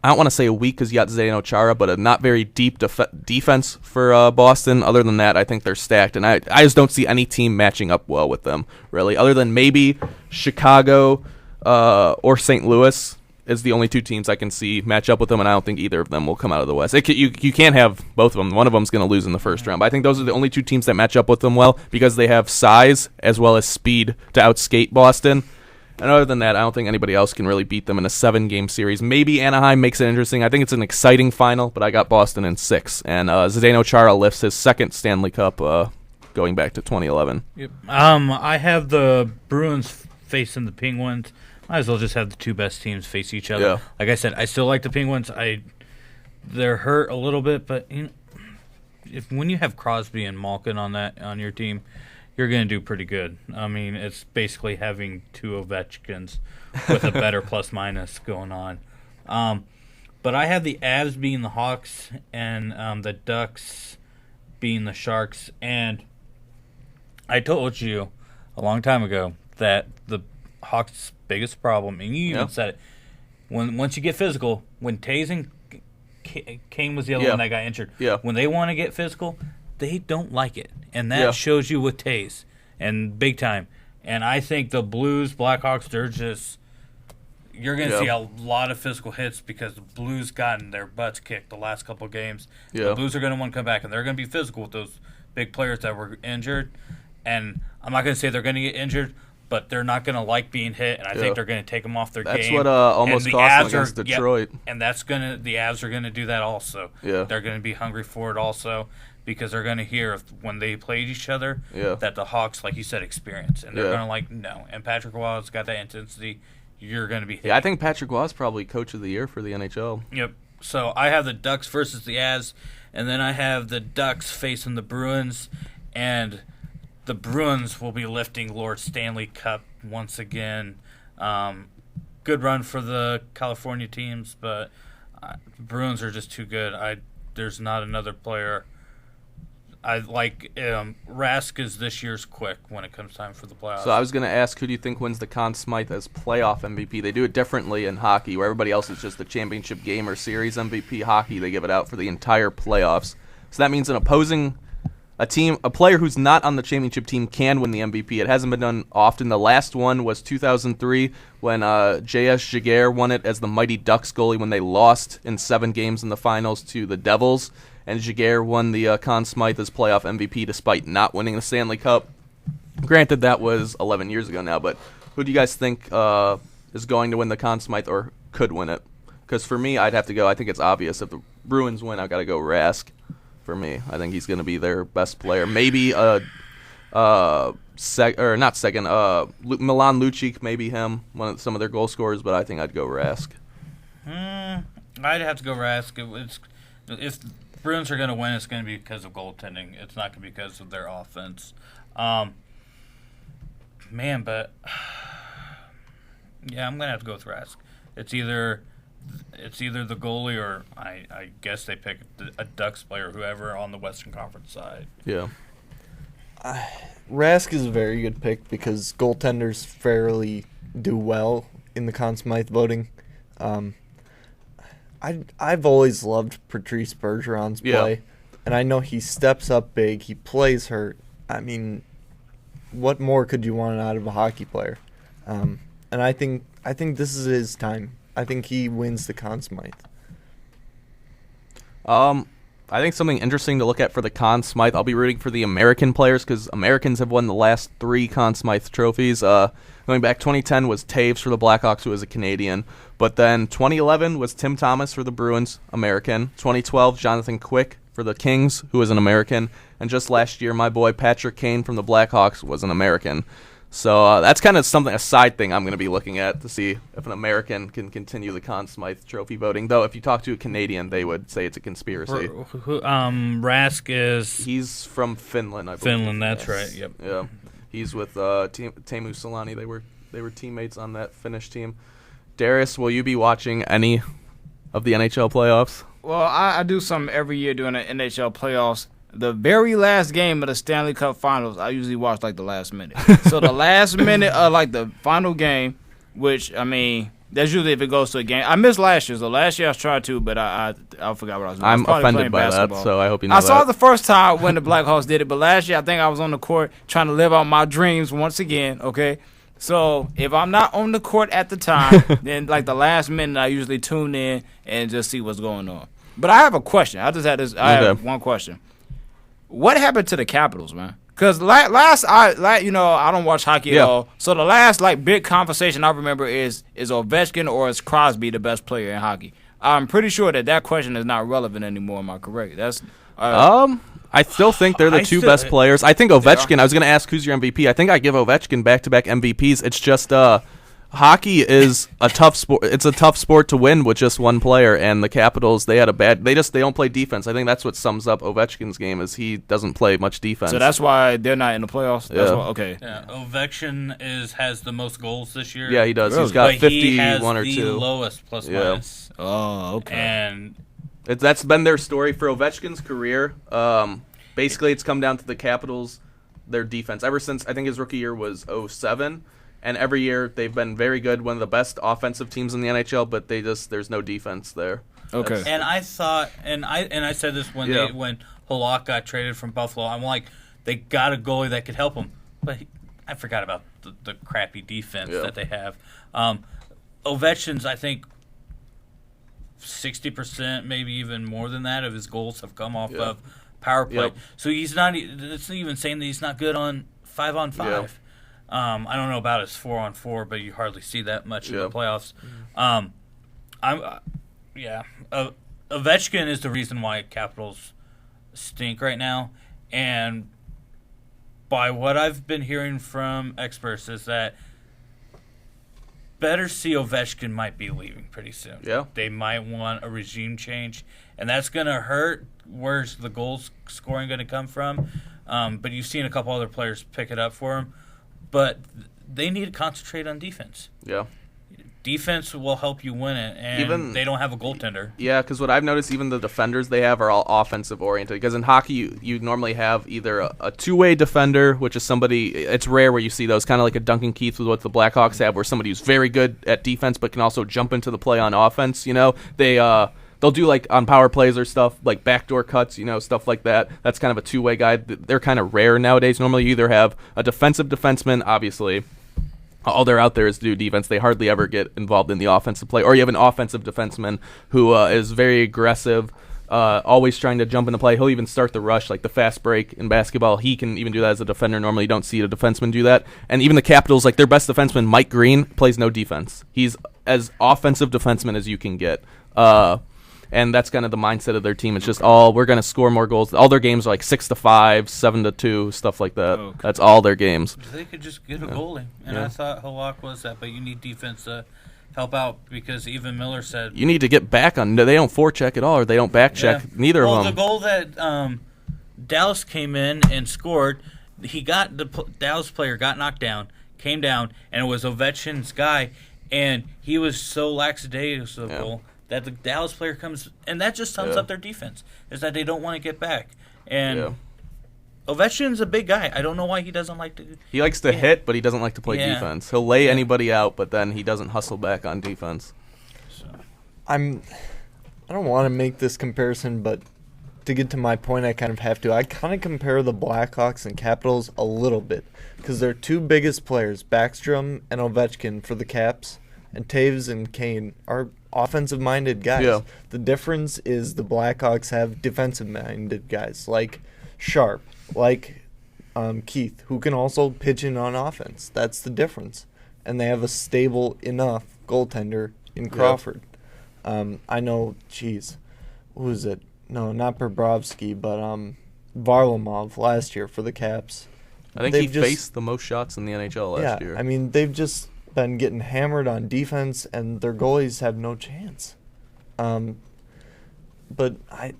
don't want to say a weak because you got Zdeno Chara, but a not very deep defense for Boston. Other than that, I think they're stacked. And I just don't see any team matching up well with them, really. Other than maybe Chicago or St. Louis is the only two teams I can see match up with them, and I don't think either of them will come out of the West. You can't have both of them. One of them is going to lose in the first round. But I think those are the only two teams that match up with them well because they have size as well as speed to outskate Boston. And other than that, I don't think anybody else can really beat them in a 7-game series. Maybe Anaheim makes it interesting. I think it's an exciting final, but I got Boston in 6. And Zdeno Chara lifts his second Stanley Cup going back to 2011. Yep. I have the Bruins facing the Penguins. Might as well just have the two best teams face each other. Yeah. Like I said, I still like the Penguins. They're hurt a little bit, but when you have Crosby and Malkin on your team, you're going to do pretty good. I mean, it's basically having two Ovechkins with a better plus-minus going on. But I have the Avs being the Hawks and the Ducks being the Sharks. And I told you a long time ago that the Hawks' biggest problem, and you even said it, once you get physical, when Taves and Kane was the other one that got injured, when they want to get physical, they don't like it. And that shows you with Taves, and big time. And I think the Blues, Blackhawks, you're going to see a lot of physical hits because the Blues gotten their butts kicked the last couple of games. The Blues are going to want to come back, and they're going to be physical with those big players that were injured. And I'm not going to say they're going to get injured, but they're not going to like being hit, and I think they're going to take them off their game. That's what almost cost them against Detroit. And the Avs are going to do that also. They're going to be hungry for it also because they're going to hear when they played each other that the Hawks, like you said, experience. And they're going to no. And Patrick Roy's got that intensity. You're going to be hit. Yeah, I think Patrick Roy's probably coach of the year for the NHL. Yep. So I have the Ducks versus the Avs, and then I have the Ducks facing the Bruins, and the Bruins will be lifting Lord Stanley Cup once again. Good run for the California teams, but the Bruins are just too good. There's not another player. I like Rask is this year's Quick when it comes time for the playoffs. So I was going to ask, who do you think wins the Conn Smythe as playoff MVP? They do it differently in hockey, where everybody else is just the championship game or series MVP. Hockey, they give it out for the entire playoffs. So that means a player who's not on the championship team can win the MVP. It hasn't been done often. The last one was 2003 when J.S. Jaguar won it as the Mighty Ducks goalie when they lost in 7 games in the finals to the Devils. And Jaguar won the Conn Smythe as playoff MVP despite not winning the Stanley Cup. Granted, that was 11 years ago now, but who do you guys think is going to win the Conn Smythe or could win it? Because for me, I'd have to go. I think it's obvious. If the Bruins win, I've got to go Rask. For me, I think he's going to be their best player. Maybe Milan Lucic, maybe him, some of their goal scorers, but I think I'd go Rask. I'd have to go Rask. If Bruins are going to win, it's going to be because of goaltending. It's not going to be because of their offense. But I'm going to have to go with Rask. It's either the goalie or I guess they pick a Ducks player, whoever on the Western Conference side. Yeah. Rask is a very good pick because goaltenders fairly do well in the Conn Smythe voting. I've always loved Patrice Bergeron's play, and I know he steps up big. He plays hurt. I mean, what more could you want out of a hockey player? And I think this is his time. I think he wins the Conn Smythe. I think something interesting to look at for the Conn Smythe, I'll be rooting for the American players because Americans have won the last 3 Conn Smythe trophies. Going back, 2010 was Taves for the Blackhawks, who was a Canadian. But then 2011 was Tim Thomas for the Bruins, American. 2012, Jonathan Quick for the Kings, who was an American. And just last year, my boy Patrick Kane from the Blackhawks was an American. So that's kind of a side thing I'm going to be looking at to see if an American can continue the Conn Smythe trophy voting. Though if you talk to a Canadian, they would say it's a conspiracy. Rask is... He's from Finland, I believe. Finland, that's right, yep. Yeah. He's with Teemu Solani. They were teammates on that Finnish team. Darius, will you be watching any of the NHL playoffs? Well, I do something every year during the NHL playoffs. The very last game of the Stanley Cup Finals, I usually watch like the last minute. So the last minute of like the final game, which I mean, that's usually if it goes to a game. I missed last year, so last year I tried to, but I forgot what I was doing. I'm offended by that, so I hope you know I that. saw it the first time when the Blackhawks did it, but last year I think I was on the court trying to live out my dreams once again. Okay. So if I'm not on the court at the time, then like the last minute I usually tune in and just see what's going on. But I have a question. I just had this. I have one question. What happened to the Capitals, man? Because I don't watch hockey at all. So the last like big conversation I remember is Ovechkin or is Crosby the best player in hockey? I'm pretty sure that question is not relevant anymore. Am I correct? That's I still think they're the two best players. I think Ovechkin. I was going to ask who's your MVP. I think I give Ovechkin back-to-back MVPs. It's just hockey is a tough sport. It's a tough sport to win with just one player, and the Capitals, they don't play defense. I think that's what sums up Ovechkin's game is he doesn't play much defense. So that's why they're not in the playoffs. That's why, okay. Yeah, Ovechkin has the most goals this year. Yeah, he does. Really? He's got 51 or 2. He has the lowest plus minus. Oh, okay. And that's been their story for Ovechkin's career. Basically, it's come down to the Capitals, their defense. Ever since I think his rookie year was 2007. And every year they've been very good, one of the best offensive teams in the NHL, but there's no defense there. Okay. And I thought, and I said this when Halak got traded from Buffalo. I'm like, they got a goalie that could help him, but I forgot about the crappy defense that they have. Ovechkin's, I think, 60%, maybe even more than that, of his goals have come off of power play. Yep. So he's not. It's not even saying that he's not good on 5-on-5. Yep. I don't know about his 4-on-4, but you hardly see that much in the playoffs. Ovechkin is the reason why Capitals stink right now, and by what I've been hearing from experts is that better see Ovechkin might be leaving pretty soon. Yeah, they might want a regime change, and that's going to hurt. Where's the goals scoring going to come from? But you've seen a couple other players pick it up for him. But they need to concentrate on defense. Yeah. Defense will help you win it, and they don't have a goaltender. Yeah, because what I've noticed, even the defenders they have are all offensive-oriented. Because in hockey, you normally have either a two-way defender, which is somebody, it's rare where you see those, kind of like a Duncan Keith with what the Blackhawks have, where somebody who's very good at defense but can also jump into the play on offense. You know, they'll do like on power plays or stuff, like backdoor cuts, stuff like that. That's kind of a two-way guy. They're kind of rare nowadays. Normally you either have a defensive defenseman, obviously. All they're out there is to do defense. They hardly ever get involved in the offensive play. Or you have an offensive defenseman who is very aggressive, always trying to jump in the play. He'll even start the rush, like the fast break in basketball. He can even do that as a defender. Normally you don't see a defenseman do that. And even the Capitals, like their best defenseman, Mike Green, plays no defense. He's as offensive defenseman as you can get. And that's kind of the mindset of their team. It's just we're going to score more goals. All their games are like 6-5, 7-2, stuff like that. Okay. That's all their games. They could just get a goalie. And I thought Halak was that, but you need defense to help out because even Miller said... You need to get back on... They don't forecheck at all, or they don't backcheck. Yeah. Neither of them. The goal that Dallas came in and scored, the Dallas player got knocked down, came down, and it was Ovechkin's guy, and he was so lackadaisical that the Dallas player comes, and that just sums up their defense, is that they don't want to get back. And Ovechkin's a big guy. I don't know why he doesn't like to... He likes to hit, but he doesn't like to play defense. He'll lay anybody out, but then he doesn't hustle back on defense. So. I don't want to make this comparison, but to get to my point, I kind of have to. I kind of compare the Blackhawks and Capitals a little bit, because their two biggest players, Backstrom and Ovechkin for the Caps, and Taves and Kane, are offensive-minded guys. Yeah. The difference is the Blackhawks have defensive-minded guys like Sharp, like Keith, who can also pitch in on offense. That's the difference. And they have a stable enough goaltender in Crawford. I know, who is it? No, not Bobrovsky, but Varlamov last year for the Caps. I think he faced the most shots in the NHL last year. I mean, they've just been getting hammered on defense, and their goalies have no chance. But I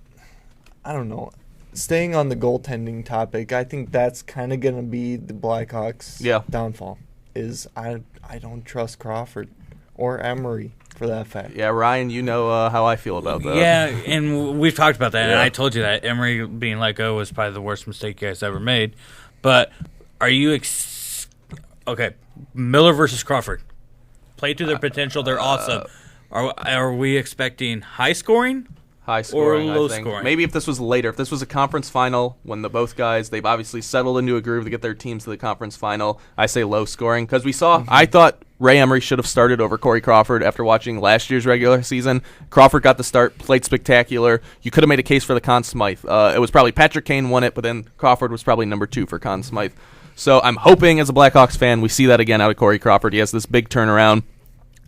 don't know. Staying on the goaltending topic, I think that's kind of going to be the Blackhawks' downfall. Is I don't trust Crawford or Emery. for that fact. Yeah, Ryan, you know how I feel about that. Yeah, and we've talked about that, and I told you that Emery being let go was probably the worst mistake you guys ever made. But are you okay? Miller versus Crawford, play to their potential. They're awesome. Are we expecting high scoring? High scoring, or low I think. scoring? Maybe if this was later, if this was a conference final when both guys, they've obviously settled into a groove to get their teams to the conference final, I say low scoring. Because we saw, I thought Ray Emery should have started over Corey Crawford after watching last year's regular season. Crawford got the start, played spectacular. You could have made a case for the Conn Smythe. It was probably Patrick Kane won it, but then Crawford was probably number 2 for Conn Smythe. So I'm hoping as a Blackhawks fan we see that again out of Corey Crawford. He has this big turnaround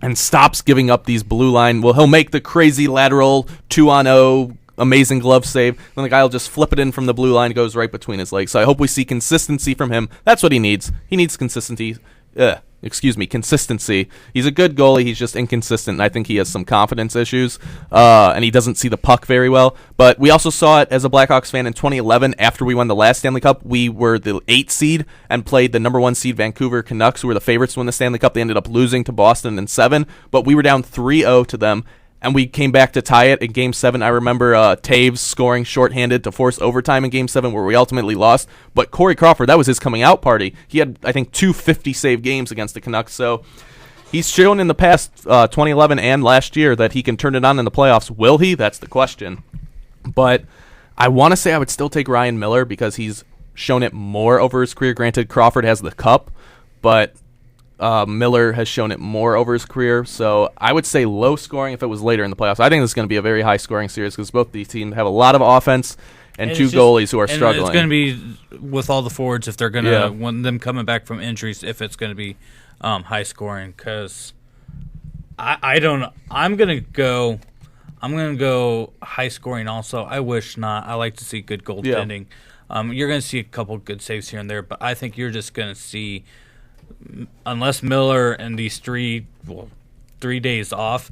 and stops giving up these blue line. Well, he'll make the crazy lateral 2-on-0 amazing glove save. Then the guy will just flip it in from the blue line, goes right between his legs. So I hope we see consistency from him. That's what he needs. He needs consistency. Consistency. He's a good goalie. He's just inconsistent. And I think he has some confidence issues, and he doesn't see the puck very well. But we also saw it as a Blackhawks fan in 2011 after we won the last Stanley Cup. We were the 8th seed and played the number 1 seed Vancouver Canucks, who were the favorites to win the Stanley Cup. They ended up losing to Boston in 7, but we were down 3-0 to them. And we came back to tie it in Game 7. I remember Taves scoring shorthanded to force overtime in Game 7 where we ultimately lost. But Corey Crawford, that was his coming out party. He had, I think, 2 50-save games against the Canucks. So he's shown in the past 2011 and last year that he can turn it on in the playoffs. Will he? That's the question. But I want to say I would still take Ryan Miller because he's shown it more over his career. Granted, Crawford has the cup, but Miller has shown it more over his career, so I would say low scoring if it was later in the playoffs. I think this is going to be a very high scoring series because both these teams have a lot of offense and two goalies who are struggling. It's going to be with all the forwards if they're going to when them coming back from injuries. If it's going to be high scoring, because I don't know. I'm going to go high scoring. Also, I wish not. I like to see good goaltending. You're going to see a couple good saves here and there, but I think you're just going to see. Unless Miller and these 3 days off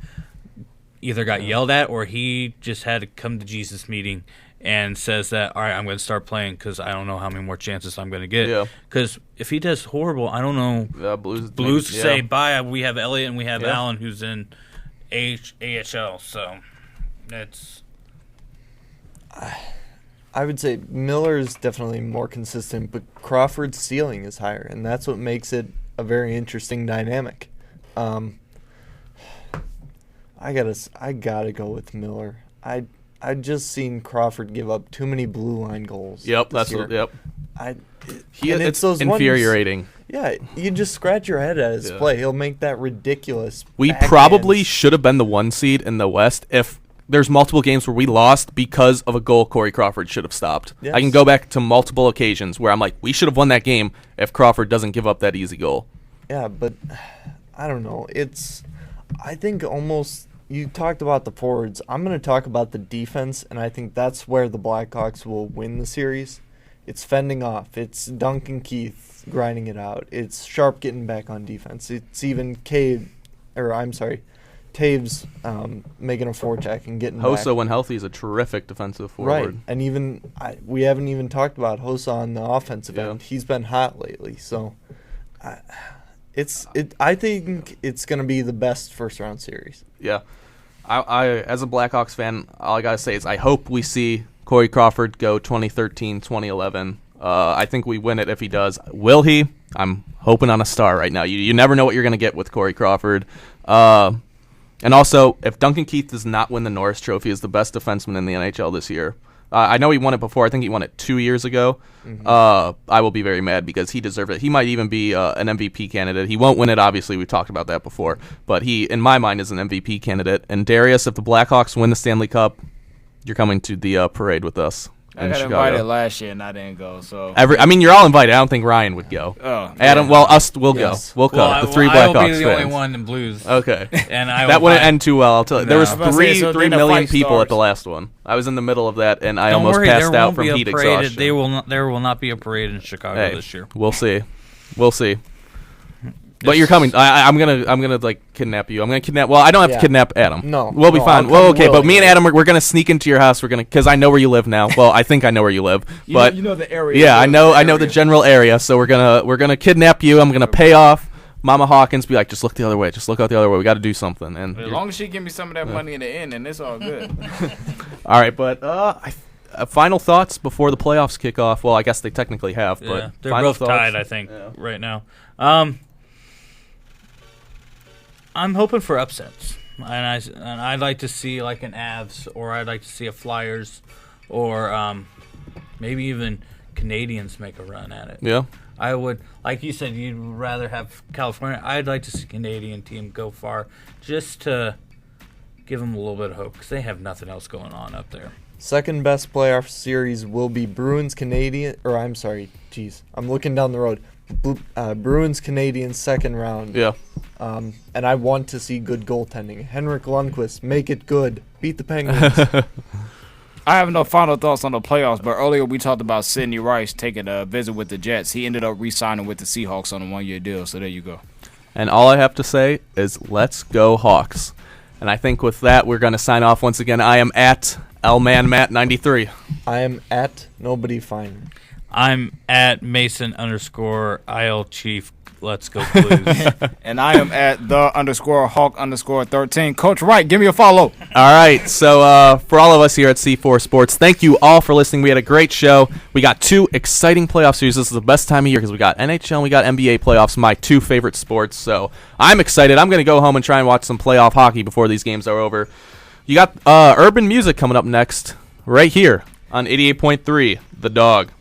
either got yelled at or he just had to come to Jesus meeting and says that, all right, I'm going to start playing because I don't know how many more chances I'm going to get. Because if he does horrible, I don't know. Blues say, bye, we have Elliott and we have Allen who's in AHL. So it's... I would say Miller is definitely more consistent, but Crawford's ceiling is higher, and that's what makes it a very interesting dynamic. I gotta go with Miller. I just seen Crawford give up too many blue line goals. It's those infuriating. You just scratch your head at his play. He'll make that ridiculous. We probably should have been the 1 seed in the West if. There's multiple games where we lost because of a goal Corey Crawford should have stopped. Yes. I can go back to multiple occasions where I'm like, we should have won that game if Crawford doesn't give up that easy goal. Yeah, but I don't know. I think almost you talked about the forwards. I'm going to talk about the defense, and I think that's where the Blackhawks will win the series. It's fending off. It's Duncan Keith grinding it out. It's Sharp getting back on defense. It's even Taves making a forecheck and getting Hossa, back. when healthy, is a terrific defensive forward. Right, and even we haven't even talked about Hossa on the offensive end. He's been hot lately, so I think it's going to be the best first-round series. Yeah. I as a Blackhawks fan, all I got to say is I hope we see Corey Crawford go 2013, 2011. I think we win it if he does. Will he? I'm hoping on a star right now. You never know what you're going to get with Corey Crawford. And also, if Duncan Keith does not win the Norris Trophy as the best defenseman in the NHL this year, I know he won it before. I think he won it 2 years ago. Mm-hmm. I will be very mad because he deserved it. He might even be an MVP candidate. He won't win it, obviously. We've talked about that before. But he, in my mind, is an MVP candidate. And Darius, if the Blackhawks win the Stanley Cup, you're coming to the parade with us. I got invited last year and I didn't go. So you're all invited. I don't think Ryan would go. Adam, we'll go. We'll go. The 3 Blackhawks fans. I will be the only one in Blues. Okay, and that wouldn't end too well. I'll tell you. There was 3 million people at the last one. I was in the middle of that, and I almost passed out from heat exhaustion. There will not be a parade in Chicago this year. We'll see. But you're coming. I'm gonna like kidnap you. I'm gonna kidnap. Well, I don't have to kidnap Adam. No, we'll be fine. Well, okay. But me and Adam, we're gonna sneak into your house. We're gonna because I know where you live now. Well, I think I know where you live. But you know the area. Yeah, I know the general area. So we're gonna kidnap you. I'm gonna pay off Mama Hawkins be like, just look the other way. Just look out the other way. We got to do something. And as long as she give me some of that money in the end, then it's all good. All right, but final thoughts before the playoffs kick off. Well, I guess they technically have, but they're final both thoughts? tied, I think, right now. I'm hoping for upsets, and I'd like to see like an Avs, or I'd like to see a Flyers, or maybe even Canadians make a run at it. Yeah. I would, like you said, you'd rather have California. I'd like to see a Canadian team go far just to give them a little bit of hope because they have nothing else going on up there. Second best playoff series will be Bruins Canadian, or I'm sorry, I'm looking down the road. Bruins Canadians second round. Yeah. And I want to see good goaltending. Henrik Lundqvist, make it good. Beat the Penguins. I have no final thoughts on the playoffs, but earlier we talked about Sidney Rice taking a visit with the Jets. He ended up re-signing with the Seahawks on a one-year deal, so there you go. And all I have to say is let's go Hawks. And I think with that, we're going to sign off once again. I am at LManMatt93. I am at Nobody Fine. I'm at Mason_IL Chief. Let's go Blues. And I am at _Hawk_13. Coach Wright, give me a follow. All right. So for all of us here at C4 Sports, thank you all for listening. We had a great show. We got 2 exciting playoff series. This is the best time of year because we got NHL and we got NBA playoffs, my 2 favorite sports. So I'm excited. I'm going to go home and try and watch some playoff hockey before these games are over. You got urban music coming up next right here on 88.3 The Dog.